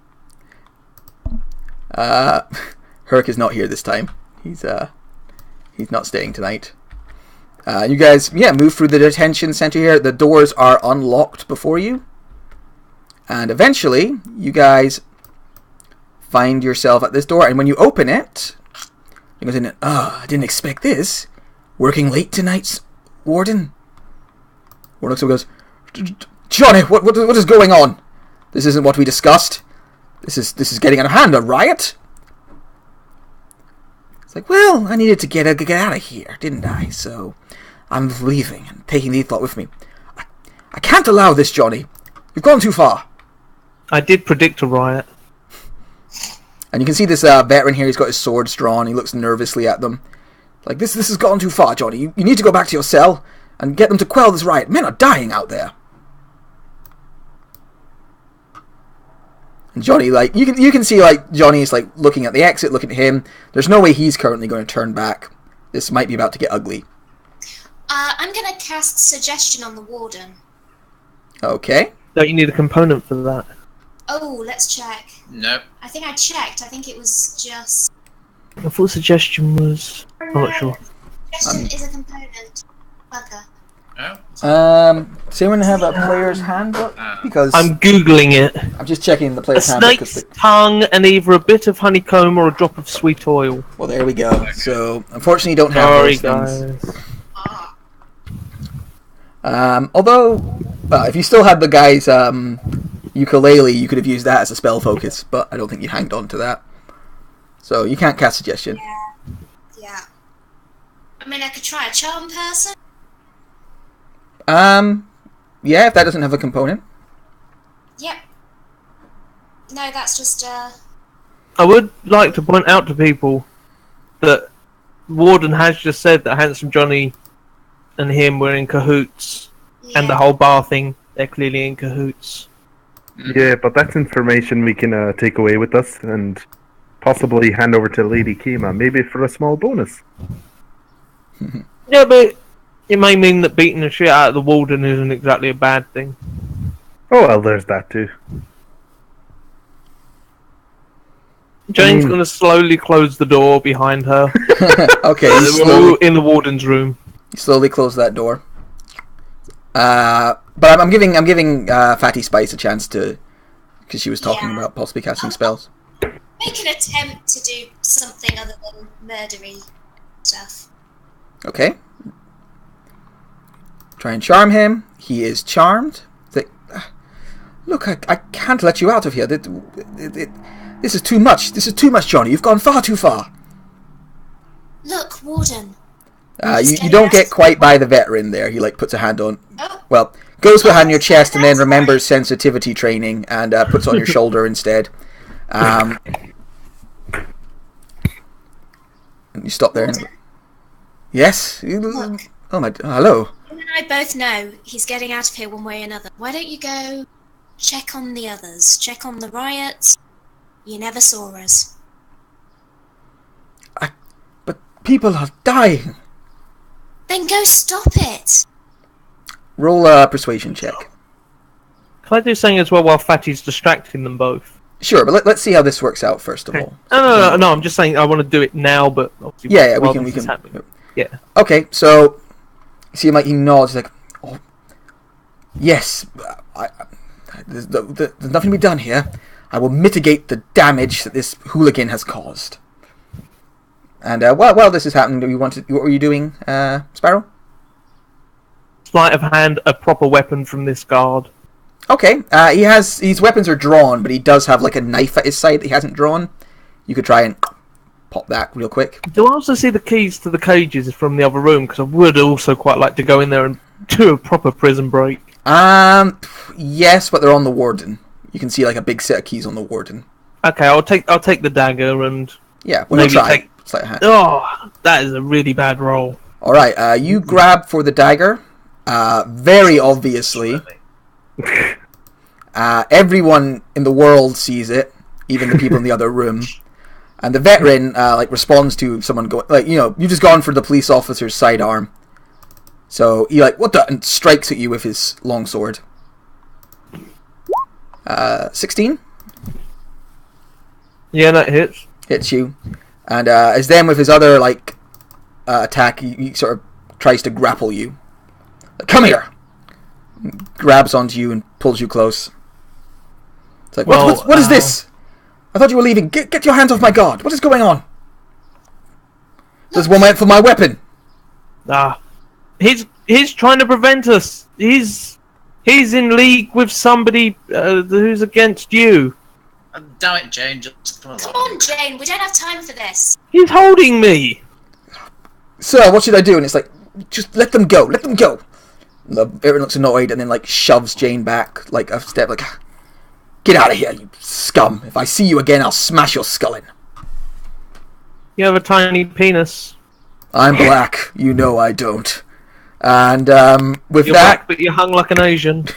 Herc is not here this time. He's not staying tonight. You guys, move through the detention center here. The doors are unlocked before you. And eventually, you guys find yourself at this door. And when you open it, you goes in, I didn't expect this. Working late tonight, Warden? Warden looks up and goes, "Johnny, what is going on? This isn't what we discussed. This is getting out of hand, a riot?" It's like, "Well, I needed to get out of here, didn't I? So I'm leaving and taking the thought with me. I can't allow this, Johnny. You've gone too far." I did predict a riot. And you can see this veteran here. He's got his swords drawn. He looks nervously at them. Like, this has gone too far, Johnny. You need to go back to your cell and get them to quell this riot. Men are dying out there. And Johnny, like, you can see, like, Johnny's, like, looking at the exit, looking at him. There's no way he's currently going to turn back. This might be about to get ugly. I'm going to cast Suggestion on the Warden. Okay. Don't you need a component for that? Oh, let's check. Nope. I think I checked. I think it was just... I thought suggestion was... I'm not sure. Suggestion is a component. Bugger. Does anyone have a player's handbook? Because I'm googling it. I'm just checking the A player's handbook. snake's tongue and either a bit of honeycomb or a drop of sweet oil. Well, there we go. So, unfortunately, you don't have Sorry, those things. guys. Although, if you still had the guy's ukulele, you could have used that as a spell focus, but I don't think you hanged on to that. So, you can't cast suggestion. Yeah. I mean, I could try a charm person. Yeah, if that doesn't have a component. Yep. No, that's just I would like to point out to people that Warden has just said that Handsome Johnny and him were in cahoots, and the whole bar thing, they're clearly in cahoots. Yeah, but that's information we can take away with us and possibly hand over to Lady Kima, maybe for a small bonus. Yeah, but it may mean that beating the shit out of the Warden isn't exactly a bad thing. Oh well, there's that too. Jane's going to slowly close the door behind her. Okay, We're all in the Warden's room. you slowly close that door. But I'm giving Fatty Spice a chance to, because she was talking about possibly casting spells. make an attempt to do something other than murdery stuff. Okay. Try and charm him. He is charmed. Look, I can't let you out of here. This is too much. This is too much, Johnny. You've gone far too far. Look, Warden. You don't get quite by the veteran there. He puts a hand on. Oh. Well, goes behind your chest and then remembers sensitivity training and puts on your shoulder instead. And you stop there. Yes. Look. Oh my. Hello. You and I both know he's getting out of here one way or another. Why don't you go check on the others? Check on the riots. You never saw us. But people are dying. Then go stop it. Roll a persuasion check. Can I do something as well while Fatty's distracting them both? Sure, but let's see how this works out first of all. No, I'm just saying I want to do it now, but obviously Yeah, we while can. this is happening. Yeah. Okay, so you see him he nods, he's like, oh, yes, there's nothing to be done here. I will mitigate the damage that this hooligan has caused. And while this is happening, what were you doing, Sparrow? Sleight of hand, a proper weapon from this guard. Okay, his weapons are drawn, but he does have a knife at his side that he hasn't drawn. You could try and pop that real quick. Do I also see the keys to the cages from the other room? Because I would also quite like to go in there and do a proper prison break. Yes, but they're on the warden. You can see a big set of keys on the warden. Okay, I'll take the dagger and yeah, we'll try. Oh, that is a really bad roll. All right, you grab for the dagger. Very obviously, everyone in the world sees it, even the people in the other room. And the veteran responds to someone going you've just gone for the police officer's sidearm. So he what the, and strikes at you with his longsword. 16. Yeah, that hits. Hits you, and as then with his other attack, he sort of tries to grapple you. Come here. Grabs onto you and pulls you close. It's what is this? I thought you were leaving. Get your hands off my guard. What is going on? This one went for my weapon. He's trying to prevent us. He's in league with somebody who's against you. Damn it, Jane, just come along. Come on, Jane, we don't have time for this. He's holding me. Sir, what should I do? And it's just let them go. Let them go. Everyone looks annoyed and then shoves Jane back a step. Get out of here, you scum! If I see you again, I'll smash your skull in. You have a tiny penis. I'm black. You know I don't. And with You're that, black, but you're hung like an Asian.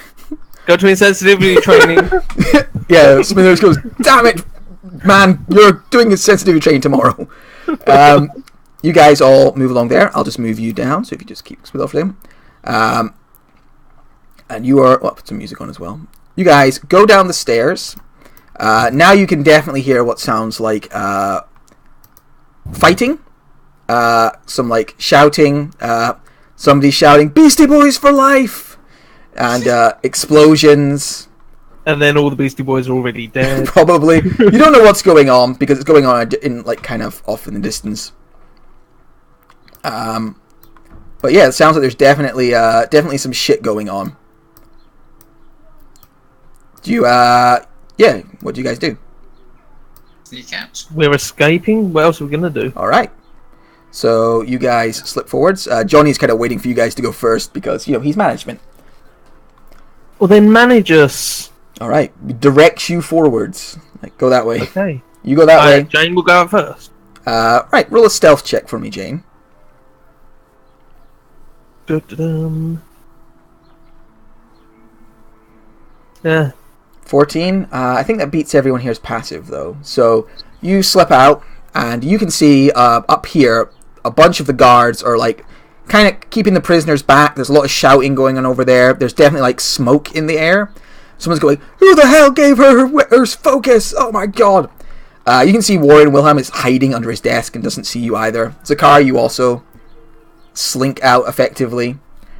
Go to insensitivity training. yeah, Smithers goes, damn it, man, you're doing insensitivity training tomorrow. You guys all move along there. I'll just move you down, so if you just keep with off him. And you are, put some music on as well. You guys go down the stairs. Now you can definitely hear what sounds like fighting. Some shouting. somebody shouting, Beastie Boys for life! And explosions. And then all the Beastie Boys are already dead. Probably. You don't know what's going on, because it's going on in, like, kind of off in the distance. But yeah, it sounds like there's definitely some shit going on. Do you, yeah, what do you guys do? Sneak out. We're escaping? What else are we going to do? Alright. So, you guys slip forwards. Johnny's kind of waiting for you guys to go first, because, you know, he's management. Well, then manage us. Alright, directs you forwards. Like, go that way. Okay. You go that way. Jane will go out first. Right, roll a stealth check for me, Jane. Dun-dun-dun. Yeah. 14. I think that beats everyone here's passive, though. So, you slip out, and you can see up here, a bunch of the guards are, like, kind of keeping the prisoners back. There's a lot of shouting going on over there. There's definitely, like, smoke in the air. Someone's going, who the hell gave her focus? Oh my god. You can see Warren Wilhelm is hiding under his desk and doesn't see you either. Zakar, you also slink out effectively.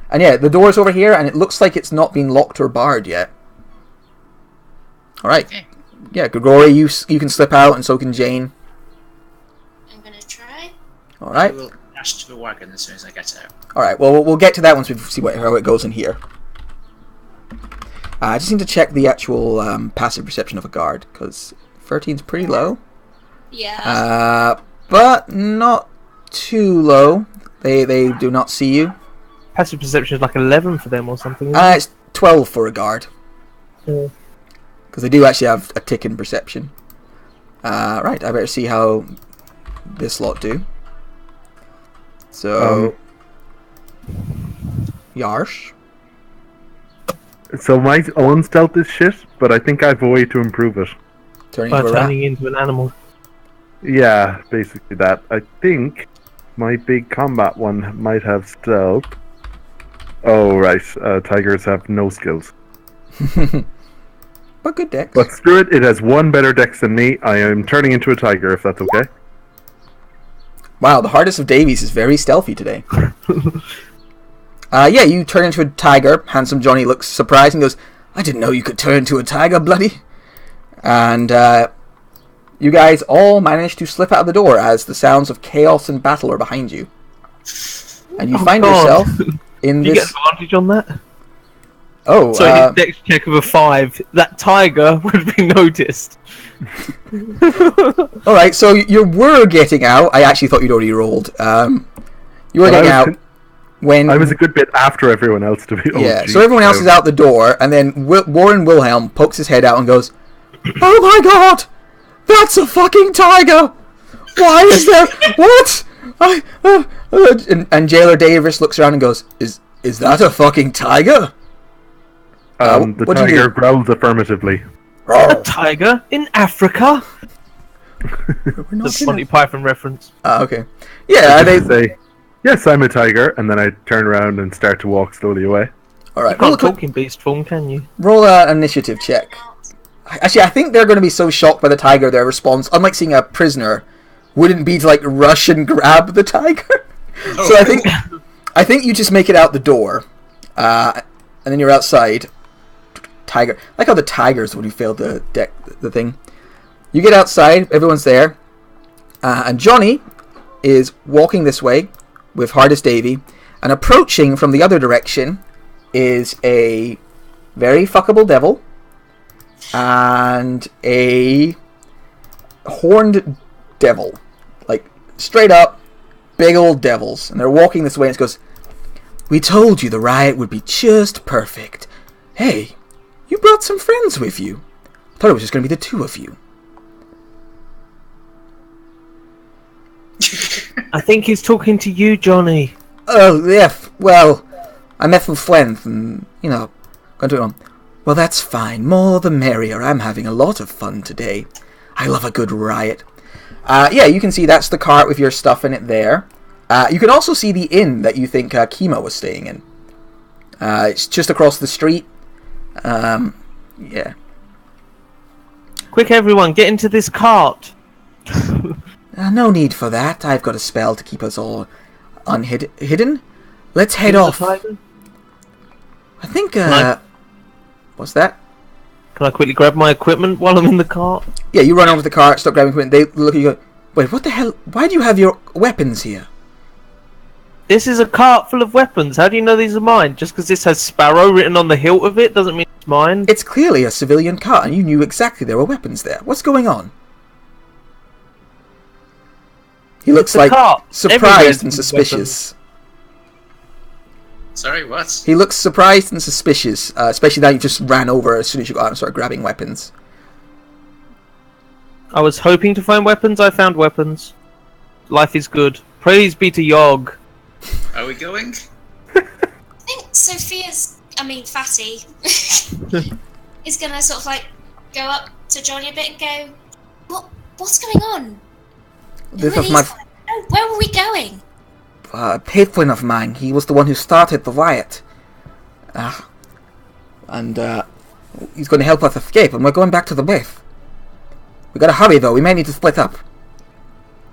And yeah, the door's over here, and it looks like it's not been locked or barred yet. Alright. Okay. Yeah, Grigori, you can slip out, and so can Jane. I'm gonna try. Alright. I will dash to the wagon as soon as I get out. Alright, well, we'll get to that once we see how it goes in here. I just need to check the actual passive perception of a guard, because 13's pretty low. Yeah. But not too low. They do not see you. Passive perception is like 11 for them or something. It's 12 for a guard. Yeah. Because they do actually have a tick in perception. Right, I better see how this lot do. So... Yarsh. So my own stealth is shit, but I think I have a way to improve it. Turning By into a rat. turning into an animal. Yeah, basically that. I think my big combat one might have stealth. Oh, right. Tigers have no skills. But good dex. But screw it, it has one better dex than me. I am turning into a tiger, if that's okay. Wow, the hardest of Davies is very stealthy today. Yeah, you turn into a tiger. Handsome Johnny looks surprised and goes, I didn't know you could turn into a tiger, bloody. And you guys all manage to slip out of the door as the sounds of chaos and battle are behind you. And you find God. yourself in Do you this... get advantage on that? Oh, So his dex check of a 5, that tiger would be noticed. alright, so you were getting out. I actually thought you'd already rolled. You were But getting out when... I was a good bit after everyone else to be. Yeah, so everyone else is out the door, and then Warren Wilhelm pokes his head out and goes, oh my god! That's a fucking tiger! Why is there... What? And Jailer Davis looks around and goes, Is that a fucking tiger? The what do you do? tiger growls affirmatively. A tiger in Africa? We're not That's a gonna- Monty Python reference. Okay. Yeah, they... Say, yes, I'm a tiger, and then I turn around and start to walk slowly away. Alright, You can't talk in beast form, can you? roll an initiative check. Actually, I think they're going to be so shocked by the tiger, their response, unlike seeing a prisoner, wouldn't be to, like, rush and grab the tiger. So I think you just make it out the door, and then you're outside. Tiger. I like how the tiger's the one who failed the thing. You get outside, everyone's there, and Johnny is walking this way with Hardest Davy, and approaching from the other direction is a very fuckable devil and a horned devil. Like, straight up, big old devils. And they're walking this way, and it goes, we told you the riot would be just perfect. Hey, you brought some friends with you. I thought it was just going to be the two of you. I think he's talking to you, Johnny. Oh, yeah, well, I met some friends, and, you know, going to on. Well, that's fine. More the merrier. I'm having a lot of fun today. I love a good riot. Yeah, you can see that's the cart with your stuff in it there. You can also see the inn that you think Kima was staying in. It's just across the street. Yeah. Quick, everyone, get into this cart. No need for that. I've got a spell to keep us all hidden. Let's head off. I think, what's that? Can I quickly grab my equipment while I'm in the car? Yeah, you run over to the car, start grabbing equipment. They look at you and go, wait, what the hell? Why do you have your weapons here? This is a cart full of weapons. How do you know these are mine? Just because this has Sparrow written on the hilt of it doesn't mean it's mine. It's clearly a civilian cart, and you knew exactly there were weapons there. What's going on? He looks like surprised and suspicious. Sorry, what? He looks surprised and suspicious, especially that you just ran over as soon as you got out and started grabbing weapons. I was hoping to find weapons. I found weapons. Life is good. Praise be to Yogg. Are we going? I think Fatty, is gonna sort of like go up to Johnny a bit and go, what's going on? This was my... Oh, where were we going? A patron of mine. He was the one who started the riot. And he's going to help us escape, and we're going back to the base. We gotta hurry though, we may need to split up.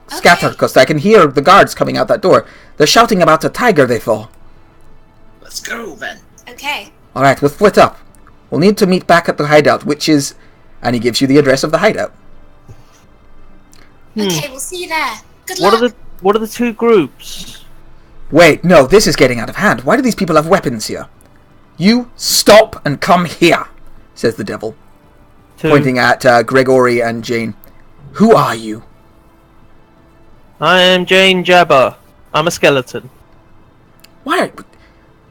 Scatter, because I can hear the guards coming out that door. They're shouting about a tiger they saw. Let's go then. Okay. Alright, we'll split up. We'll need to meet back at the hideout, which is... And he gives you the address of the hideout. Okay, we'll see you there. Good luck. What are the two groups? Wait, no, this is getting out of hand. Why do these people have weapons here? You stop and come here, says the devil, pointing at Gregory and Jane. Who are you? I am Jane Jabber. I'm a skeleton. Why?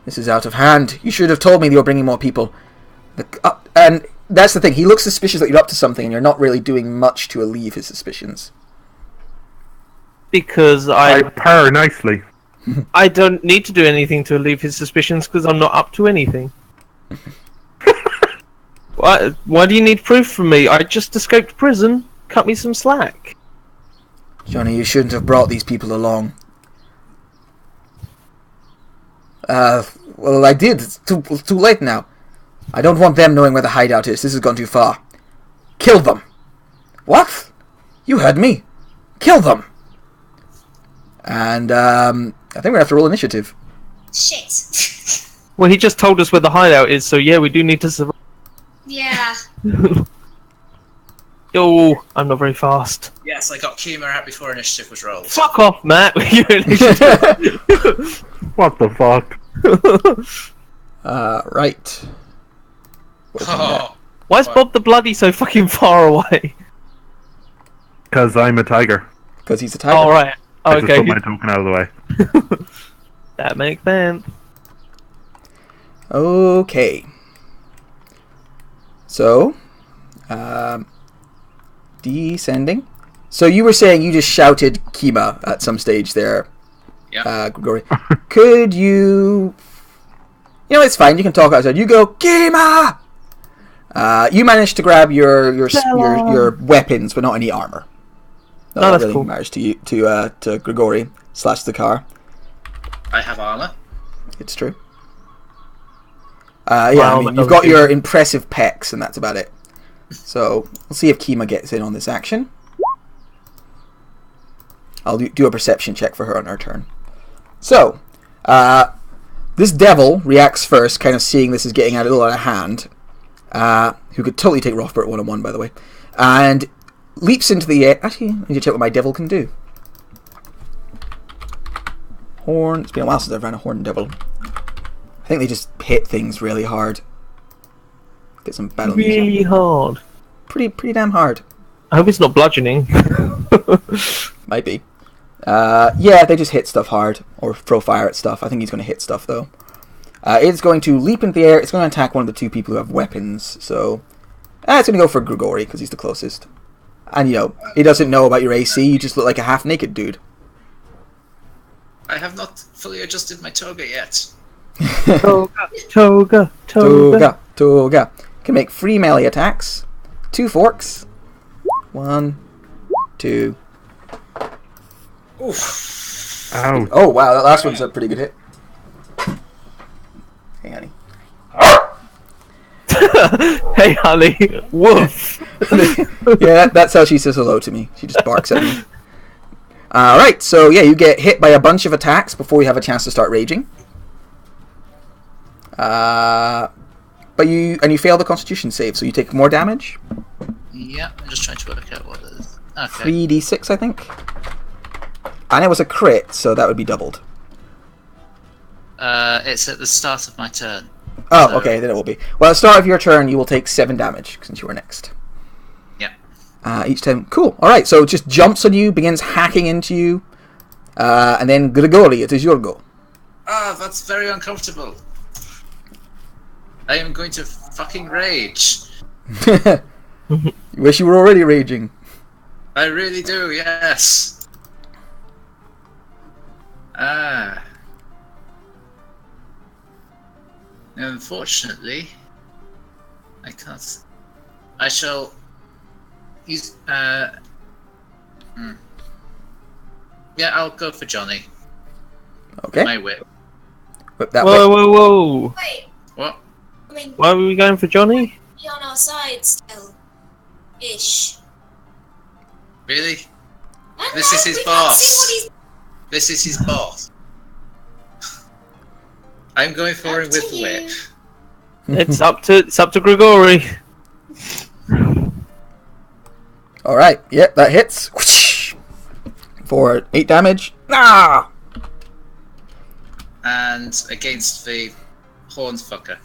This is out of hand. You should have told me you were bringing more people. And that's the thing. He looks suspicious that you're up to something, and you're not really doing much to alleviate his suspicions. Because I purr nicely. I don't need to do anything to alleviate his suspicions because I'm not up to anything. Why do you need proof from me? I just escaped prison. Cut me some slack. Johnny, you shouldn't have brought these people along. Well, I did. It's too late now. I don't want them knowing where the hideout is. This has gone too far. Kill them. What? You heard me. Kill them. And, I think we're going to have to roll initiative. Shit. Well, he just told us where the hideout is, so yeah, we do need to survive. Yeah. Oh, I'm not very fast. Yes, I got Kima out before initiative was rolled. Fuck off, Matt. What the fuck? Right. Oh, Why is Bob the Bloody so fucking far away? Because I'm a tiger. Because he's a tiger. Oh, right. I just Okay. put my token out of the way. That makes sense. Okay. So, descending. So you were saying you just shouted Kima at some stage there, yeah. Gregory. Could you... You know, it's fine. You can talk outside. You go, Kima! You managed to grab your weapons, but not any armor. No, that that's really cool. matters to you, to Gregory / the car. I have armor. It's true. Yeah, I mean, you've got your impressive pecs, and that's about it. So, we'll see if Kima gets in on this action. I'll do a perception check for her on her turn. So, this devil reacts first, kind of seeing this is getting a little out of hand. Who could totally take Rothbert one-on-one, by the way. And leaps into the air. Actually, I need to check what my devil can do. Horn. It's been a while since I've ran a horned devil. I think they just hit things really hard. Get some battle music. Really hard. Pretty damn hard. I hope it's not bludgeoning. Might be. Yeah, they just hit stuff hard. Or throw fire at stuff. I think he's going to hit stuff, though. It's going to leap into the air. It's going to attack one of the two people who have weapons. So, it's going to go for Gregory, because he's the closest. And, you know, he doesn't know about your AC. You just look like a half-naked dude. I have not fully adjusted my toga yet. Toga. Can make 3 melee attacks. 2 forks. 1, 2. Oof. Ow. Oh, wow, that last one's a pretty good hit. Hey, honey. Hey, honey. Woof. Yeah, that's how she says hello to me. She just barks at me. Alright, so yeah, you get hit by a bunch of attacks before you have a chance to start raging. But you fail the Constitution save, so you take more damage. Yeah, I'm just trying to work out what it is. Okay. 3d6, I think. And it was a crit, so that would be doubled. It's at the start of my turn. Oh, So- okay, then it will be. Well, at the start of your turn, you will take 7 damage, since you were next. Yeah. Each time. Cool. Alright, so it just jumps on you, begins hacking into you. And then, Grigori, it is your go. Ah, that's very uncomfortable. I am going to fucking rage. You wish you were already raging. I really do, yes. Unfortunately, I can't. I shall use. Yeah, I'll go for Johnny. Okay. My whip. Whip that Whoa, way. whoa, whoa! Wait, What? I mean, Why were we going for Johnny? be on our side still. Ish. Really? I This know, is his we can't boss. see what he's This is his boss. I'm going for him Up with to the you. whip. It's up to Grigori. Alright, yep, that hits. Whoosh. For 8 damage. Ah! And against the horns fucker.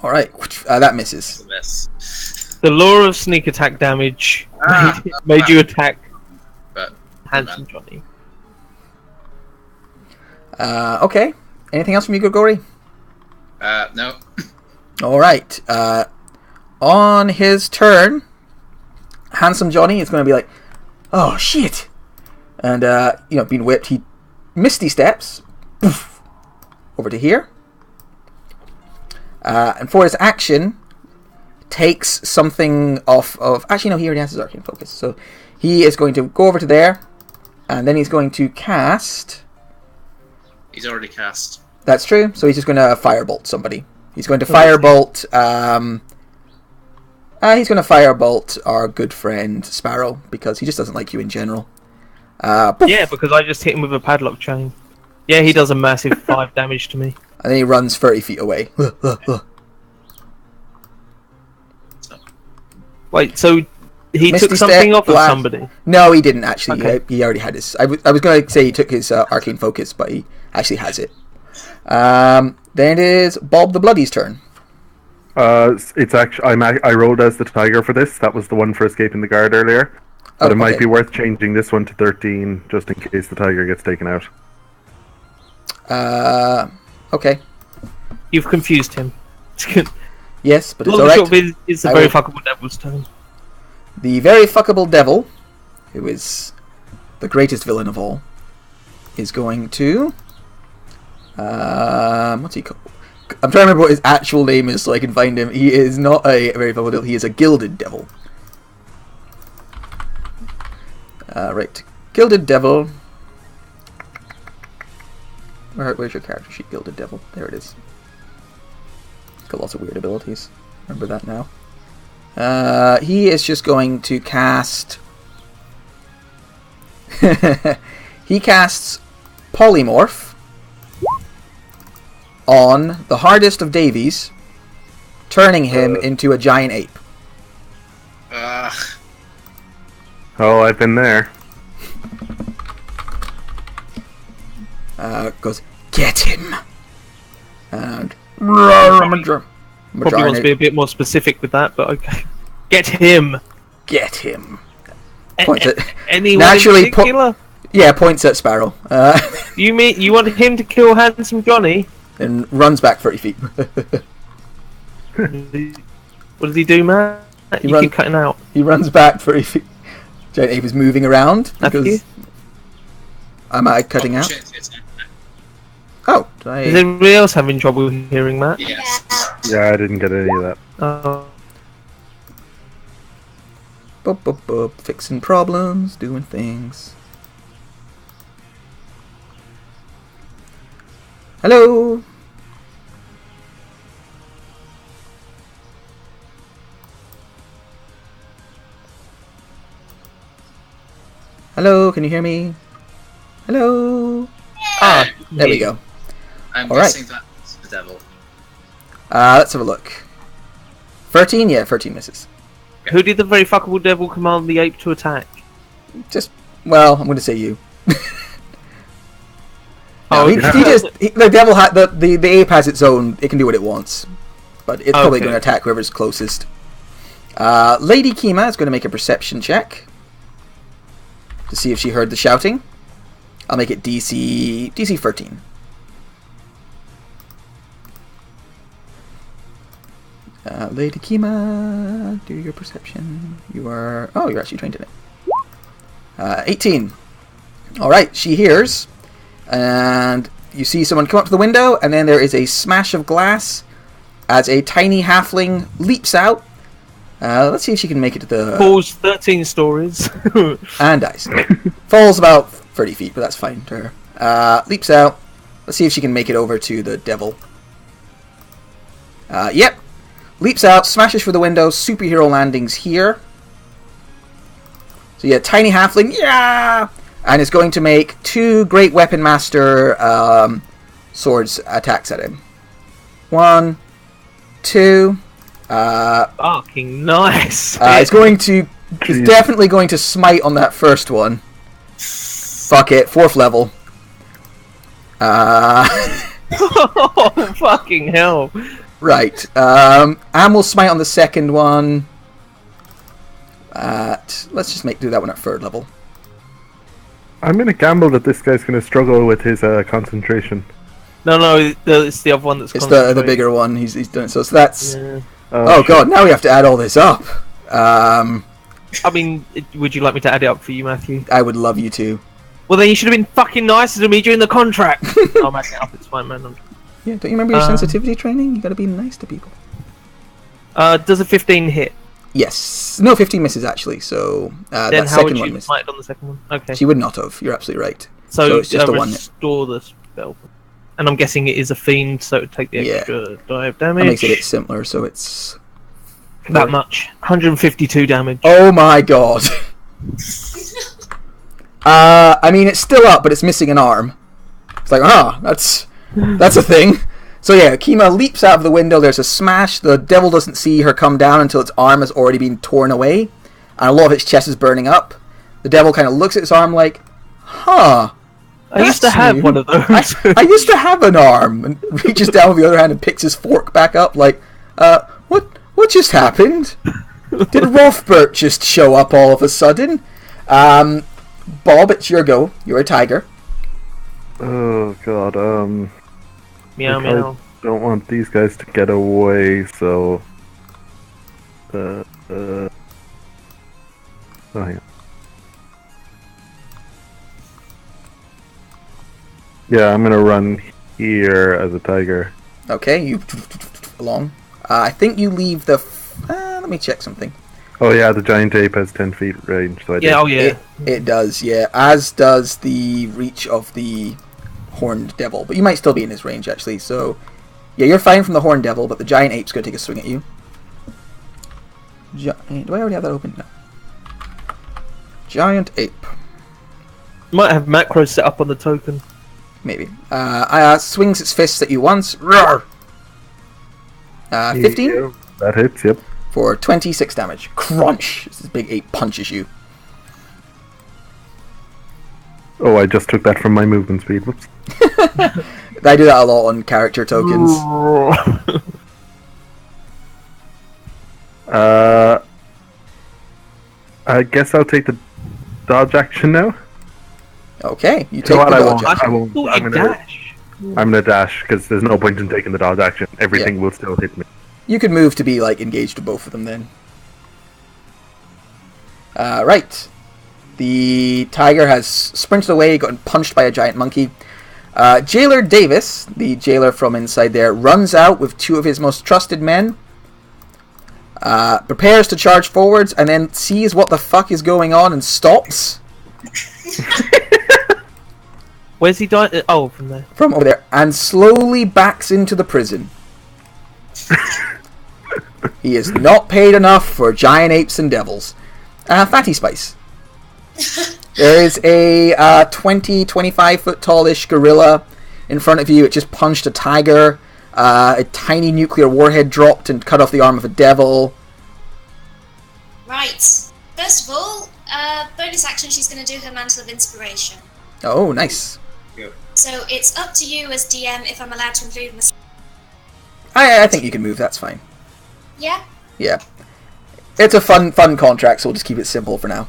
Alright, that misses. This. The law of sneak attack damage Ah, made you attack But handsome Johnny. Okay. Anything else from you, Grigori? no. Alright. On his turn, handsome Johnny is going to be like, oh, shit. And, being whipped, he misty steps poof, over to here. And for his action, takes something off of... Actually, no, he already has his arcane focus. So he is going to go over to there, and then he's going to cast... He's already cast. That's true. So he's just going to firebolt somebody. He's going to firebolt... he's going to firebolt our good friend Sparrow, because he just doesn't like you in general. Poof. Yeah, because I just hit him with a padlock chain. Yeah, he does a massive 5 damage to me. And then he runs 30 feet away. Wait, so he Misty took something Step, off of blast. somebody? No, he didn't actually. Okay. He already had his... I was going to say he took his arcane focus, but he actually has it. Then it is Bob the Bloody's turn. It's actually I rolled as the tiger for this. That was the one for escaping the guard earlier. But Oh, it might okay. be worth changing this one to 13 just in case the tiger gets taken out. Okay. You've confused him. Yes, but it's Long and short alright. of it, it's a I very will- fuckable devil's turn. The very fuckable devil, who is the greatest villain of all, is going to... what's he called? I'm trying to remember what his actual name is so I can find him. He is not a very fuckable devil, he is a gilded devil. Right. Gilded devil. Where's your character sheet? Gilded devil. There it is. Got lots of weird abilities. Remember that now. He is just going to cast... he casts Polymorph on the hardest of Davies, turning him into a giant ape. Oh, I've been there. Goes, get him! And... Probably wants to be a bit more specific with that, but okay. Get him! Get him! Points at... Anyone Naturally, in particular? Yeah, points at Sparrow. You mean you want him to kill handsome Johnny? And runs back 30 feet. What does he do, man? He You run- keep cutting out. He runs back 30 feet. Giant ape is moving around Matthew? because... Am I cutting out? Opportunity attack. Oh, did Is I... anybody else having trouble hearing Matt? Yes. Yeah, I didn't get any of that. Boop, boop, boop. Fixing problems, doing things. Hello? Hello, can you hear me? Hello? Ah, There we go. I'm All right. guessing that's the devil. Let's have a look. 13? Yeah, 13 misses. Who did the very fuckable devil command the ape to attack? Well, I'm going to say you. Oh, the devil the ape has its own. It can do what it wants, but it's probably going to attack whoever's closest. Lady Kima is going to make a perception check to see if she heard the shouting. I'll make it DC 13. Lady Kima, do your perception. You're actually trained in it. 18. Alright, she hears, and you see someone come up to the window, and then there is a smash of glass as a tiny halfling leaps out. Let's see if she can make it to the... Falls 13 stories. and dies. Falls about 30 feet, but that's fine to her. Leaps out. Let's see if she can make it over to the devil. Yep. Leaps out, smashes through the window, superhero landings here. So yeah, tiny halfling, yeah! And is going to make 2 Great Weapon Master swords attacks at him. 1, 2... fucking nice. It's definitely going to smite on that first one. Fuck it, 4th level. Oh, fucking hell. Right. And we'll smite on the second one. Let's just do that one at 3rd level. I'm going to gamble that this guy's going to struggle with his concentration. No, it's the other one that's. It's the bigger one. He's done it. So that's. Yeah. Oh god! Now we have to add all this up. I mean, would you like me to add it up for you, Matthew? I would love you to. Well, then you should have been fucking nicer to me during the contract. I'll add it up. It's fine, man. Yeah, don't you remember your sensitivity training? You got to be nice to people. Does a 15 hit? Yes. No, 15 misses actually. So then that how would second you one missed. smite on the second one? Okay. She would not have. You're absolutely right. So it's just a one. Restore the spell. And I'm guessing it is a fiend, so it would take the extra die of damage. That makes it a bit simpler, so it's... That much. 152 damage. Oh my god. I mean, it's still up, but it's missing an arm. It's like, that's a thing. So yeah, Kima leaps out of the window, there's a smash, the devil doesn't see her come down until its arm has already been torn away, and a lot of its chest is burning up. The devil kind of looks at its arm like, I used to have one of those. I used to have an arm, and reaches down with the other hand and picks his fork back up like, what just happened? Did Rothbert just show up all of a sudden? Bob, it's your go. You're a tiger. Oh god, Meow meow. I don't want these guys to get away, so... Oh, yeah. Yeah, I'm gonna run here as a tiger. Okay, you along. I think you leave the... let me check something. Oh yeah, the giant ape has 10 feet range, so I Yeah, oh yeah. It does, yeah. As does the reach of the horned devil. But you might still be in his range, actually, so... Yeah, you're fine from the horned devil, but the giant ape's going to take a swing at you. Do I already have that open? No. Giant ape. Might have macros set up on the token. Maybe. Swings its fists at you once. Roar! 15? Yeah, that hits, yep. For 26 damage. Crunch! This big ape punches you. Oh, I just took that from my movement speed. Whoops. I do that a lot on character tokens. I guess I'll take the dodge action now. Okay, you You take know what, the I dodge won't. action. I won't. Ooh, I'm you gonna dash. I'm gonna dash because there's no point in taking the dodge action. Everything will still hit me. You could move to be like engaged to both of them then. Right. The tiger has sprinted away, gotten punched by a giant monkey. Jailer Davis, the jailer from inside there, runs out with 2 of his most trusted men. Prepares to charge forwards and then sees what the fuck is going on and stops. Where's he died? Oh, from there. From over there. And slowly backs into the prison. He is not paid enough for giant apes and devils. Fatty Spice. There is a 20, 25 foot tallish gorilla in front of you. It just punched a tiger. A tiny nuclear warhead dropped and cut off the arm of a devil. Right. First of all, bonus action, she's going to do her Mantle of Inspiration. Oh, nice. So it's up to you as DM if I'm allowed to include myself. I think you can move, that's fine. Yeah? Yeah. It's a fun contract, so we'll just keep it simple for now.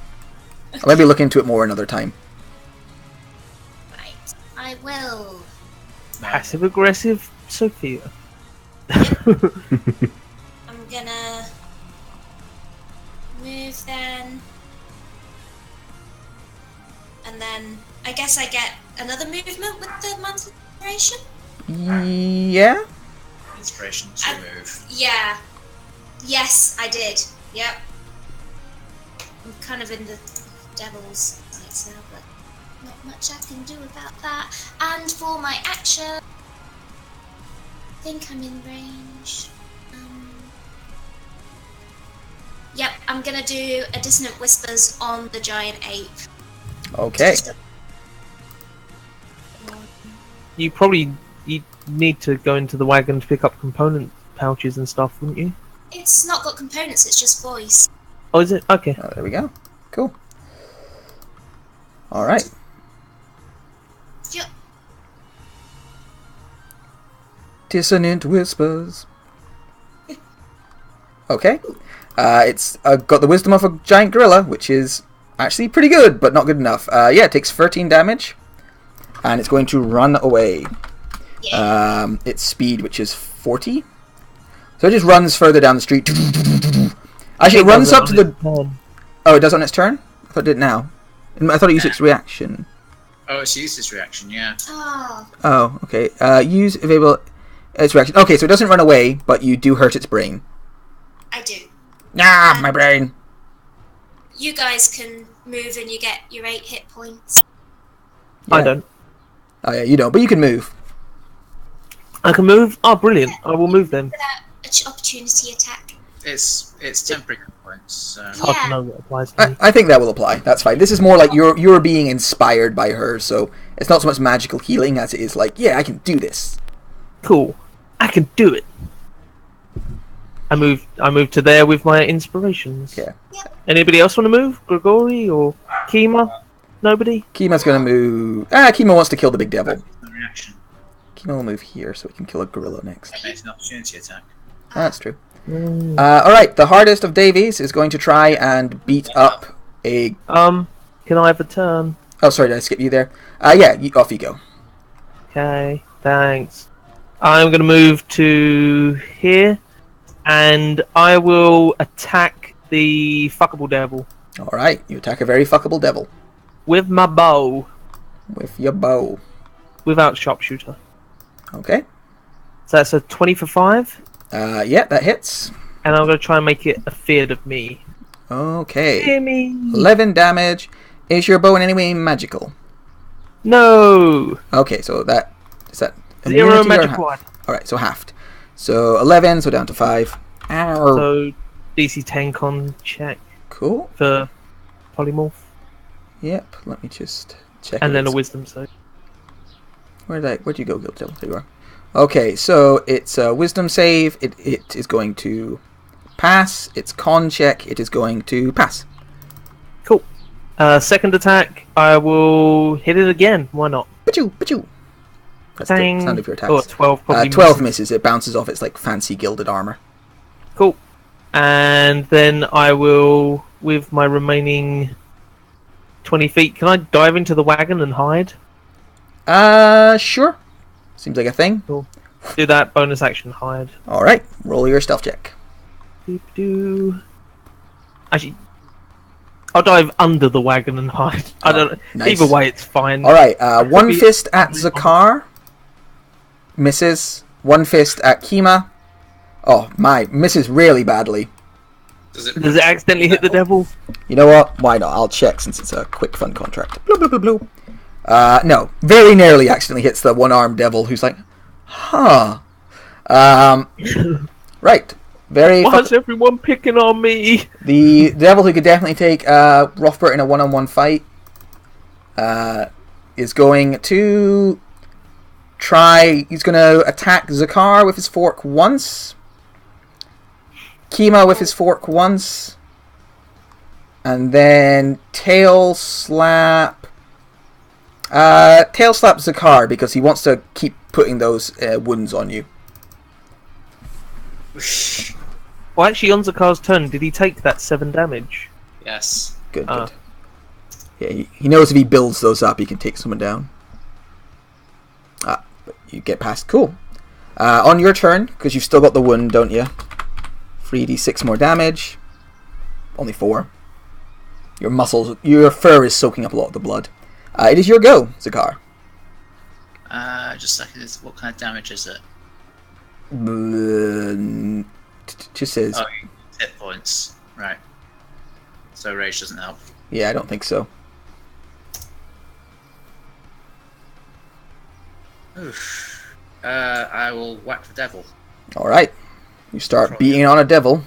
I'll maybe look into it more another time. Right. I will. Passive aggressive Sophia. I'm gonna move then. And then I guess I get another movement with the Mantle of Inspiration? Yeah? Inspiration to move. Yeah. Yes, I did. Yep. I'm kind of in the devil's sights now, but not much I can do about that. And for my action, I think I'm in range. Yep, I'm gonna do a Dissonant Whispers on the giant ape. Okay. You need to go into the wagon to pick up component pouches and stuff, wouldn't you? It's not got components, it's just voice. Oh, is it? Okay. Oh, there we go. Cool. Alright. Yep. Dissonant Whispers. Okay. It's got the wisdom of a giant gorilla, which is actually pretty good, but not good enough. Yeah, it takes 13 damage, and it's going to run away. Yeah. Its speed, which is 40. So it just runs further down the street. Actually, it runs up to the... Oh, it does on its turn? I thought it did now. I thought it used its reaction. Oh, it's used its reaction, yeah. Oh. Oh, okay. Use available... Its reaction. Okay, so it doesn't run away, but you do hurt its brain. I do. Ah, my brain. You guys can move and you get your 8 hit points. I don't. Oh, yeah, you don't, but you can move. I can move? Oh, brilliant. I will move then. Opportunity attack. It's temporary points, so... It's hard to Yeah. know what applies to me. I think that will apply. That's fine. This is more like you're being inspired by her, so it's not so much magical healing as it is like, yeah, I can do this. Cool. I can do it. I moved to there with my inspirations. Yeah. Anybody else want to move? Grigori or Kima? Nobody? Kima's gonna move... Kima wants to kill the big devil. No reaction. Kima will move here so we can kill a gorilla next. It's an opportunity attack. That's true. Alright, the hardest of Davies is going to try and beat up a... Can I have a turn? Oh, sorry, did I skip you there? Yeah, off you go. Okay, thanks. I'm going to move to here, and I will attack the fuckable devil Alright, you attack a very fuckable devil. with my bow, With your bow. without sharpshooter. Okay. So that's a 20 for 5, Yeah, that hits. and I'm going to try and make it afeared of me. Okay. Fear me! 11 damage. Is your bow in any way magical? No! Okay, so that... Is that... 0 immunity or magic half? one. Alright, so halved. So 11, so down to 5. Ow. So DC 10 con check Cool. for polymorph, Yep, let me just check. and if then a it's- wisdom save. Where'd you go, Guild Devil? There you are. Okay, so it's a wisdom save. It is going to pass. It's con check. It is going to pass. Cool. Second attack, I will hit it again. Why not? Pachoo, pachoo. That's the Dang. sound of your attacks. Oh, 12 probably 12 misses. misses. It bounces off its like fancy gilded armor. Cool. And then I will, with my remaining 20 feet, can I dive into the wagon and hide? Sure. Seems like a thing. Cool. Do that, bonus action, hide. Alright, roll your stealth check. Doop-doo. Actually, I'll dive under the wagon and hide. I don't know. nice. Either way, it's fine. Alright, Could one be- fist at Zakar. Misses. One fist at Kima. Oh, my. Misses really badly. Does it Does it accidentally hit the devil? You know what? Why not? I'll check since it's a quick fun contract. Bloop, bloop, bloop, bloop. No. Very nearly accidentally hits the one-armed devil who's like, huh. Right. Very... Why is everyone picking on me? The devil who could definitely take Rothbert in a one-on-one fight is going to He's going to attack Zakar with his fork once. Kima with his fork once. And then Tail Slap Zakar because he wants to keep putting those wounds on you. Well, actually, on Zakar's turn, did he take that 7 damage? Yes. Good. Yeah, he knows if he builds those up, he can take someone down. But you get past. Cool. On your turn, because you've still got the wound, don't you? 3d6 more damage. Only 4. Your fur is soaking up a lot of the blood. It is your go, Zakar. Just a second. What kind of damage is it? Just says. Oh, hit points. Right. So rage doesn't help. Yeah, I don't think so. Oof. I will whack the devil. Alright. You start beating on a devil.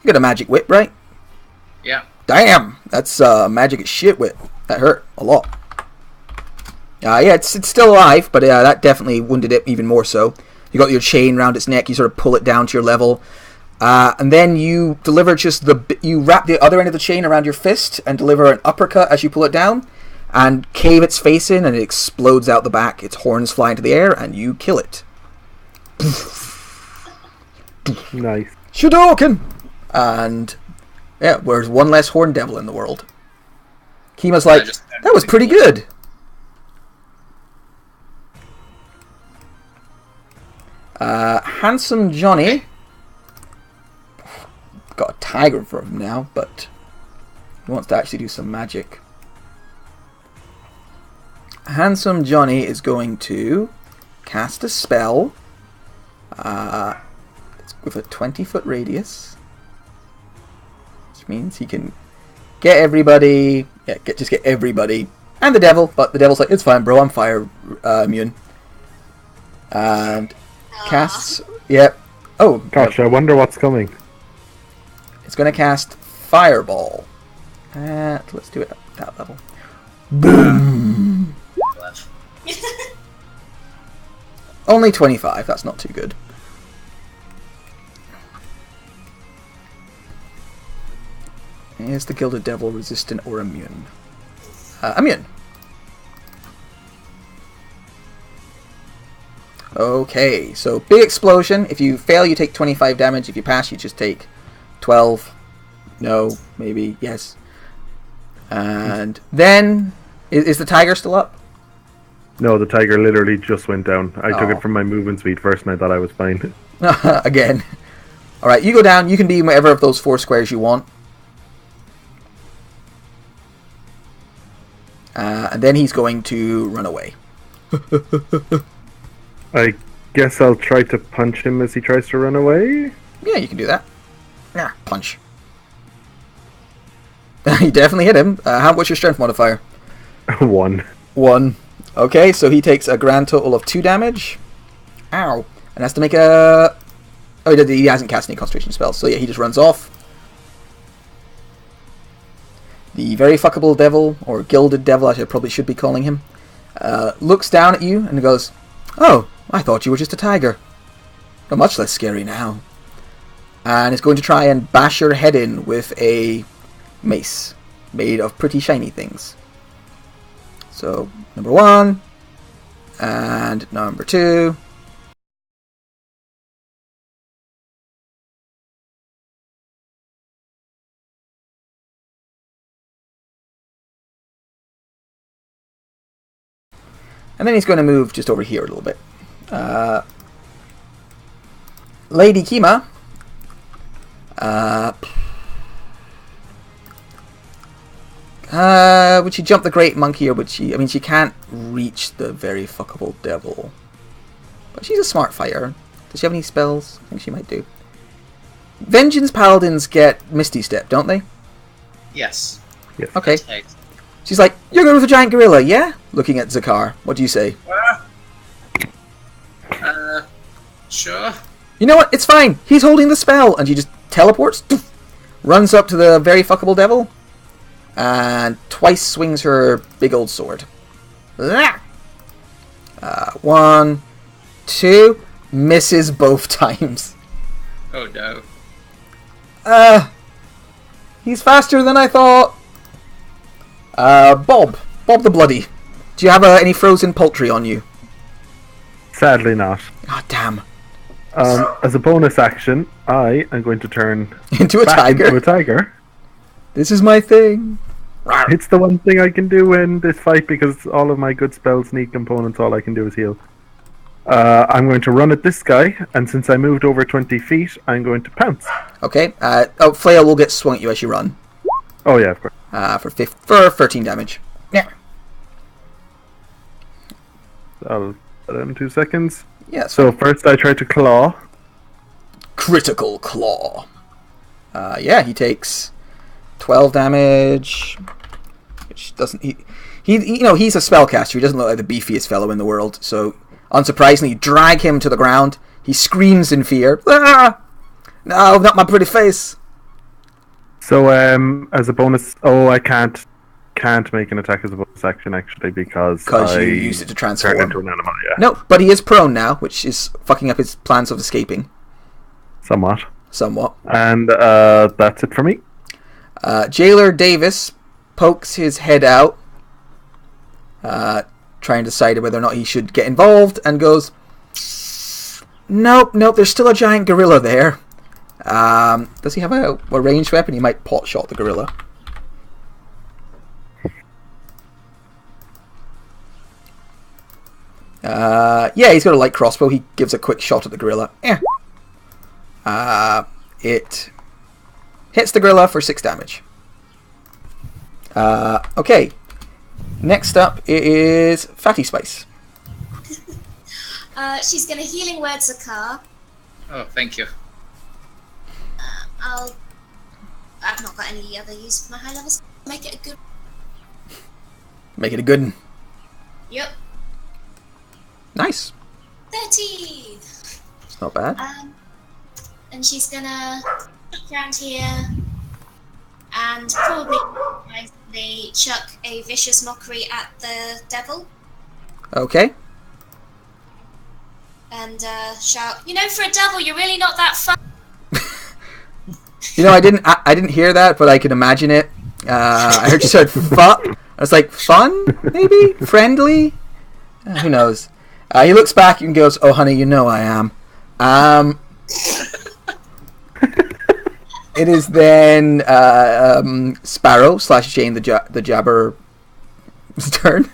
You got a magic whip, right? Yeah. Damn! That's magic as shit whip. That hurt a lot. Yeah, it's still alive, but that definitely wounded it even more so. You got your chain around its neck, you sort of pull it down to your level. And then you deliver you wrap the other end of the chain around your fist and deliver an uppercut as you pull it down. And cave its face in and it explodes out the back. Its horns fly into the air and you kill it. Nice. Shadouken! And yeah, there's one less horned devil in the world. Kima's like, that was pretty good. Handsome Johnny. Got a tiger in front of him now, but he wants to actually do some magic. Handsome Johnny is going to cast a spell. It's with a 20-foot radius, which means he can get everybody. Yeah, just get everybody and the devil. But the devil's like, it's fine, bro. I'm fire immune. And casts. Yep. Oh, gosh, I wonder what's coming. It's going to cast Fireball. Let's do it at that level. Boom! Only 25, that's not too good. Is the Gilded Devil resistant or immune? Immune. Okay, so big explosion. If you fail, you take 25 damage. If you pass, you just take 12. No, maybe, yes. And then, is the tiger still up? No, the tiger literally just went down. I took it from my movement speed first and I thought I was fine. Again. Alright, you go down. You can be in whatever of those 4 squares you want. And then he's going to run away. I guess I'll try to punch him as he tries to run away. Yeah, you can do that. Yeah, punch. You definitely hit him. What's your strength modifier? 1. 1. Okay, so he takes a grand total of 2 damage. Ow. And has to make a... Oh, he hasn't cast any concentration spells. So yeah, he just runs off. The very fuckable devil, or gilded devil, as I probably should be calling him, looks down at you and goes, "Oh, I thought you were just a tiger. Not much less scary now." And is going to try and bash your head in with a mace made of pretty shiny things. So, number 1, and number 2. And then he's going to move just over here a little bit. Lady Kima. Would she jump the Great Monkey, or would she... I mean, she can't reach the very fuckable devil. But she's a smart fighter. Does she have any spells? I think she might do. Vengeance Paladins get Misty Step, don't they? Yes. Yes. Okay. She's like, "You're going with a giant gorilla, yeah?" Looking at Zakar. What do you say? Sure. You know what? It's fine. He's holding the spell. And she just teleports. Runs up to the very fuckable devil. And twice swings her big old sword. 1, 2, misses both times. Oh no. He's faster than I thought. Bob the Bloody. Do you have any frozen poultry on you? Sadly not. Ah, damn. As a bonus action, I am going to turn Into a back tiger. into a tiger. This is my thing. It's the one thing I can do in this fight because all of my good spells need components. All I can do is heal. I'm going to run at this guy, and since I moved over 20 feet, I'm going to pounce. Okay. Flail will get swung at you as you run. Oh yeah, of course. For 13 damage. Yeah. I'll put it in 2 seconds. Yeah. So first I try to claw. Critical claw. Yeah, he takes 12 damage. Which doesn't he's a spellcaster. He doesn't look like the beefiest fellow in the world. So unsurprisingly, you drag him to the ground. He screams in fear. Ah! No, not my pretty face. So as a bonus, I can't make an attack as a bonus action actually because you used it to transform turn into an animal. Yeah. No, but he is prone now, which is fucking up his plans of escaping. Somewhat. And that's it for me. Jailer Davis pokes his head out, trying to decide whether or not he should get involved, and goes, Nope, there's still a giant gorilla there. Does he have a ranged weapon? He might pot shot the gorilla. Yeah, he's got a light crossbow. He gives a quick shot at the gorilla. It hits the gorilla for 6 damage. Okay. Next up is Fatty Spice. She's going to healing words a car. Oh, thank you. I've not got any other use for my high levels. Make it a good. Make it a good one. Yep. Nice. 13. It's not bad. And she's gonna look around here and probably chuck a vicious mockery at the devil Okay. and shout, for a devil, you're really not that fun. I didn't hear that, but I can imagine it. I heard you said "fuck." I was like, "Fun, maybe friendly." Who knows? He looks back and goes, "Oh, honey, you know I am." It is then Sparrow / Jane the Jabber's turn.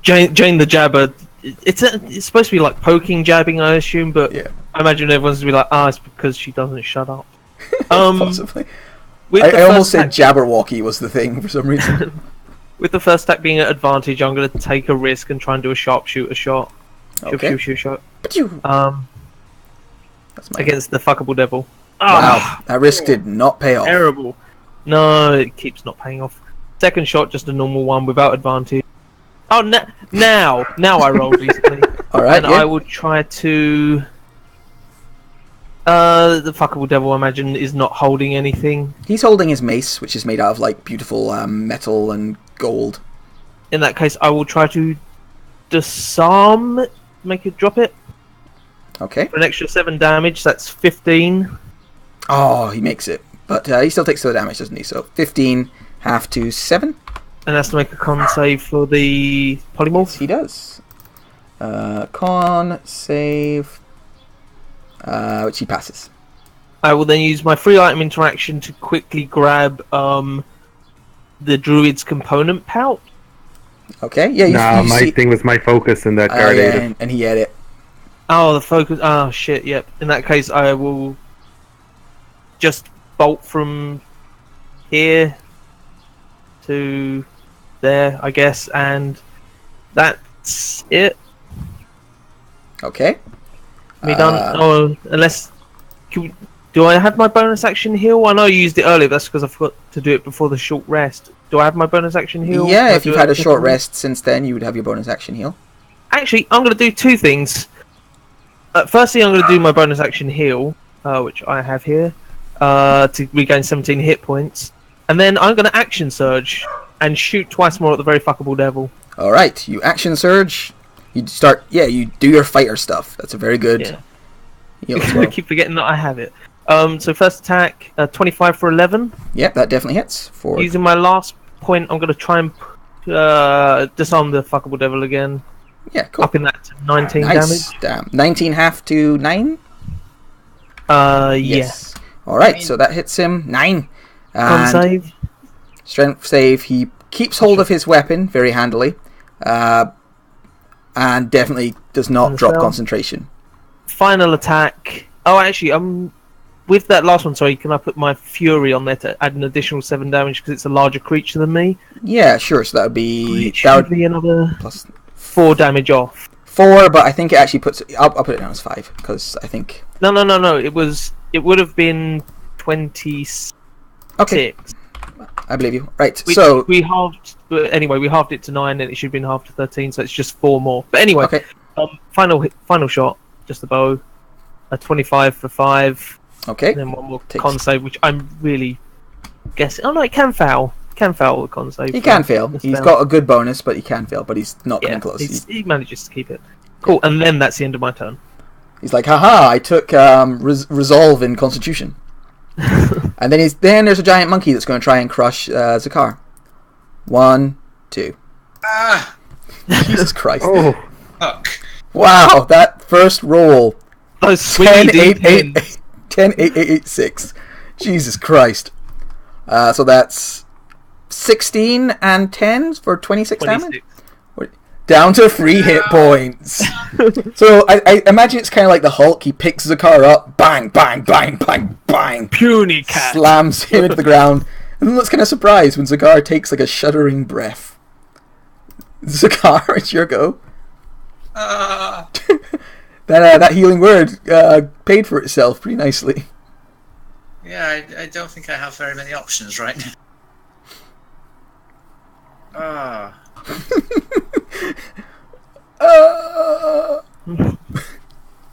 Jane the Jabber. It's supposed to be like poking, jabbing, I assume, but Yeah. I imagine everyone's gonna be like, it's because she doesn't shut up. Possibly. With I the almost first said attack- Jabberwocky was the thing for some reason. With the first attack being at advantage, I'm going to take a risk and try and do a sharpshooter shot. Okay. Shoot shot. But you. That's my Against the fuckable devil. Wow, that risk did not pay off. Terrible. No, it keeps not paying off. Second shot, just a normal one without advantage. Oh, now I rolled recently. All right, and I will try to. The fuckable devil, I imagine, is not holding anything. He's holding his mace, which is made out of like beautiful metal and gold. In that case, I will try to disarm it, make it drop it. Okay. For an extra 7 damage, that's 15. Oh, he makes it, but he still takes the damage, doesn't he? So 15 half to 7. And that's to make a con save for the polymorph. He does. Con save, which he passes. I will then use my free item interaction to quickly grab the druid's component pouch. Okay. Yeah. My thing was my focus in that card. Yeah, and he had it. Oh, the focus. Oh, shit, yep. In that case, I will just bolt from here to there, I guess, and that's it. Okay. Me done. Unless... Do I have my bonus action heal? I know you used it earlier, but that's because I forgot to do it before the short rest. Do I have my bonus action heal? Yeah, if you've had a short rest since then, you would have your bonus action heal. Actually, I'm going to do 2 things. Firstly, I'm going to do my bonus action heal, which I have here, to regain 17 hit points. And then I'm going to action surge and shoot twice more at the very fuckable devil. Alright, you action surge. You start, you do your fighter stuff. That's a very good Yeah. heal as I well. keep forgetting that I have it. So first attack, 25 for 11. Yep, that definitely hits. For Using my last point, I'm going to try and disarm the fuckable devil again. yeah, cool. Upping that to 19 Nice. damage. Damn. 19 half to 9? Yes. Alright, so that hits him. 9. Con And save. strength save. He keeps hold of his weapon very handily. And definitely does not And drop spell. concentration. Final attack. Oh, actually, with that last one, sorry, can I put my fury on there to add an additional 7 damage because it's a larger creature than me? Yeah, sure. So that would be It should be another plus 4 damage off. 4, but I think it actually puts. I'll put it down as 5 because I think. No. It would have been 26. Okay, I believe you. Right. Which So we halved. Anyway, we halved it to 9, and it should have been halved to 13. So it's just 4 more. But anyway, okay. final shot, just the bow. A 25 for 5. Okay. And then one more Takes- con save, which I'm really guessing. Oh no, it can foul. Can foul with con save. He can fail. the He's spell. got a good bonus, but he can fail. But he's not coming Yeah, close. he manages to keep it. Cool, and then that's the end of my turn. He's like, haha! I took resolve in Constitution, and then there's a giant monkey that's going to try and crush Zakar. 1, 2. Ah! Jesus Christ! Oh, Fuck. Wow, that first roll. Those 10, swingy 8, deep 8, pins. 10, 8, 8, 8, 6. Jesus Christ. So that's 16 and 10 for 26 damage? 26. Down to 3 hit points. So I imagine it's kind of like the Hulk. He picks Zakar up, bang, bang, bang, bang, bang. Puny cat. Slams him into the ground. And then looks kind of surprised when Zakar takes like a shuddering breath. Zakar, it's your go. Ah! That healing word paid for itself pretty nicely. Yeah, I don't think I have very many options right now. Ah.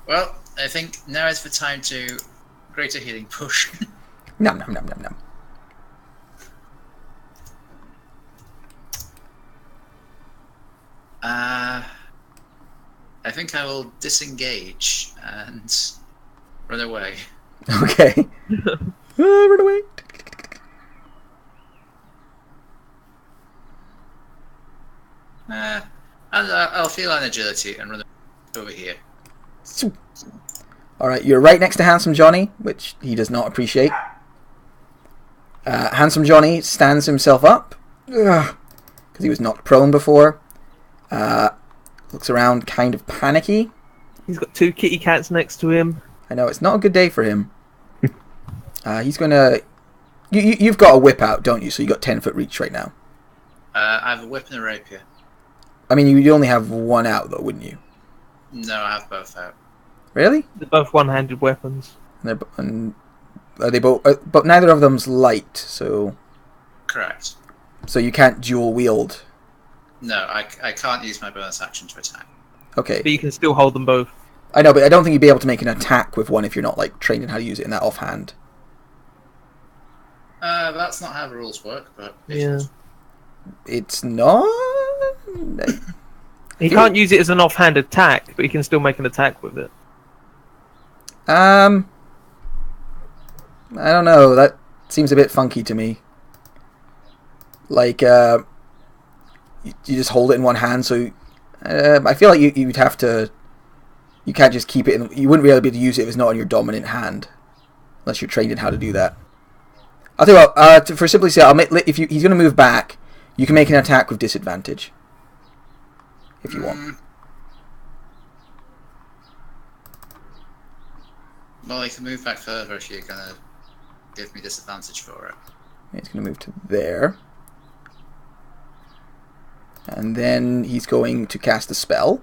Well, I think now is the time to greater healing push. Nom nom nom nom nom. I think I will disengage and run away. Okay. Run away. And I'll feel an agility and run over here. Alright, you're right next to Handsome Johnny, which he does not appreciate. Handsome Johnny stands himself up, because he was knocked prone before. Looks around kind of panicky. He's got 2 kitty cats next to him. I know, it's not a good day for him. He's gonna... You've got a whip out, don't you? So you got 10-foot reach right now. I have a whip and a rapier. I mean, you'd only have one out, though, wouldn't you? No, I have both out. Really? They're both one-handed weapons. And are they both? But neither of them's light, so Correct. you can't dual wield. No, I can't use my bonus action to attack. Okay, But you can still hold them both. I know, but I don't think you'd be able to make an attack with one if you're not like trained in how to use it in that offhand. That's not how the rules work, but Yeah. It's not. He can't use it as an offhand attack, but he can still make an attack with it. I don't know. That seems a bit funky to me. Like, you just hold it in one hand, so I feel like you'd have to. You can't just keep it in. You wouldn't really be able to use it if it's not on your dominant hand, unless you're trained in how to do that. I'll tell you what. For simplicity, if he's going to move back, you can make an attack with disadvantage if you want. Well, I can move back further if you're gonna give me disadvantage for it. He's going to move to there. And then he's going to cast a spell.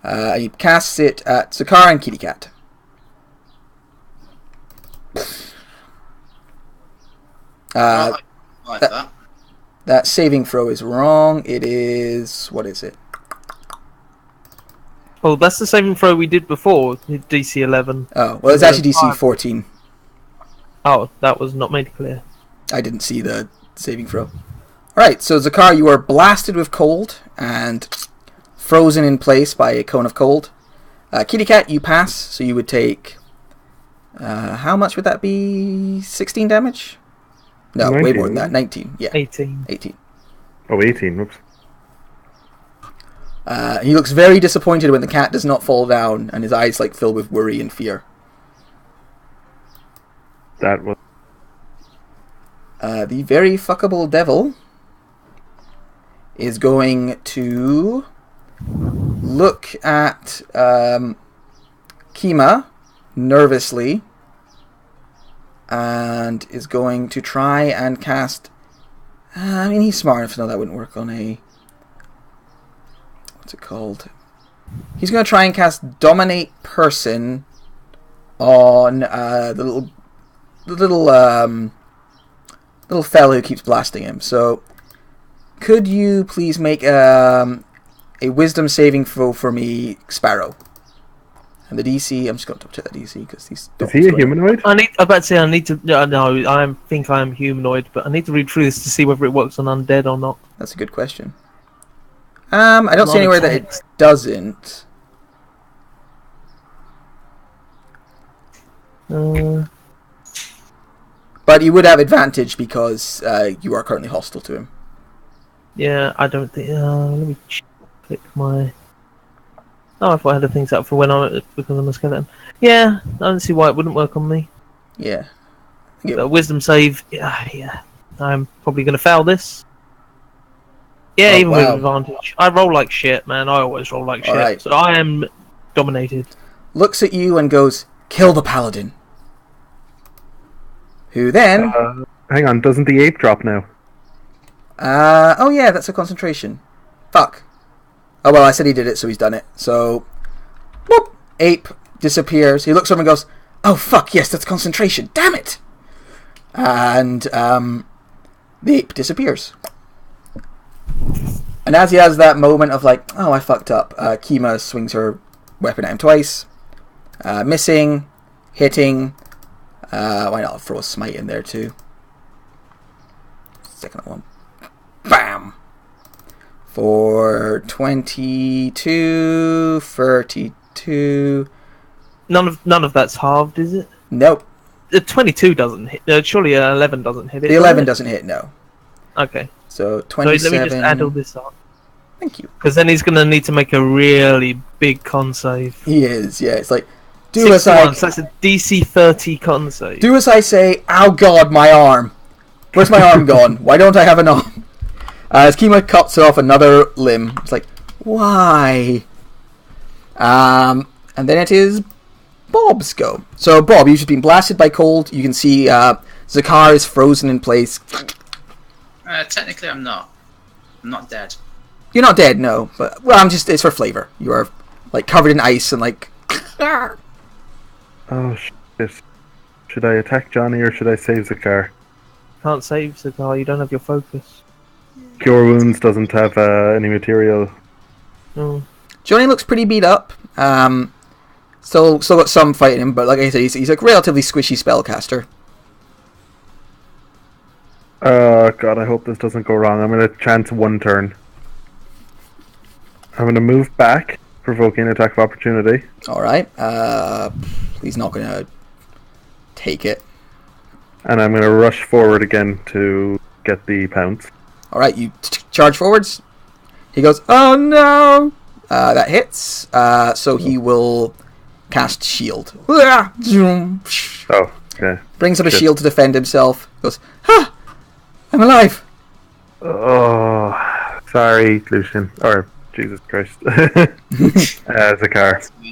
He casts it at Zakar and Kitty Cat. I like that. That saving throw is wrong. It is... What is it? Oh, that's the saving throw we did before, DC 11. Oh, well, it's actually DC 14. Oh, that was not made clear. I didn't see the saving throw. Alright, so Zakar, you are blasted with cold and frozen in place by a cone of cold. Kitty Cat, you pass, so you would take... how much would that be? 16 damage? No, 19. way more than that. 19, yeah. 18. 18. Oh, 18, whoops. He looks very disappointed when the cat does not fall down, and his eyes like fill with worry and fear. That was... The very fuckable devil is going to look at Kima nervously and is going to try and cast... I mean, he's smart enough to know that wouldn't work on a... What's it called? He's going to try and cast Dominate Person on the little fellow who keeps blasting him. So, could you please make a Wisdom saving throw for me, Sparrow? And the DC, I'm just going to double check that DC because these. Is he a humanoid? I'm about to say I need to. No, I think I am humanoid, but I need to read through this to see whether it works on undead or not. That's a good question. I don't see anywhere that it doesn't. But you would have advantage because you are currently hostile to him. Yeah, I don't think. Let me click my. Oh, I thought I had the things up for when because I'm a skeleton. Yeah, I don't see why it wouldn't work on me. Yeah. Wisdom save. Yeah. I'm probably going to fail this. Yeah, Oh, even wow. with advantage. I roll like shit, man. I always roll like shit. Alright. So I am dominated. Looks at you and goes, "Kill the paladin." Who then? Hang on, doesn't the ape drop now? Oh yeah, that's a concentration. Fuck. Oh well, I said he did it, so he's done it. So, whoop, ape disappears. He looks over and goes, "Oh fuck, yes, that's concentration. Damn it!" And the ape disappears. And as he has that moment of like, "Oh, I fucked up," Kima swings her weapon at him twice, missing, hitting. Why not throw a smite in there too? Second one. Bam! For 22, 32. None of that's halved, is it? Nope. The 22 doesn't hit. Surely 11 doesn't hit it. The 11 doesn't hit, no. Okay. So So 27. let me just add all this up. Thank you. Because then he's going to need to make a really big con save. He is, yeah. It's like, do as 61, I... so that's a DC 30 con save. Do as I say. Ow god, my arm. Where's my arm gone? Why don't I have an arm? As Kima cuts off another limb. It's like, why? And then it is Bob's go. So Bob, you've just been blasted by cold. You can see Zakar is frozen in place. Technically, I'm not. I'm not dead. You're not dead, no. But well, it's for flavor. You are like covered in ice and like. Oh shit. Should I attack Johnny or should I save Zakar? Can't save Zakar, you don't have your focus. Cure Wounds doesn't have any material. No. Johnny looks pretty beat up. Still got some fight in him, but like I said, he's a relatively squishy spellcaster. God, I hope this doesn't go wrong. I'm going to chance one turn. I'm going to move back, provoking an attack of opportunity. Alright. He's not going to take it. And I'm going to rush forward again to get the pounce. Alright, you charge forwards. He goes, "Oh no!" That hits. So he will cast shield. Oh, okay. Brings up a Shit. shield to defend himself. Goes, "Ha! I'm alive!" Oh, sorry, Lucian. Or, Jesus Christ. Zakar.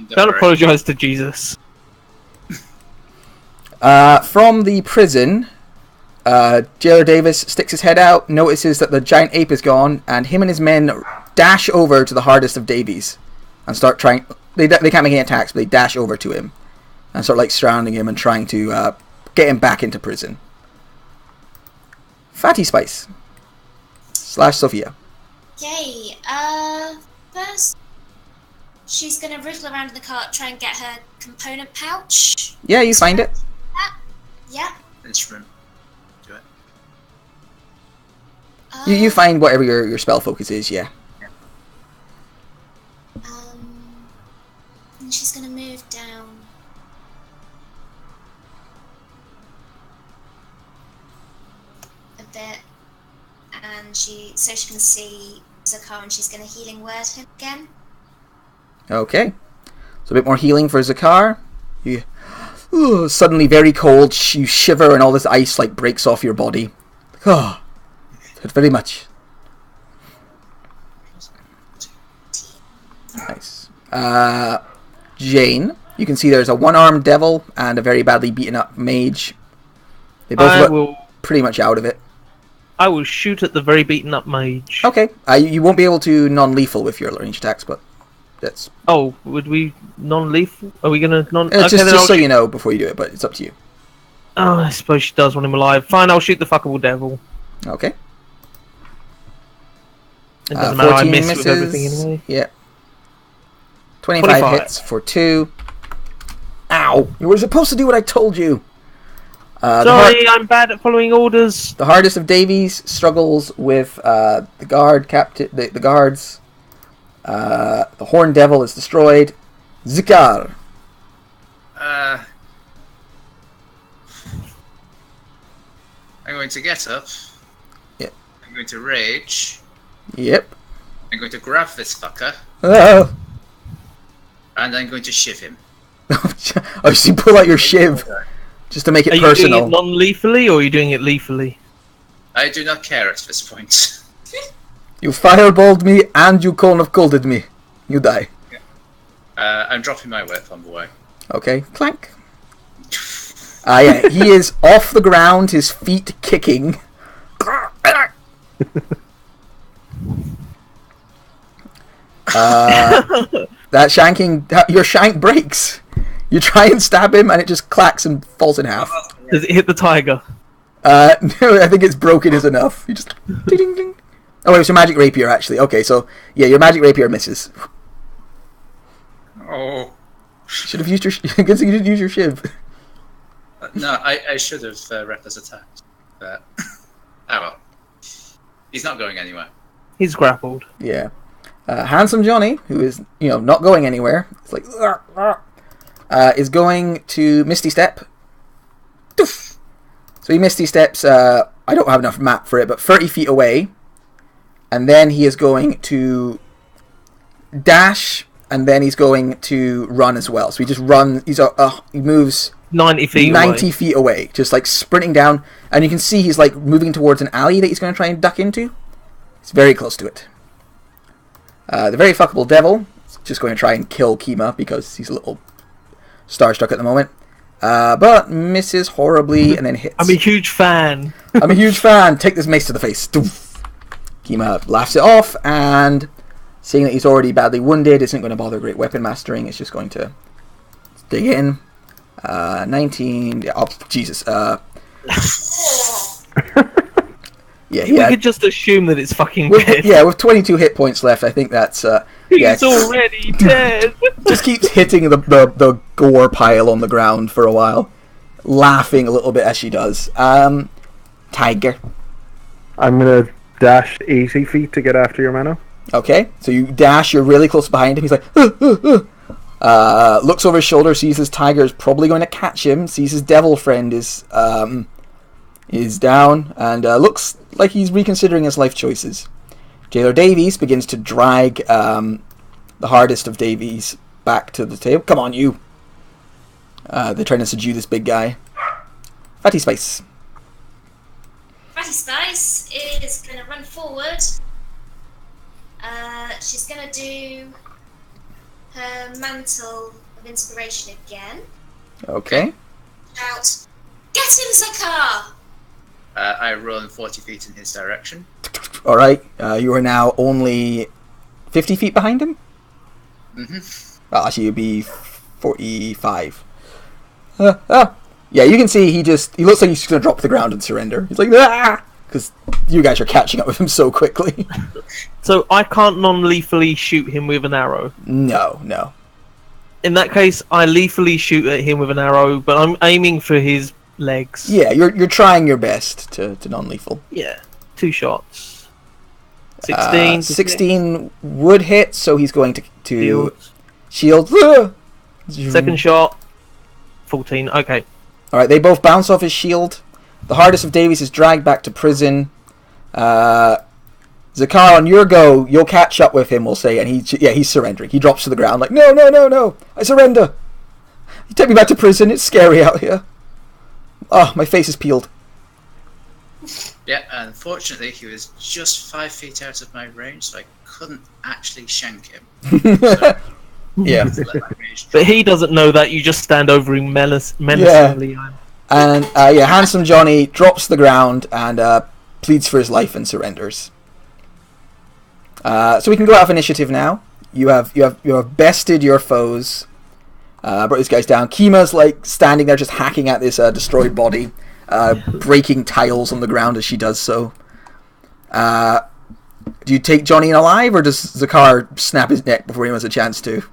Don't apologise to Jesus. From the prison, Jailer Davis sticks his head out, notices that the giant ape is gone, and him and his men dash over to the hardest of Davies and start trying. They can't make any attacks, but they dash over to him and start like surrounding him and trying to get him back into prison. Fatty Spice / Sophia. Yay. First, she's gonna wriggle around in the cart, try and get her component pouch. Yeah, you find it. Yeah. Instrument. Do it. You find whatever your spell focus is, yeah. And she's gonna move down. A bit. And she can see Zakar, and she's gonna healing word him again. Okay. So a bit more healing for Zakar. You suddenly very cold, you shiver and all this ice like breaks off your body. Oh, hurt very much. Nice. Jane, you can see there's a one-armed devil and a very badly beaten up mage. They both look pretty much out of it. I will shoot at the very beaten up mage. Okay. You won't be able to non-lethal with your range attacks, but that's... Oh, would we non-lethal? Are we going to non... just so you know before you do it, but it's up to you. Oh, I suppose she does want him alive. Fine, I'll shoot the fuckable devil. Okay. It doesn't matter, I miss with everything anyway. Yeah. 25 hits for 2. Ow! You were supposed to do what I told you! Sorry, I'm bad at following orders. The hardest of Davies struggles with the guard the guards. The Horn Devil is destroyed. Zikar. I'm going to get up. Yep. I'm going to rage. Yep. I'm going to grab this fucker. Oh! And I'm going to shiv him. Oh, so you pull out your shiv just to make it personal. Are you doing it non-lethally or are you doing it lethally? I do not care at this point. You fireballed me and you cone of colded me. You die. I'm dropping my whip on the way. Okay, clank. Yeah, he is off the ground, his feet kicking. Your shank breaks. You try and stab him and it just clacks and falls in half. Does it hit the tiger? No, I think it's broken is enough. You just... ding, ding, ding. Oh, it was your magic rapier, actually. Okay, so, yeah, your magic rapier misses. Oh. Should have used your... Good thing you didn't use your shiv. No, I should have reckless attacked. But... oh well. He's not going anywhere. He's grappled. Yeah. Handsome Johnny, who is, not going anywhere, it's like... is going to Misty Step. Doof. So he Misty Steps, I don't have enough map for it, but 30 feet away. And then he is going to dash, and then he's going to run as well. So he just runs, he moves 90 feet away, just like sprinting down. And you can see he's like moving towards an alley that he's going to try and duck into. He's very close to it. The very fuckable devil is just going to try and kill Kima because he's a little starstruck at the moment. But misses horribly and then hits. I'm a huge fan. I'm a huge fan. Take this mace to the face. Doof. Kima laughs it off, and seeing that he's already badly wounded, isn't going to bother great weapon mastering. It's just going to dig in. 19. Yeah, oh, Jesus. Yeah, we could just assume that it's fucking dead. Yeah, with 22 hit points left, I think that's... He's already dead! Just keeps hitting the gore pile on the ground for a while, laughing a little bit as she does. Tiger. I'm going to dash 80 feet to get after your Mano. Okay, so you dash, you're really close behind him, he's like... looks over his shoulder, sees his tiger is probably going to catch him, sees his devil friend is down, and looks like he's reconsidering his life choices. Jailer Davies begins to drag the hardest of Davies back to the table. Come on, you! They're trying to subdue this big guy. Fatty Spice. Fatty Spice is going to run forward. She's going to do her Mantle of Inspiration again. Okay. Shout, get him, Zakar! I run 40 feet in his direction. Alright, you are now only 50 feet behind him? Mm-hmm. Well, actually, you'd be 45. Yeah, you can see he looks like he's just going to drop to the ground and surrender. He's like, ah! Because you guys are catching up with him so quickly. So I can't non-lethally shoot him with an arrow? No. In that case, I lethally shoot at him with an arrow, but I'm aiming for his legs. Yeah, you're trying your best to non-lethal. Yeah, 2 shots. 16. 16 would hit, so he's going to Shield. shield. Second shot. 14. Okay. Alright, they both bounce off his shield. The hardest of Davies is dragged back to prison. Zakar, on your go, you'll catch up with him, we'll say, and he's surrendering. He drops to the ground like, no, I surrender. You take me back to prison, it's scary out here. Oh, my face is peeled. Yeah, unfortunately, he was just 5 feet out of my range, so I couldn't actually shank him. So, Yeah. But he doesn't know that. You just stand over him menacingly. And Handsome Johnny drops to the ground and pleads for his life and surrenders. So we can go out of initiative now. You have bested your foes. Brought these guys down. Kima's like standing there just hacking at this destroyed body, breaking tiles on the ground as she does so. Do you take Johnny alive, or does Zakar snap his neck before he has a chance to?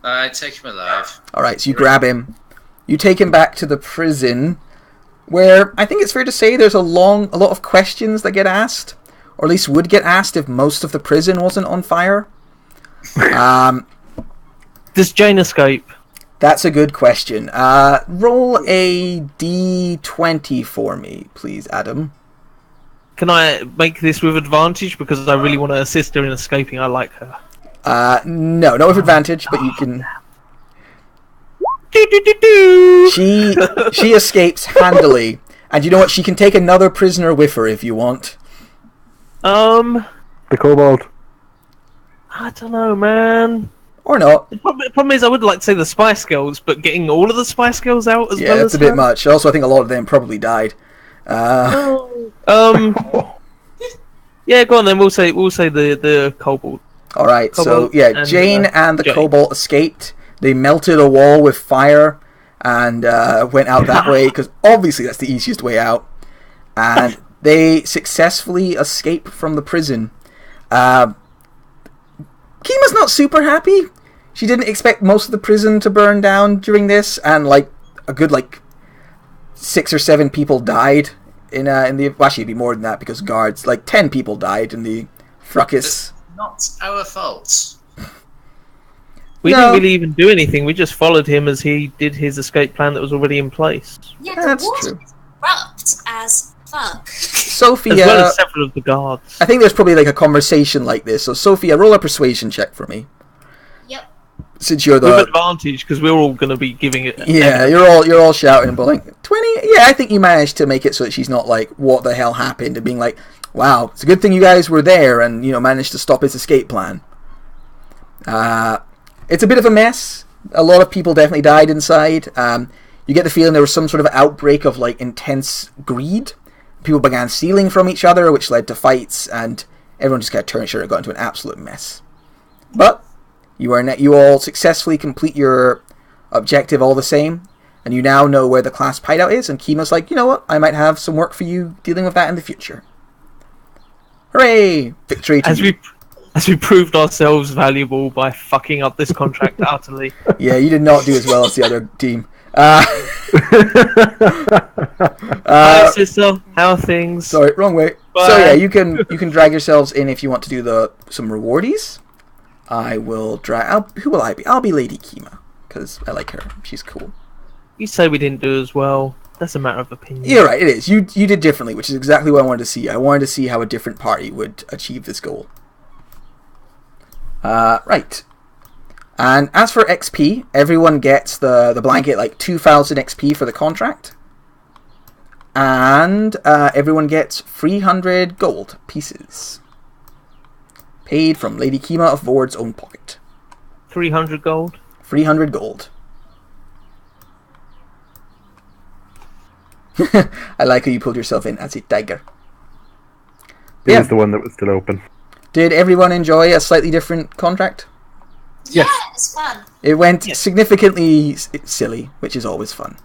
I take him alive. Alright, so you grab him. You take him back to the prison, where I think it's fair to say there's a lot of questions that get asked, or at least would get asked if most of the prison wasn't on fire. Does Jane escape? That's a good question. Roll a d20 for me, please, Adam. Can I make this with advantage, because I really want to assist her in escaping? I like her. No, not with advantage, but you can... She escapes handily, and you know what? She can take another prisoner with her if you want. The kobold. I don't know, man. Or not. The problem is, I would like to say the Spice Girls, but getting all of the Spice Girls out as well as Yeah, that's a bit much. Also, I think a lot of them probably died. Yeah, go on then. We'll say the kobold. All right. So Kobold yeah, and, Jane and the Jane. kobold escaped. They melted a wall with fire and went out that way because obviously that's the easiest way out. And they successfully escape from the prison. Kima's not super happy. She didn't expect most of the prison to burn down during this, and like a good 6 or 7 people died in the. Well, actually, it'd be more than that because guards. 10 people died in the fracas. It's not our fault. We No. didn't really even do anything. We just followed him as he did his escape plan that was already in place. Yeah, That's the water true. is corrupt as fuck. Sophia, As well as several of the guards. I think there's probably a conversation like this. So Sophia, roll a persuasion check for me. Yep. Since you're With the advantage, because we're all going to be giving it... yeah, you're all shouting, but 20. Yeah, I think you managed to make it so that she's not what the hell happened, and being like, wow, it's a good thing you guys were there and managed to stop his escape plan. It's a bit of a mess. A lot of people definitely died inside. You get the feeling there was some sort of outbreak of intense greed. People began stealing from each other, which led to fights, and everyone just kind of turned and got into an absolute mess. But you all successfully complete your objective all the same, and you now know where the class hideout is, and Kima's like, you know what, I might have some work for you dealing with that in the future. Hooray! Victory to you. As we proved ourselves valuable by fucking up this contract utterly. Yeah, you did not do as well as the other team. Hi, sister. How are things? Sorry, wrong way. Bye. So yeah, you can drag yourselves in if you want to do some rewardies. I will drag. Who will I be? I'll be Lady Kima because I like her. She's cool. You say we didn't do as well. That's a matter of opinion. You're right. It is. You did differently, which is exactly what I wanted to see. I wanted to see how a different party would achieve this goal. Right. And as for XP, everyone gets the blanket 2,000 XP for the contract. And everyone gets 300 gold pieces. Paid from Lady Kima of Vord's own pocket. 300 gold? 300 gold. I like how you pulled yourself in as a tiger. It was the one that was still open. Did everyone enjoy a slightly different contract? Yeah, it's fun. It went significantly silly, which is always fun.